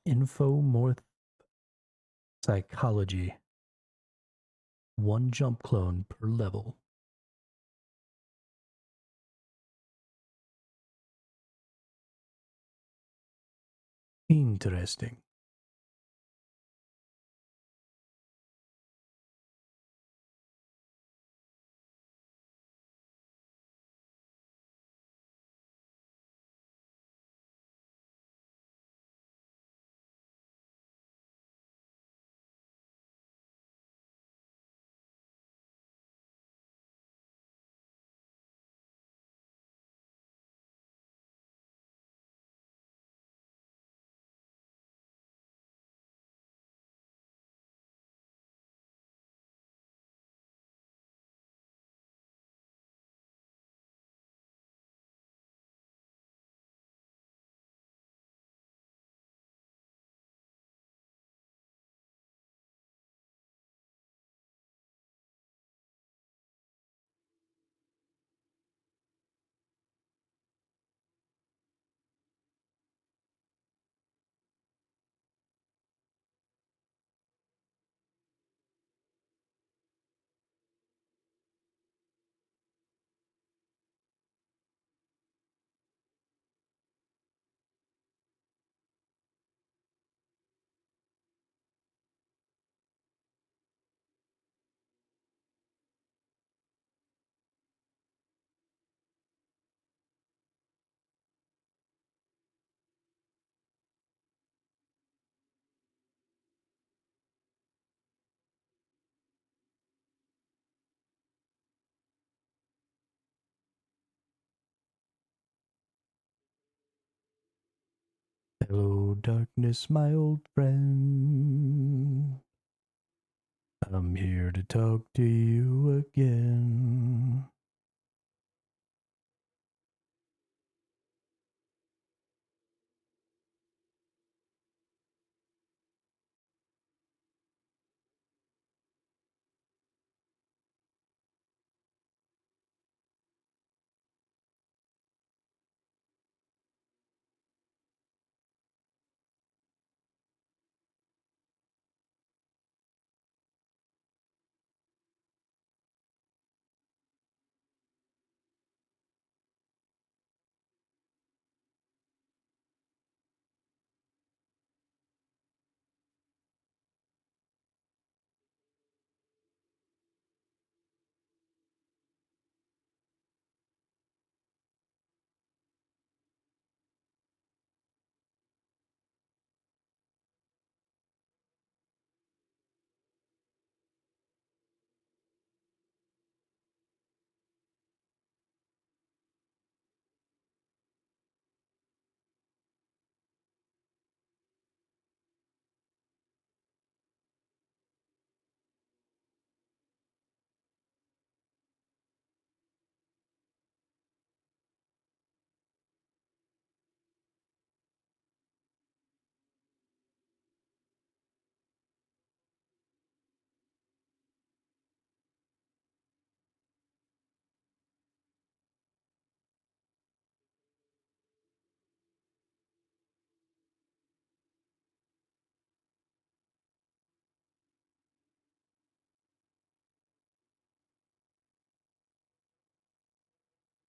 Infomorph psychology. One jump clone per level. Interesting. Hello, darkness, my old friend. I'm here to talk to you again.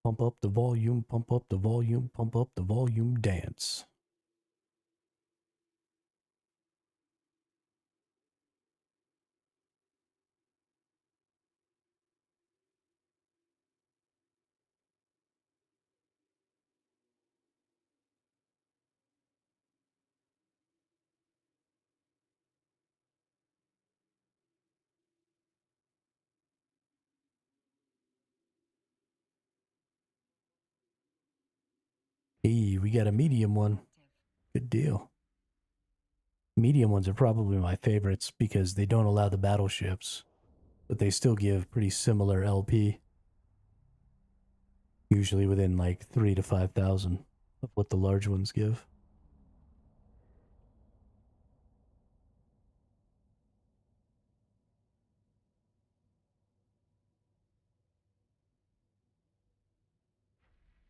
Pump up the volume, pump up the volume, pump up the volume, dance. Hey, we got a medium one. Good deal. Medium ones are probably my favorites because they don't allow the battleships, but they still give pretty similar LP, usually within like 3 to 5,000 of what the large ones give.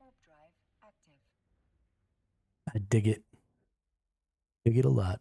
Warp drive active.
I dig it. Dig it a lot.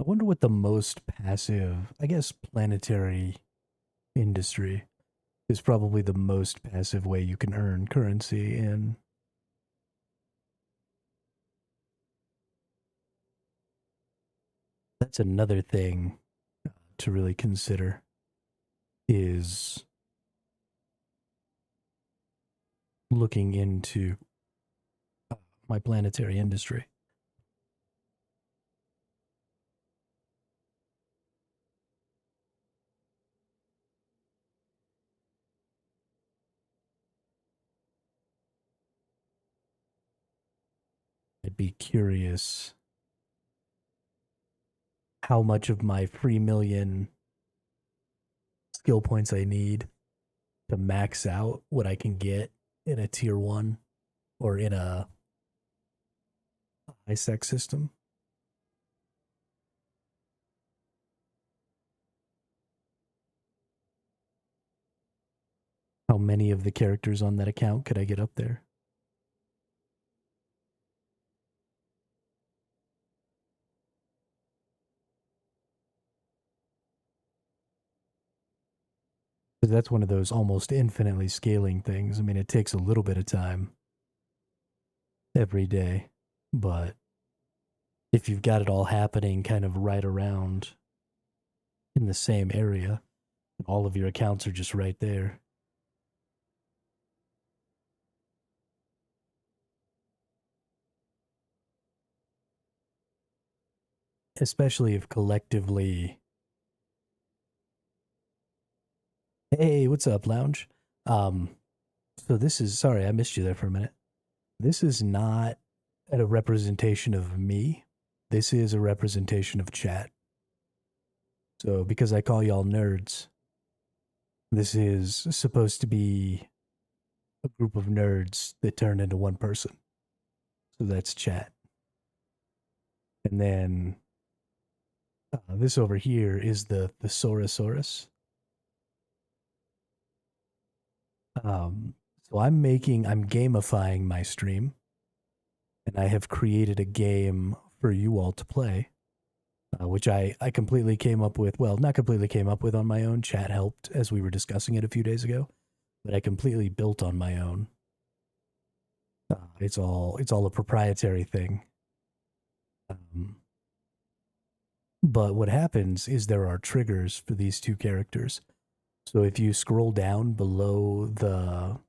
I wonder what the most passive, I guess, planetary industry is probably the most passive way you can earn currency in. That's another thing to really consider is looking into my planetary industry. I'd be curious how much of my 3 million skill points I need to max out what I can get in a tier 1 or in a high-sec system. How many of the characters on that account could I get up there? Because that's one of those almost infinitely scaling things. I mean, it takes a little bit of time every day, but if you've got it all happening kind of right around in the same area, all of your accounts are just right there. Especially if collectively. Hey, what's up, Lounge? So this is, sorry, I missed you there for a minute. This is not a representation of me. This is a representation of chat. So because I call y'all nerds, this is supposed to be a group of nerds that turn into one person. So that's chat. And then this over here is the Thesaurusaurus. So I'm gamifying my stream, and I have created a game for you all to play, which I completely came up with. Well, not completely came up with on my own. Chat helped as we were discussing it a few days ago, but I completely built on my own. It's all a proprietary thing. But what happens is there are triggers for these two characters. So if you scroll down below the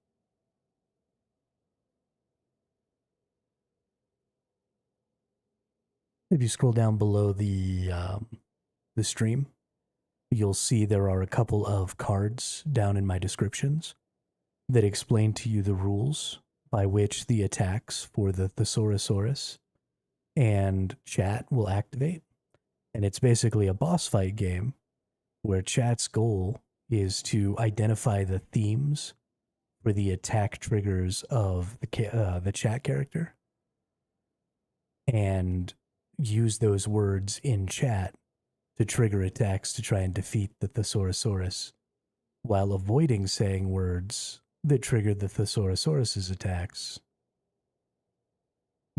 the stream, you'll see there are a couple of cards down in my descriptions that explain to you the rules by which the attacks for the Thesaurusaurus and chat will activate. And it's basically a boss fight game where chat's goal is to identify the themes for the attack triggers of the chat character and use those words in chat to trigger attacks to try and defeat the Thesaurusaurus, while avoiding saying words that trigger the Thesaurusaurus's attacks,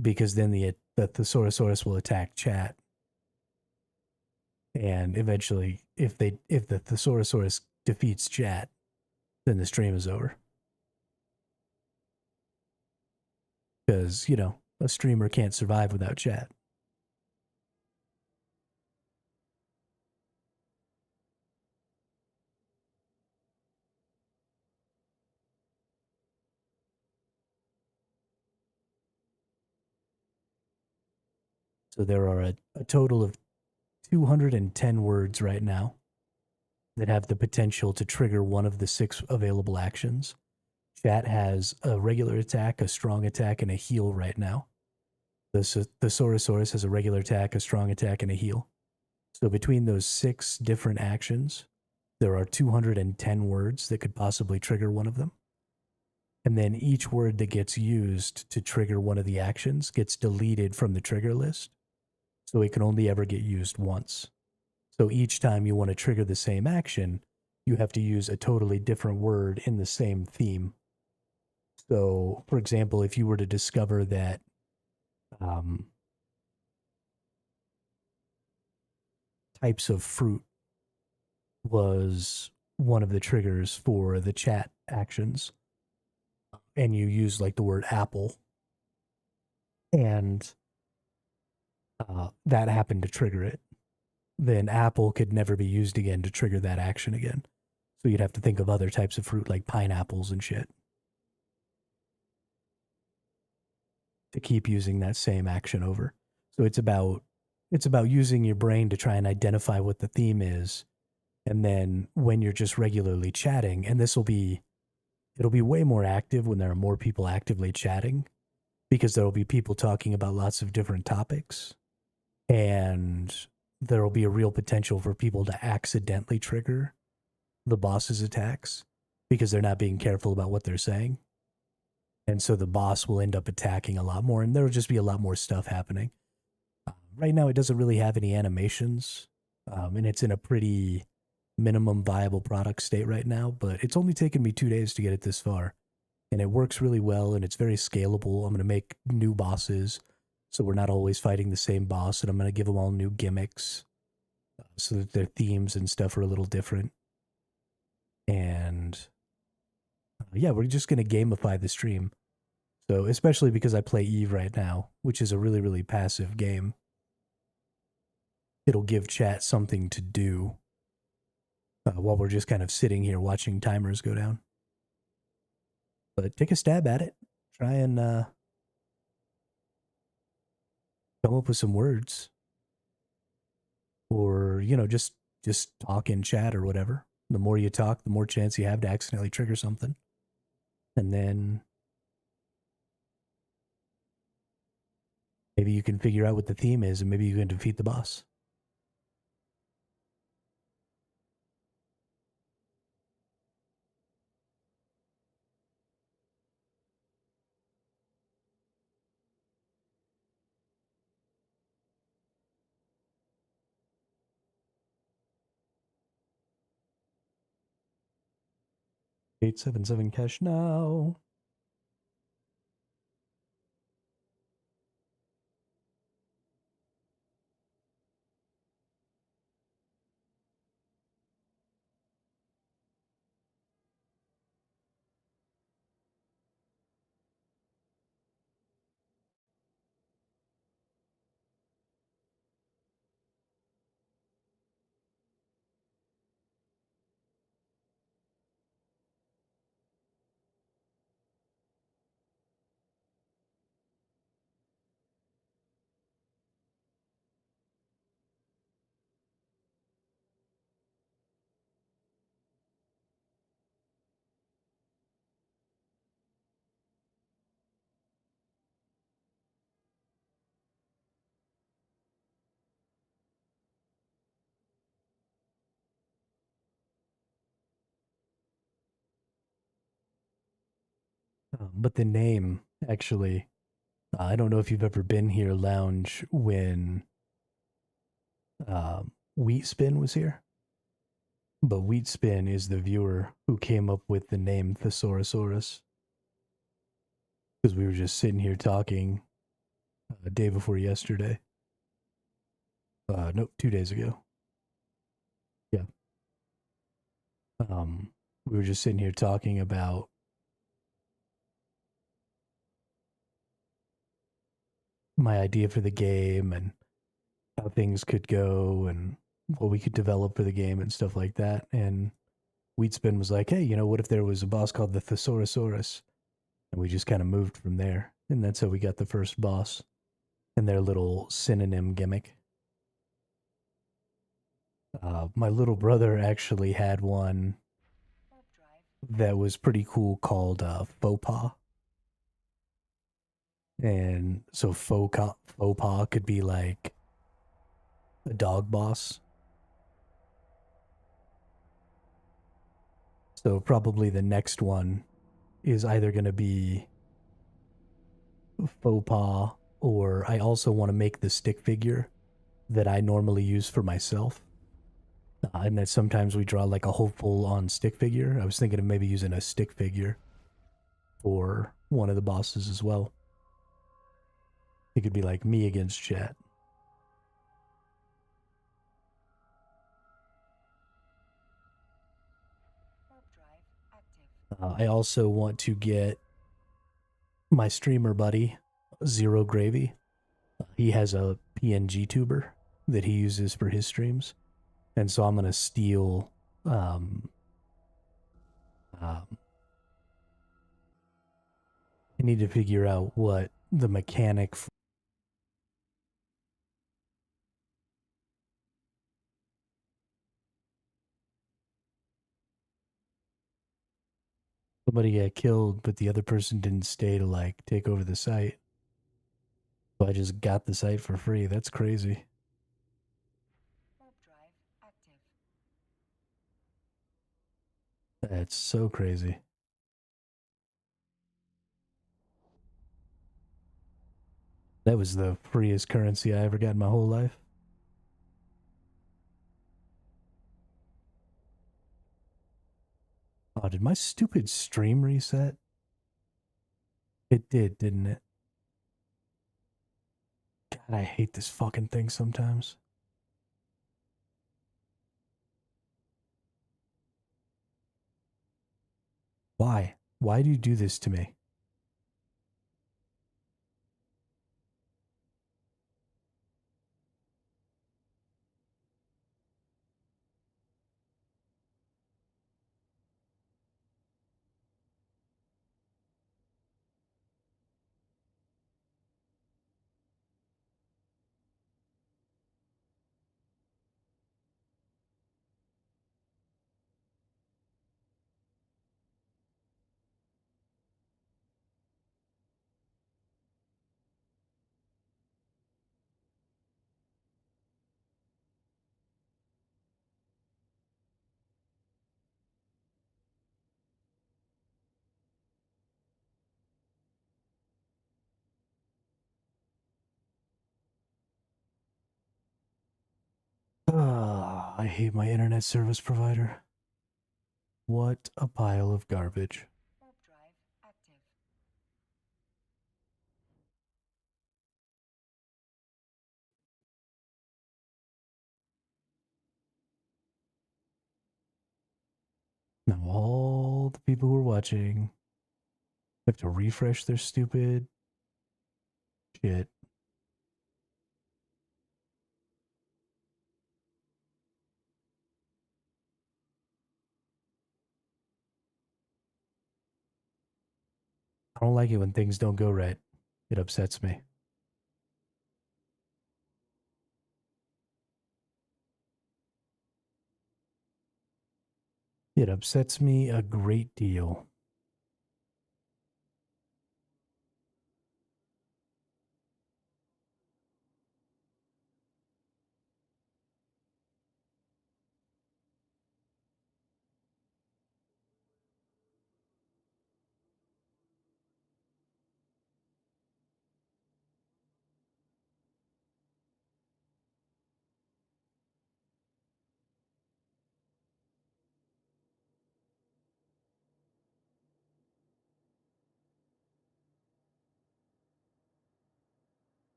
because then the Thesaurusaurus will attack chat, and eventually, if the Thesaurusaurus defeats chat, then the stream is over. Because, you know, a streamer can't survive without chat. So there are a total of 210 words right now that have the potential to trigger one of the 6 available actions. Chat has a regular attack, a strong attack, and a heal right now. The Thesaurusaurus has a regular attack, a strong attack, and a heal. So between those 6 different actions, there are 210 words that could possibly trigger one of them. And then each word that gets used to trigger one of the actions gets deleted from the trigger list. So it can only ever get used once. So each time you want to trigger the same action, you have to use a totally different word in the same theme. So, for example, if you were to discover that types of fruit was one of the triggers for the chat actions. And you use like the word apple, and that happened to trigger it. Then apple could never be used again to trigger that action again. So you'd have to think of other types of fruit like pineapples and shit to keep using that same action over. So it's about using your brain to try and identify what the theme is. And then when you're just regularly chatting, and it'll be way more active when there are more people actively chatting, because there'll be people talking about lots of different topics, and there'll be a real potential for people to accidentally trigger the boss's attacks because they're not being careful about what they're saying. And so the boss will end up attacking a lot more, and there'll just be a lot more stuff happening. Right now, it doesn't really have any animations, and it's in a pretty minimum viable product state right now, but it's only taken me 2 days to get it this far, and it works really well, and it's very scalable. I'm going to make new bosses, so we're not always fighting the same boss, and I'm going to give them all new gimmicks so that their themes and stuff are a little different. And yeah, we're just going to gamify the stream. So especially because I play Eve right now, which is a really, really passive game, it'll give chat something to do while we're just kind of sitting here watching timers go down. But take a stab at it. Try and come up with some words. Or, you know, just talk in chat or whatever. The more you talk, the more chance you have to accidentally trigger something. And then maybe you can figure out what the theme is, and maybe you can defeat the boss. $877 cash now. But the name, actually, I don't know if you've ever been here, Lounge, when Wheatspin was here. But Wheatspin is the viewer who came up with the name Thesaurusaurus. Because we were just sitting here talking a day before yesterday. Nope, 2 days ago. Yeah. We were just sitting here talking about my idea for the game and how things could go and what we could develop for the game and stuff like that. And Wheatspin was like, hey, you know, what if there was a boss called the Thesaurusaurus? And we just kind of moved from there. And that's how we got the first boss and their little synonym gimmick. My little brother actually had one that was pretty cool called faux pas. And so faux pas could be like a dog boss. So probably the next one is either going to be faux pas, or I also want to make the stick figure that I normally use for myself. And that sometimes we draw like a whole full-on stick figure. I was thinking of maybe using a stick figure for one of the bosses as well. It could be like me against chat. I also want to get my streamer buddy, Zero Gravy. He has a PNG tuber that he uses for his streams. And so I'm going to steal um, um, I need to figure out what the mechanic somebody got killed, but the other person didn't stay to like take over the site. So I just got the site for free. That's crazy.
Warp drive active.
That's so crazy. That was the freest currency I ever got in my whole life. Oh, did my stupid stream reset? It did, didn't it? God, I hate this fucking thing sometimes. Why? Why do you do this to me? I hate my internet service provider. What a pile of garbage.
Warp drive active.
Now all the people who are watching have to refresh their stupid shit. I don't like it when things don't go right. It upsets me. It upsets me a great deal.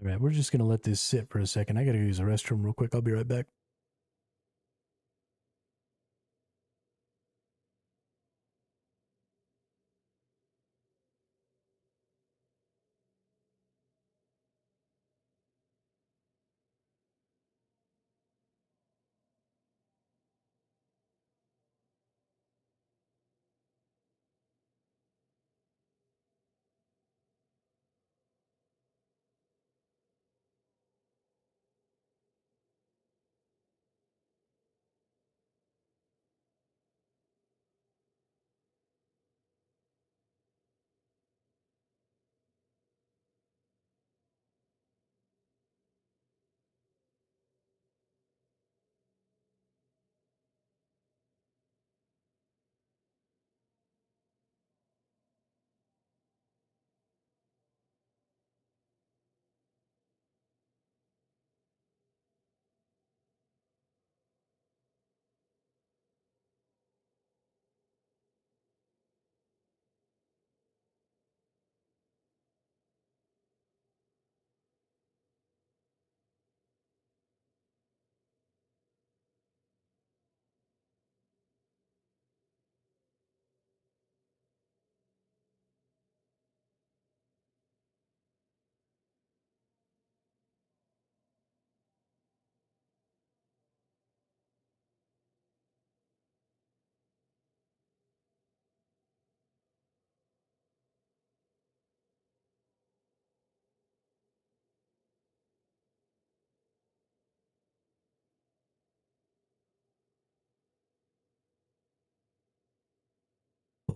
All right, we're just going to let this sit for a second. I got to go use the restroom real quick. I'll be right back.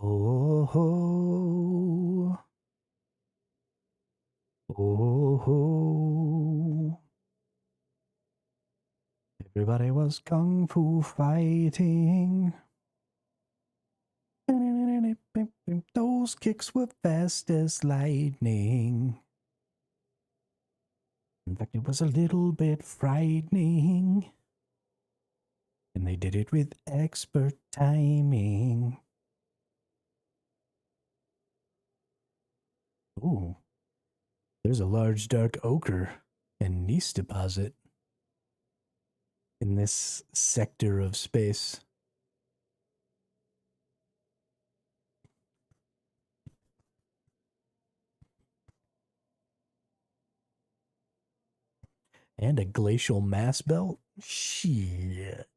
Oh ho. Oh ho. Everybody was kung fu fighting. Those kicks were fast as lightning. In fact, it was a little bit frightening. And they did it with expert timing. Ooh, there's a large dark ochre and gneiss deposit in this sector of space. And a glacial mass belt? Shit.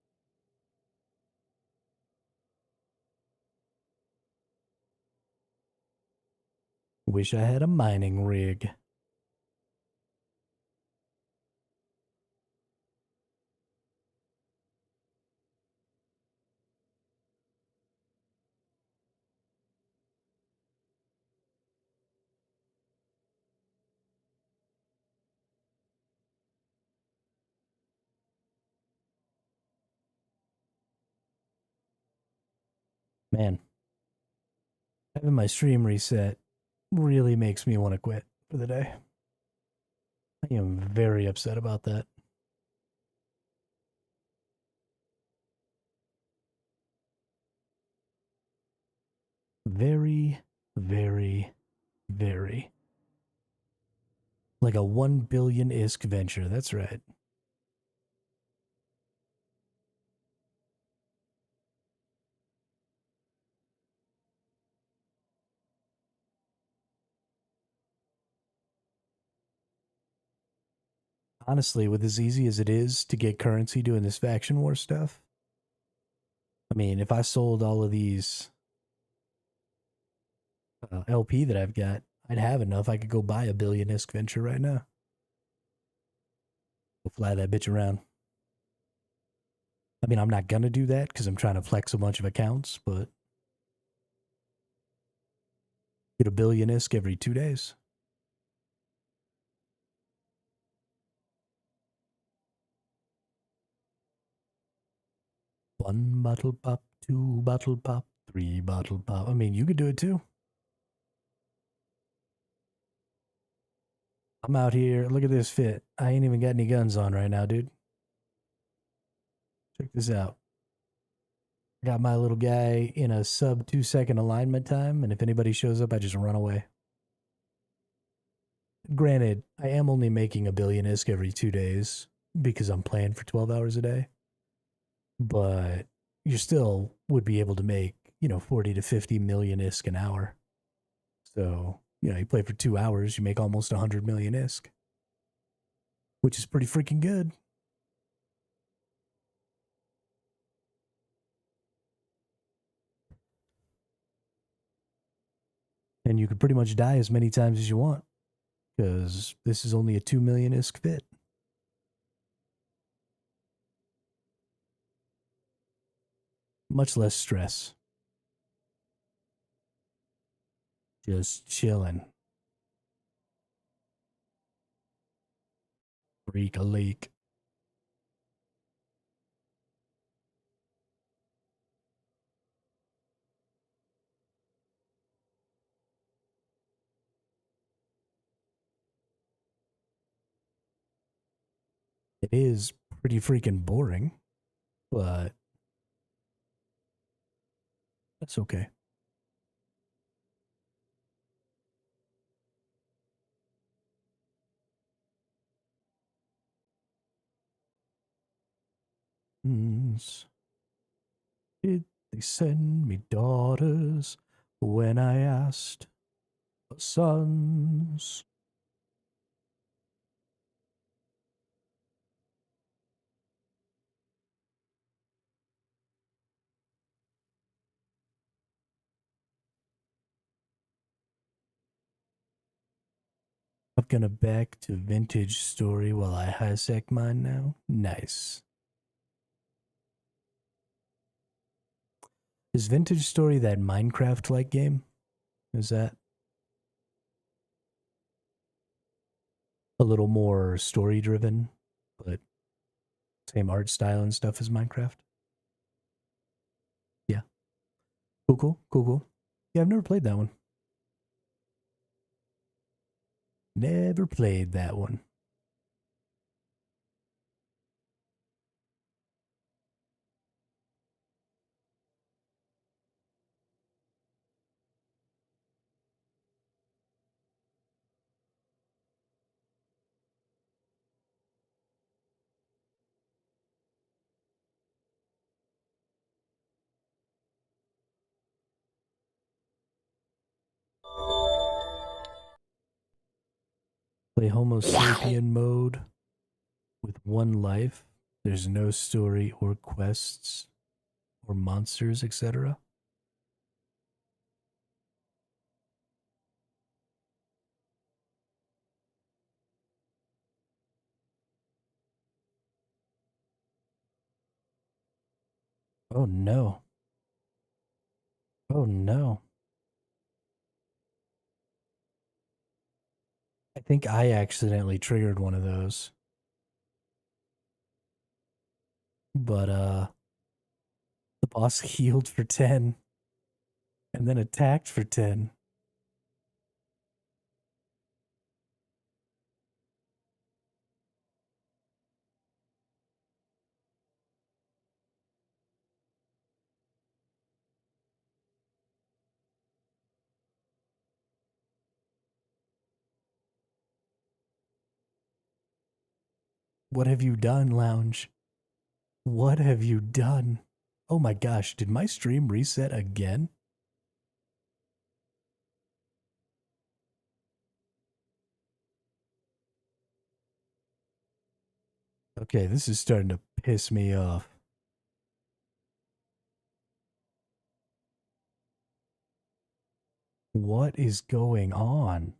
Wish I had a mining rig. Man, having my stream reset really makes me want to quit for the day. I am very upset about that. Very, very, very. Like a 1 billion ISK venture, that's right. Honestly, with as easy as it is to get currency doing this faction war stuff, I mean, if I sold all of these LP that I've got, I'd have enough. I could go buy a billion ISK venture right now. Go fly that bitch around. I mean, I'm not gonna do that because I'm trying to flex a bunch of accounts, but get a billion ISK every 2 days. One bottle pop, 2 bottle pop, 3 bottle pop. I mean, you could do it too. I'm out here. Look at this fit. I ain't even got any guns on right now, dude. Check this out. I got my little guy in a sub 2 second alignment time, and if anybody shows up, I just run away. Granted, I am only making a billion ISK every 2 days because I'm playing for 12 hours a day. But you still would be able to make, 40 to 50 million ISK an hour. So, you play for 2 hours, you make almost 100 million ISK, which is pretty freaking good. And you could pretty much die as many times as you want because this is only a 2 million ISK fit. Much less stress. Just chilling. Freak a leak. It is pretty freaking boring, but that's okay. Did they send me daughters when I asked for sons? I'm gonna back to vintage story while I hijack mine now. Nice. Is Vintage Story that Minecraft-like game? Is that a little more story-driven, but same art style and stuff as Minecraft? Yeah. Cool, cool, cool, cool. Yeah, I've never played that one. Never played that one. Play Homo sapien mode with one life. There's no story or quests or monsters, etc. Oh no. Oh no. I think I accidentally triggered one of those. But the boss healed for 10 and then attacked for 10. What have you done, Lounge? What have you done? Oh my gosh, did my stream reset again? Okay, this is starting to piss me off. What is going on?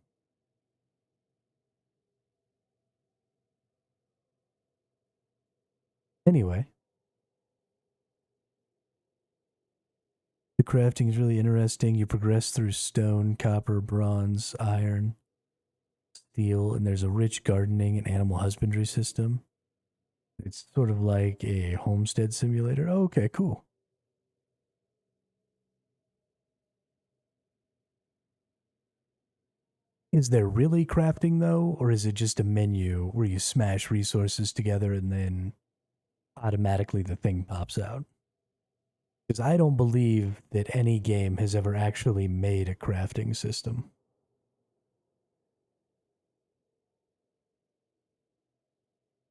Anyway, the crafting is really interesting. You progress through stone, copper, bronze, iron, steel, and there's a rich gardening and animal husbandry system. It's sort of like a homestead simulator. Oh, okay, cool. Is there really crafting though, or is it just a menu where you smash resources together and then automatically the thing pops out? Because I don't believe that any game has ever actually made a crafting system.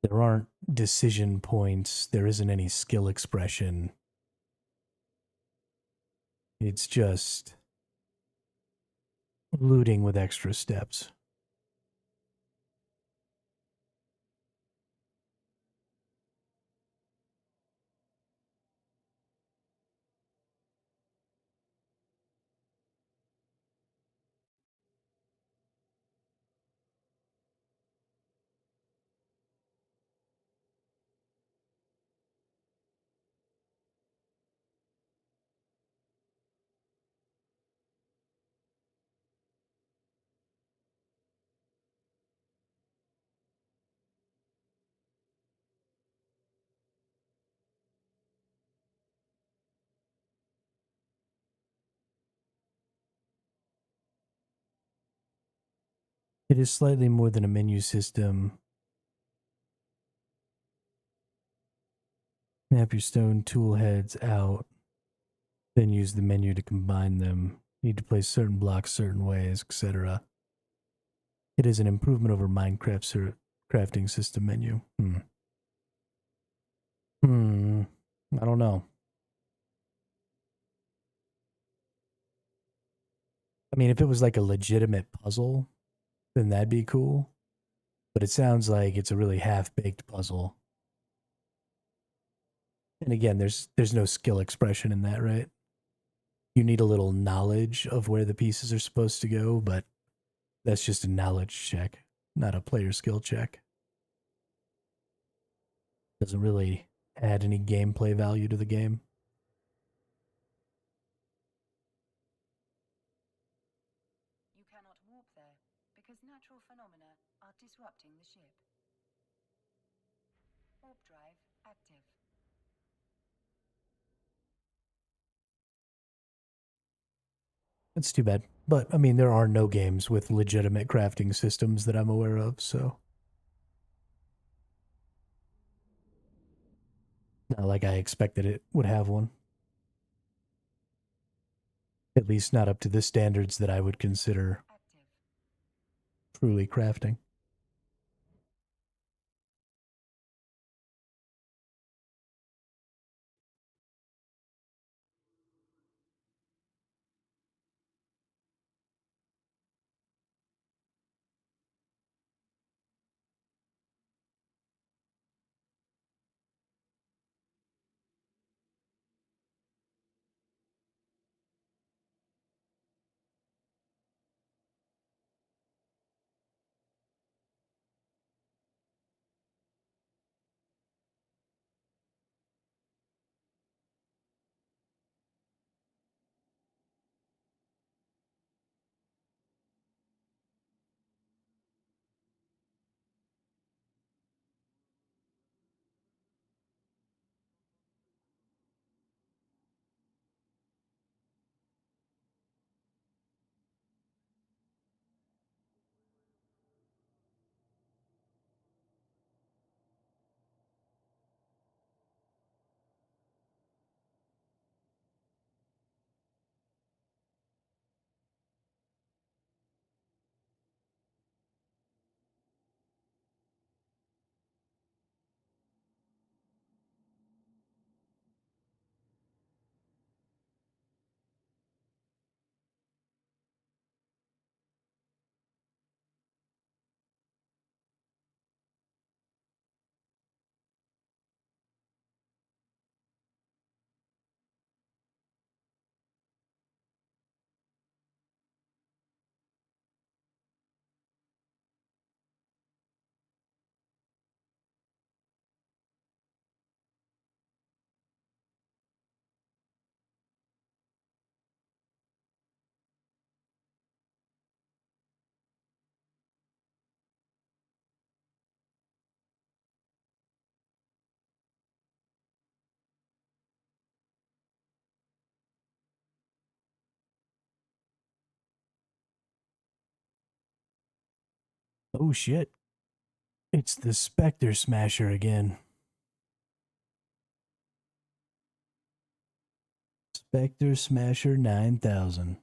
There aren't decision points, there isn't any skill expression. It's just looting with extra steps. It is slightly more than a menu system. Snap your stone tool heads out, then use the menu to combine them. Need to place certain blocks certain ways, etc. It is an improvement over Minecraft's crafting system menu. I don't know. I mean, if it was like a legitimate puzzle, then that'd be cool. But it sounds like it's a really half-baked puzzle. And again, there's no skill expression in that, right? You need a little knowledge of where the pieces are supposed to go, but that's just a knowledge check, not a player skill check. Doesn't really add any gameplay value to the game. That's too bad. But, I mean, there are no games with legitimate crafting systems that I'm aware of, so. Not like I expected it would have one. At least not up to the standards that I would consider
Active.
truly crafting. Oh shit. It's the Spectre Smasher again. Spectre Smasher 9000.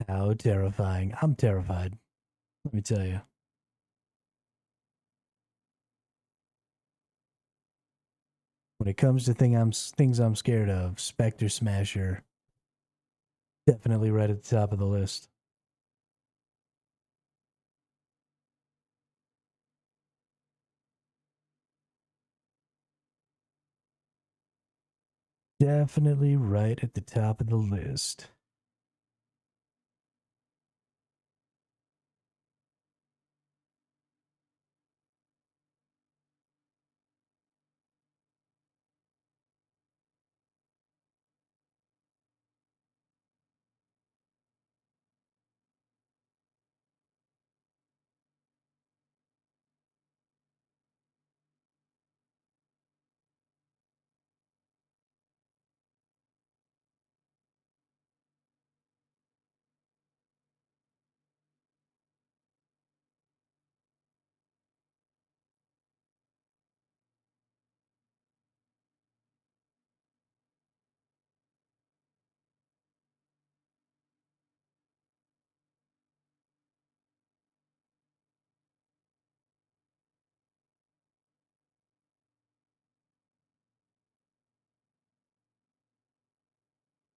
How terrifying. I'm terrified. Let me tell you. When it comes to things I'm scared of, Spectre Smasher definitely right at the top of the list. Definitely right at the top of the list.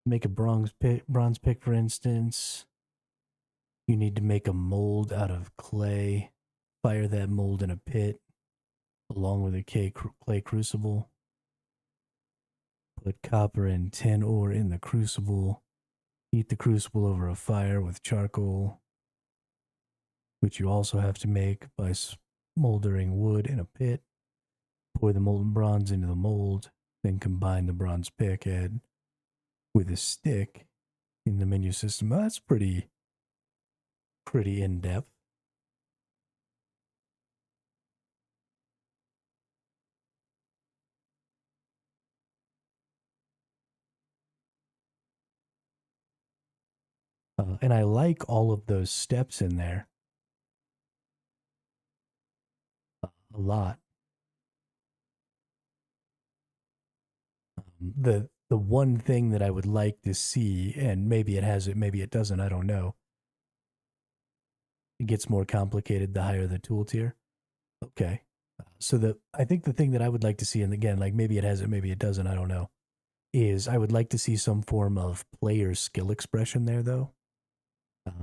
Make a bronze pick, for instance. You need to make a mold out of clay. Fire that mold in a pit along with a clay crucible. Put copper and tin ore in the crucible. Heat the crucible over a fire with charcoal, which you also have to make by smoldering wood in a pit. Pour the molten bronze into the mold, then combine the bronze pick head with a stick in the menu system. That's pretty in depth. And I like all of those steps in there a lot. The one thing that I would like to see, and maybe it has it, maybe it doesn't, I don't know. It gets more complicated the higher the tool tier. Okay. So I think the thing that I would like to see, and again, like maybe it has it, maybe it doesn't, I don't know, is I would like to see some form of player skill expression there, though.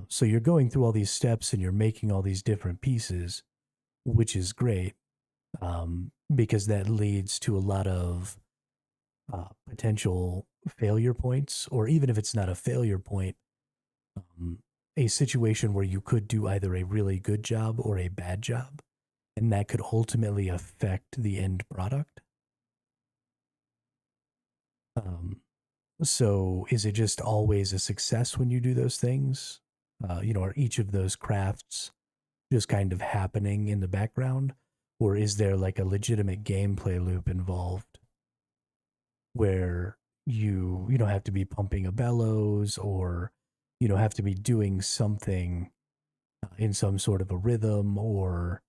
So you're going through all these steps and you're making all these different pieces, which is great, because that leads to a lot of potential failure points, or even if it's not a failure point, um, a situation where you could do either a really good job or a bad job, and that could ultimately affect the end product. Um, so is it just always a success when you do those things? Are each of those crafts just kind of happening in the background? Or is there like a legitimate gameplay loop involved where you don't have to be pumping a bellows, or you don't have to be doing something in some sort of a rhythm, or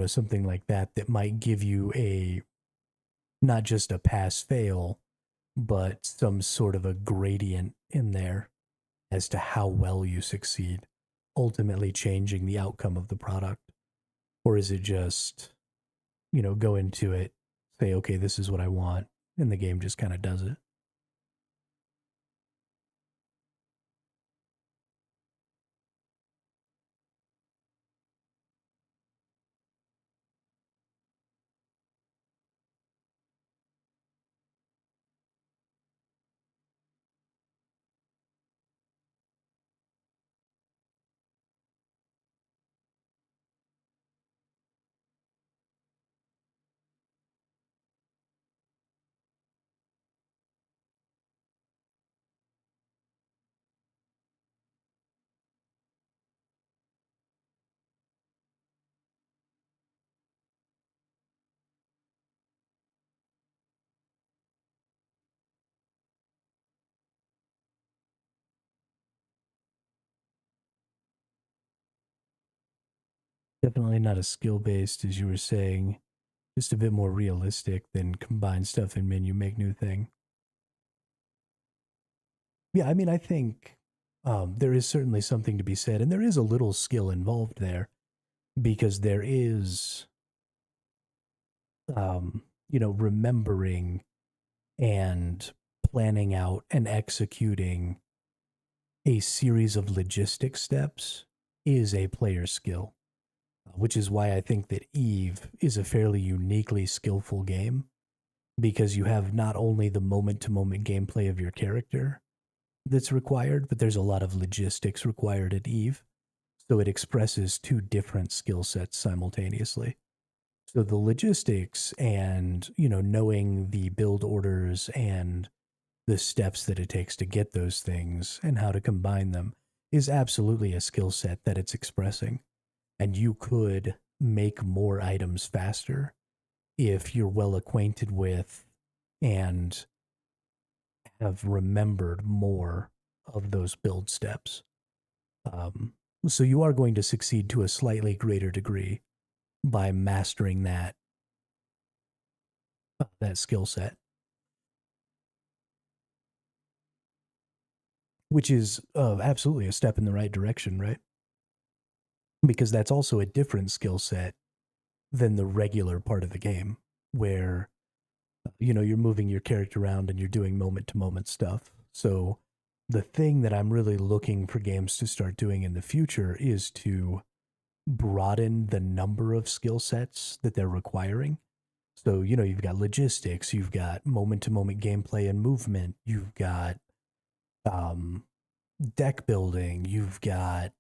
something like that that might give you a not just a pass fail, but some sort of a gradient in there as to how well you succeed, ultimately changing the outcome of the product? Or is it just, go into it, say, okay, this is what I want, and the game just kind of does it? Definitely not as skill based as you were saying, just a bit more realistic than combine stuff in menu, make new thing. Yeah, I mean, I think there is certainly something to be said, and there is a little skill involved there, because there is, remembering and planning out and executing a series of logistic steps is a player skill, which is why I think that Eve is a fairly uniquely skillful game, because you have not only the moment to moment gameplay of your character that's required, but there's a lot of logistics required at Eve. So it expresses two different skill sets simultaneously. So the logistics and, knowing the build orders and the steps that it takes to get those things and how to combine them is absolutely a skill set that it's expressing. And you could make more items faster if you're well acquainted with and have remembered more of those build steps. Um, so you are going to succeed to a slightly greater degree by mastering that skill set, which is absolutely a step in the right direction, right? Because that's also a different skill set than the regular part of the game, where you're moving your character around and you're doing moment to moment stuff. So the thing that I'm really looking for games to start doing in the future is to broaden the number of skill sets that they're requiring. So, you've got logistics, you've got moment to moment gameplay and movement, you've got um, deck building, you've got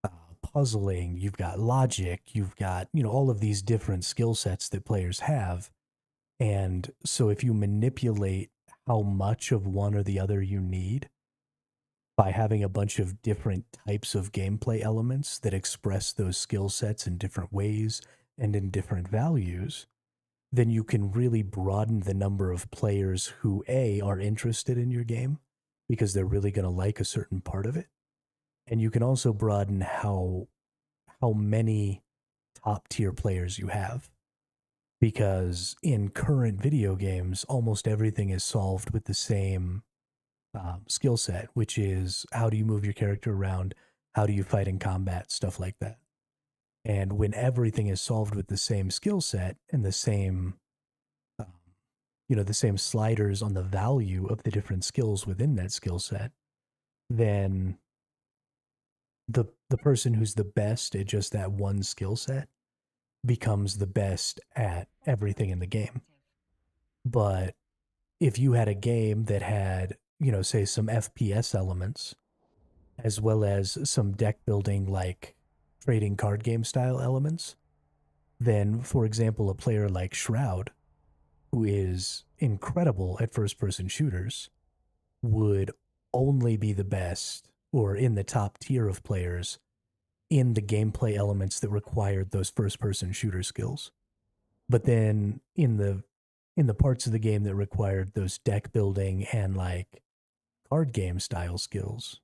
uh, puzzling, you've got logic, you've got, all of these different skill sets that players have. And so if you manipulate how much of one or the other you need by having a bunch of different types of gameplay elements that express those skill sets in different ways and in different values, then you can really broaden the number of players who A, are interested in your game, because they're really going to like a certain part of it. And you can also broaden how many top tier players you have, because in current video games almost everything is solved with the same skill set, which is how do you move your character around, how do you fight in combat, stuff like that. And when everything is solved with the same skill set and the same um, the same sliders on the value of the different skills within that skill set, then the person who's the best at just that one skill set becomes the best at everything in the game. But if you had a game that had, say some FPS elements as well as some deck building like trading card game style elements, then for example, a player like Shroud, who is incredible at first person shooters, would only be the best or in the top tier of players in the gameplay elements that required those first person shooter skills. But then in the parts of the game that required those deck building and like card game style skills,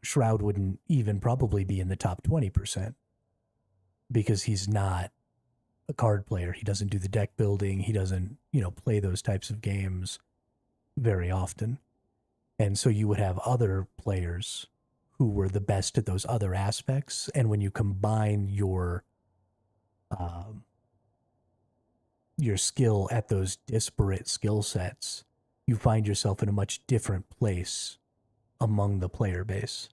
Shroud wouldn't even probably be in the top 20% because he's not a card player. He doesn't do the deck building. He doesn't, play those types of games very often. And so you would have other players who were the best at those other aspects. And when you combine um, your skill at those disparate skill sets, you find yourself in a much different place among the player base.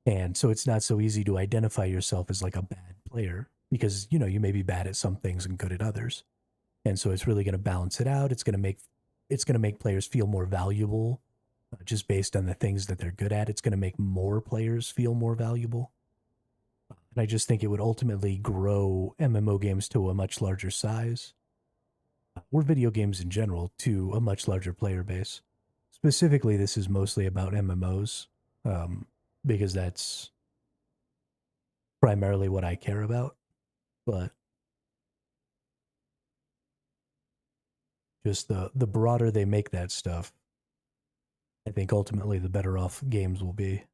And so it's not so easy to identify yourself as like a bad player because, you may be bad at some things and good at others. And so it's really going to balance it out. It's going to make players feel more valuable just based on the things that they're good at. It's going to make more players feel more valuable. And I just think it would ultimately grow MMO games to a much larger size, or video games in general to a much larger player base. Specifically, this is mostly about MMOs, because that's primarily what I care about. But just the broader they make that stuff, I think ultimately the better off games will be.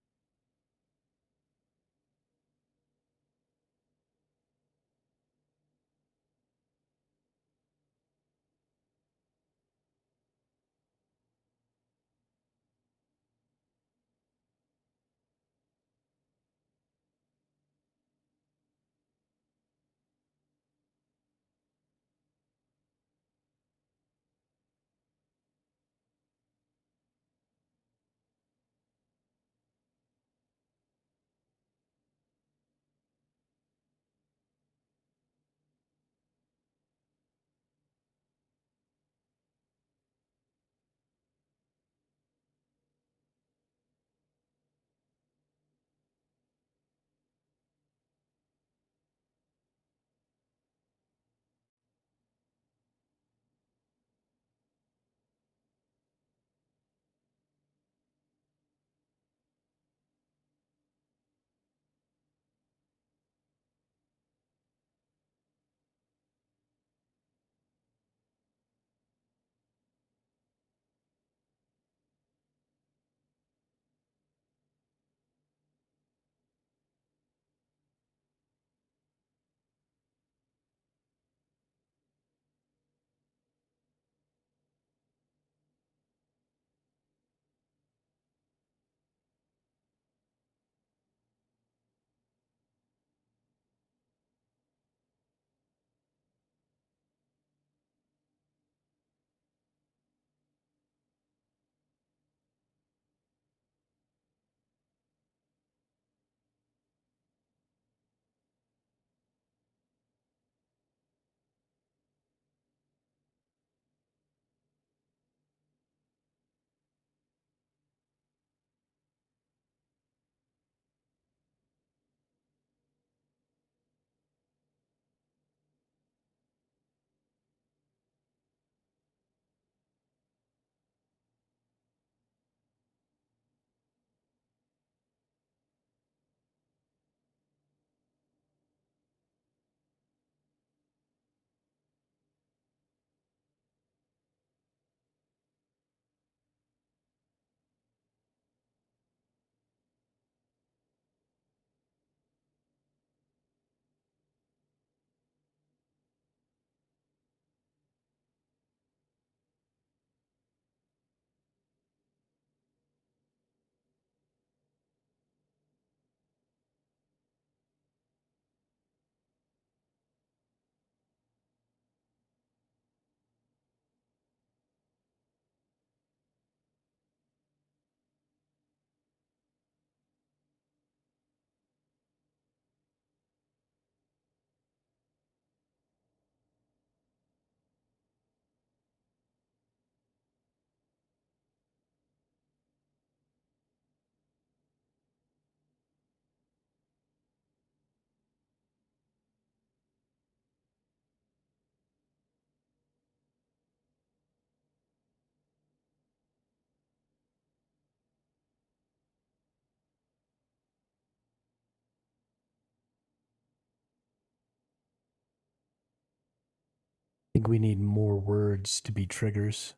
think we need more words to be triggers.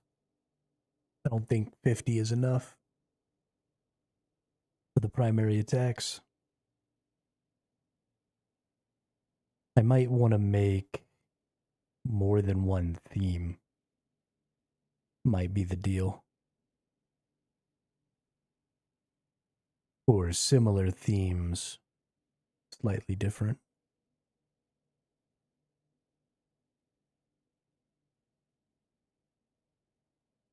I don't think 50 is enough for the primary attacks. I might want to make more than one theme. Might be the deal. Or similar themes, slightly different.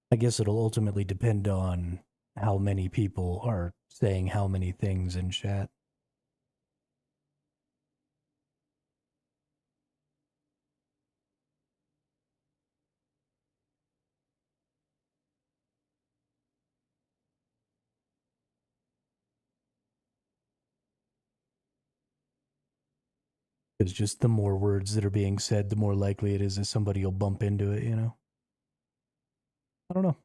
I guess it'll ultimately depend on how many people are saying how many things in chat. Because just the more words that are being said, the more likely it is that somebody will bump into it, you know? I don't know.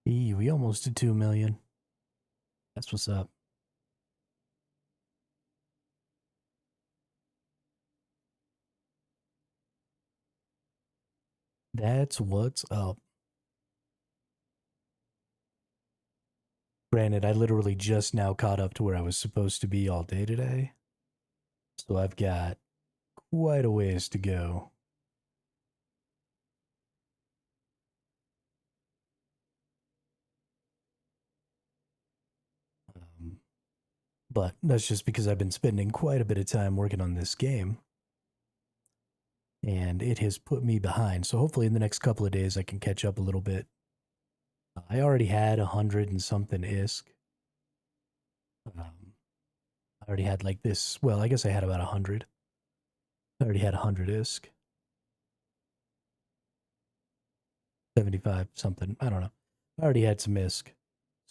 We almost did 2 million. That's what's up. That's what's up. Granted, I literally just now caught up to where I was supposed to be all day today. So I've got quite a ways to go. But that's just because I've been spending quite a bit of time working on this game. And it has put me behind. So hopefully in the next couple of days I can catch up a little bit. I already had 100 and something ISK. I already had like this. Well, I guess I had about 100. I already had 100 ISK. 75 something. I don't know. I already had some ISK.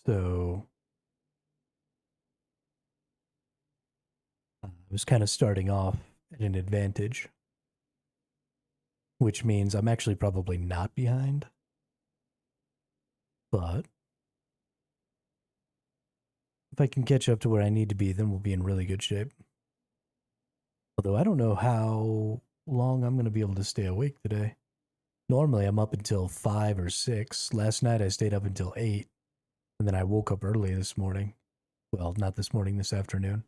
So I was kind of starting off at an advantage, which means I'm actually probably not behind. But if I can catch up to where I need to be, then we'll be in really good shape. Although I don't know how long I'm going to be able to stay awake today. Normally I'm up until 5 or 6. Last night I stayed up until 8. And then I woke up early this morning. Well, not this morning, this afternoon.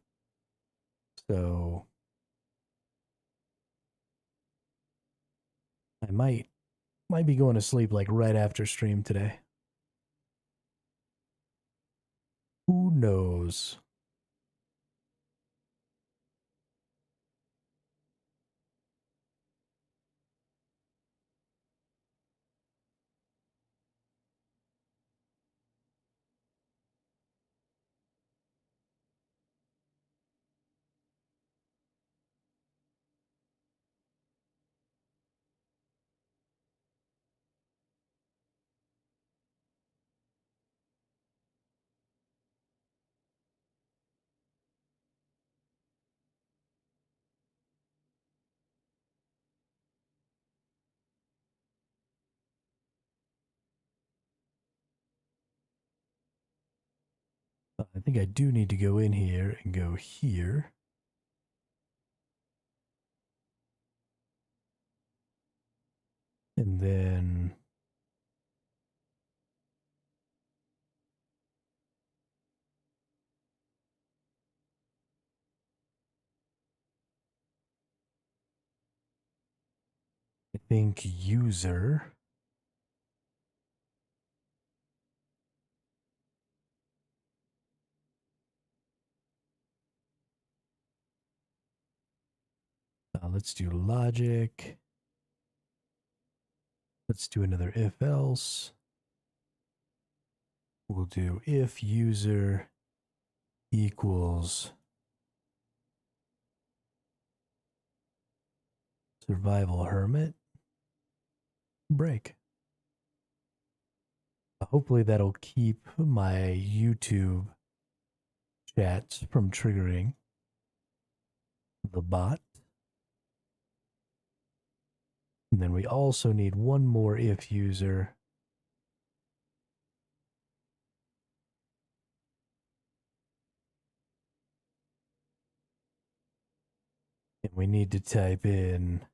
So I might be going to sleep like right after stream today. knows? I think I do need to go in here and go here. And then I think user. Let's do logic. Let's do another if else. We'll do if user equals survival hermit, break. Hopefully that'll keep my YouTube chats from triggering the bot. And then we also need one more if user. And we need to type in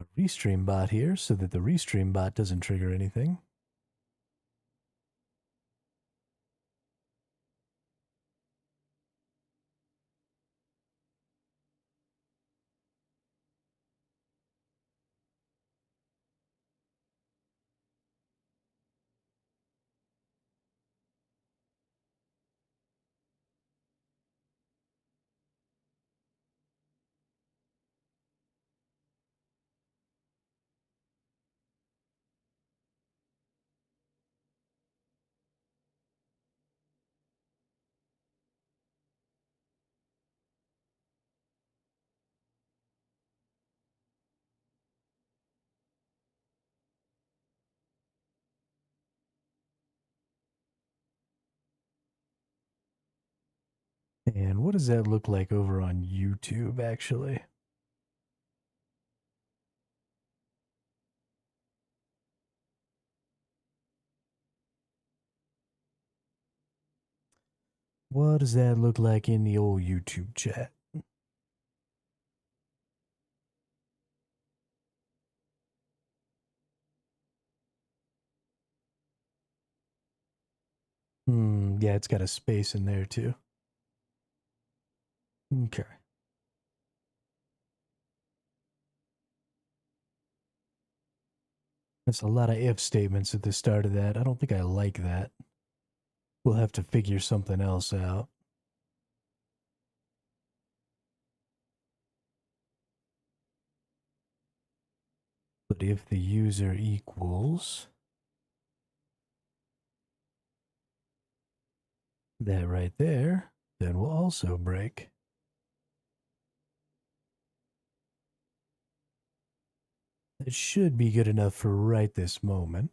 a restream bot here so that the restream bot doesn't trigger anything. And what does that look like over on YouTube, actually? What does that look like in the old YouTube chat? Yeah, it's got a space in there too. Okay. That's a lot of if statements at the start of that. I don't think I like that. We'll have to figure something else out. But if the user equals that right there, then we'll also break. It should be good enough for right this moment.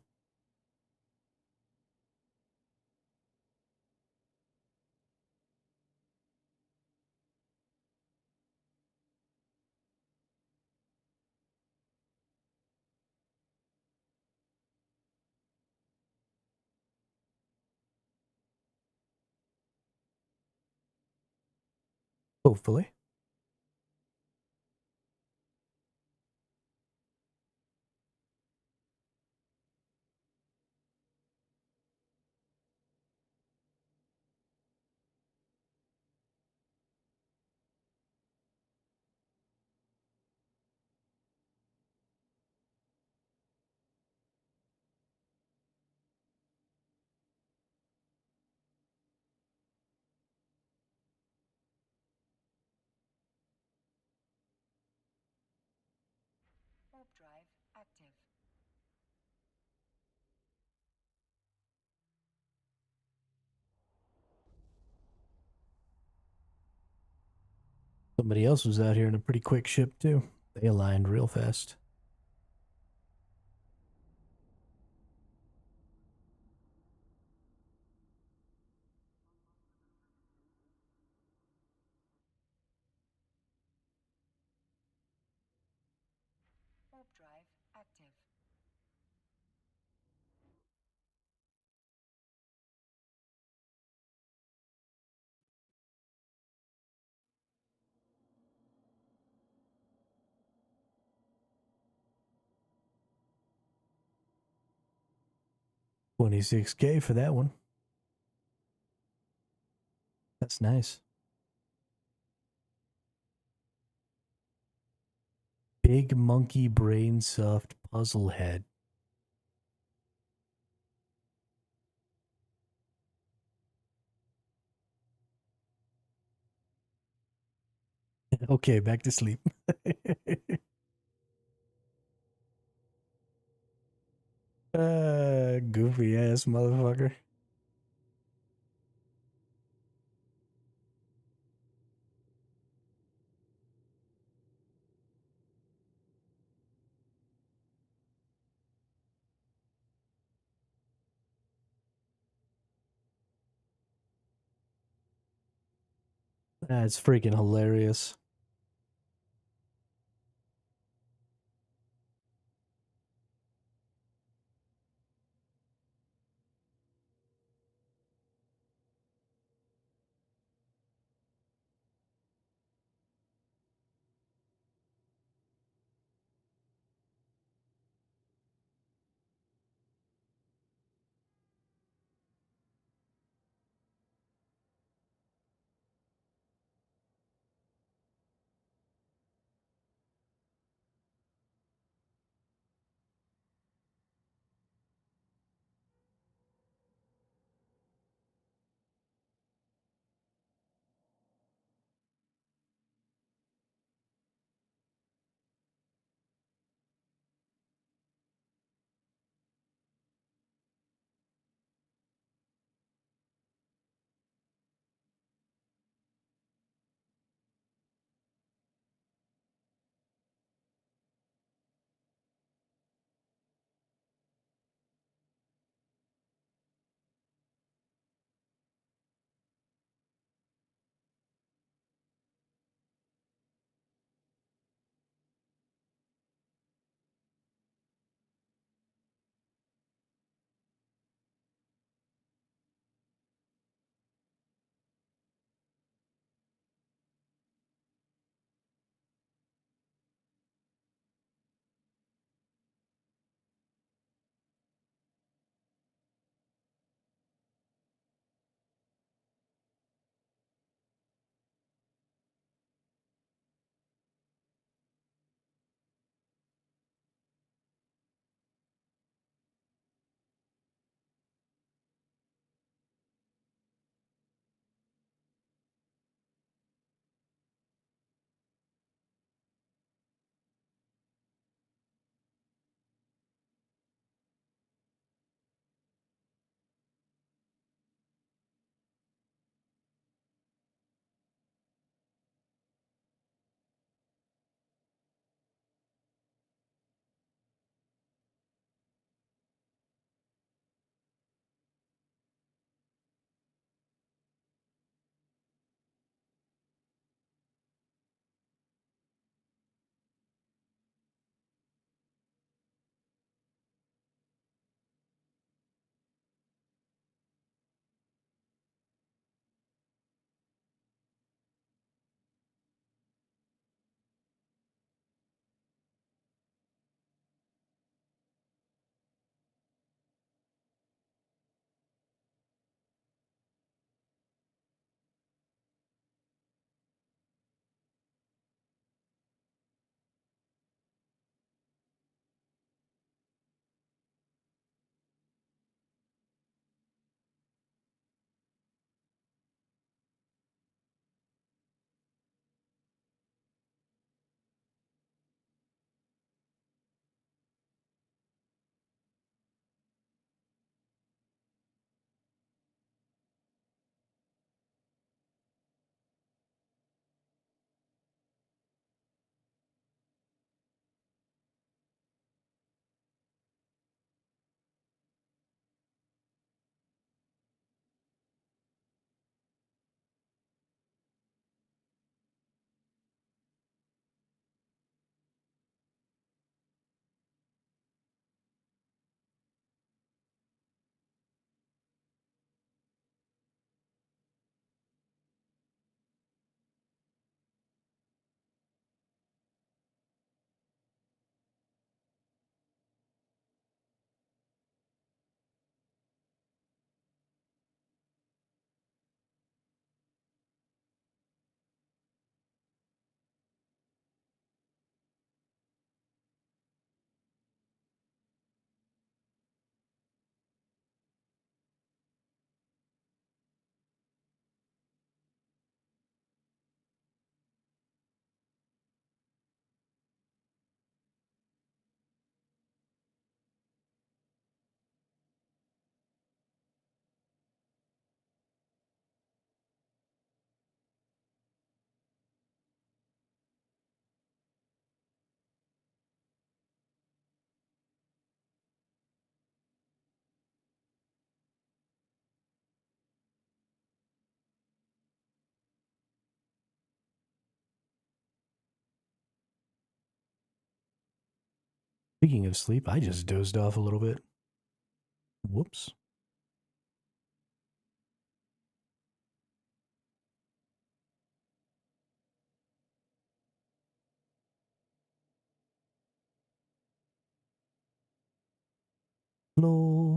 Hopefully.
Warp drive active.
Somebody else was out here in a pretty quick ship, too. They aligned real fast.
Warp drive active.
$26K for that one. That's nice. Big monkey brain soft puzzle head. Okay, back to sleep. Goofy ass motherfucker. That's freaking hilarious. Speaking of sleep, I just dozed off a little bit. Whoops. Gloria.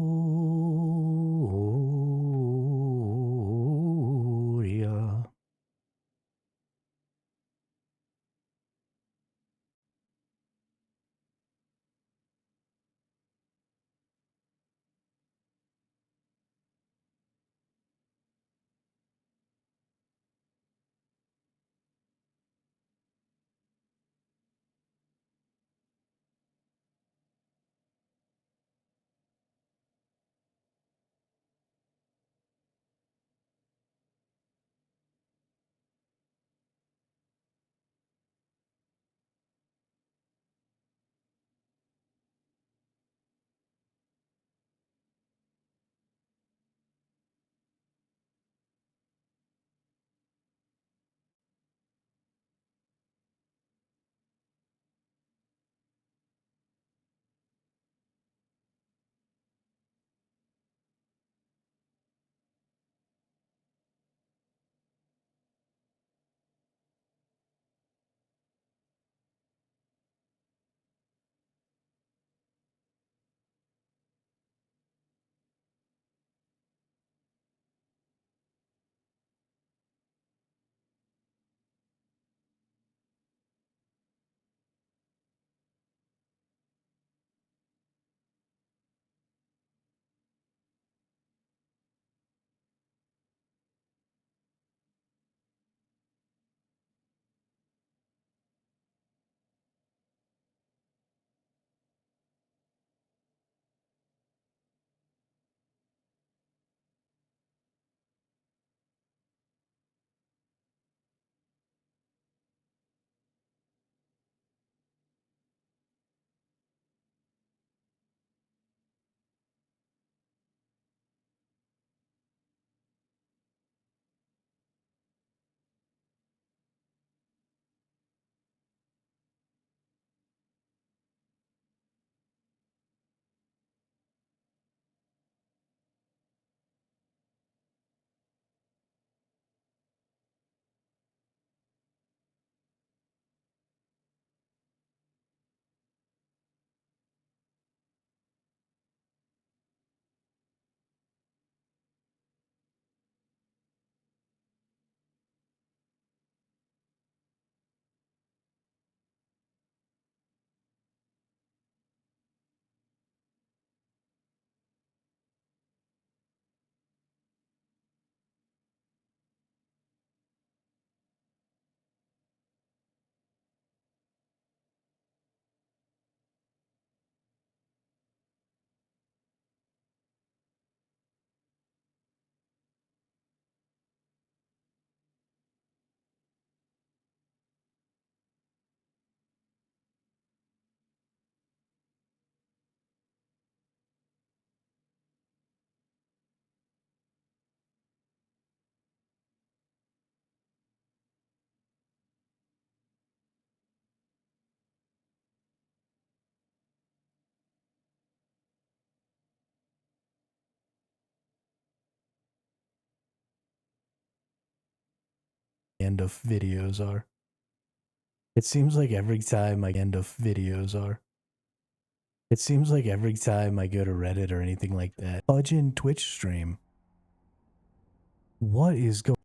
End of videos are. It seems like every time I end of videos are. It seems like every time I go to Reddit or anything like that. Fudging Twitch stream. What is going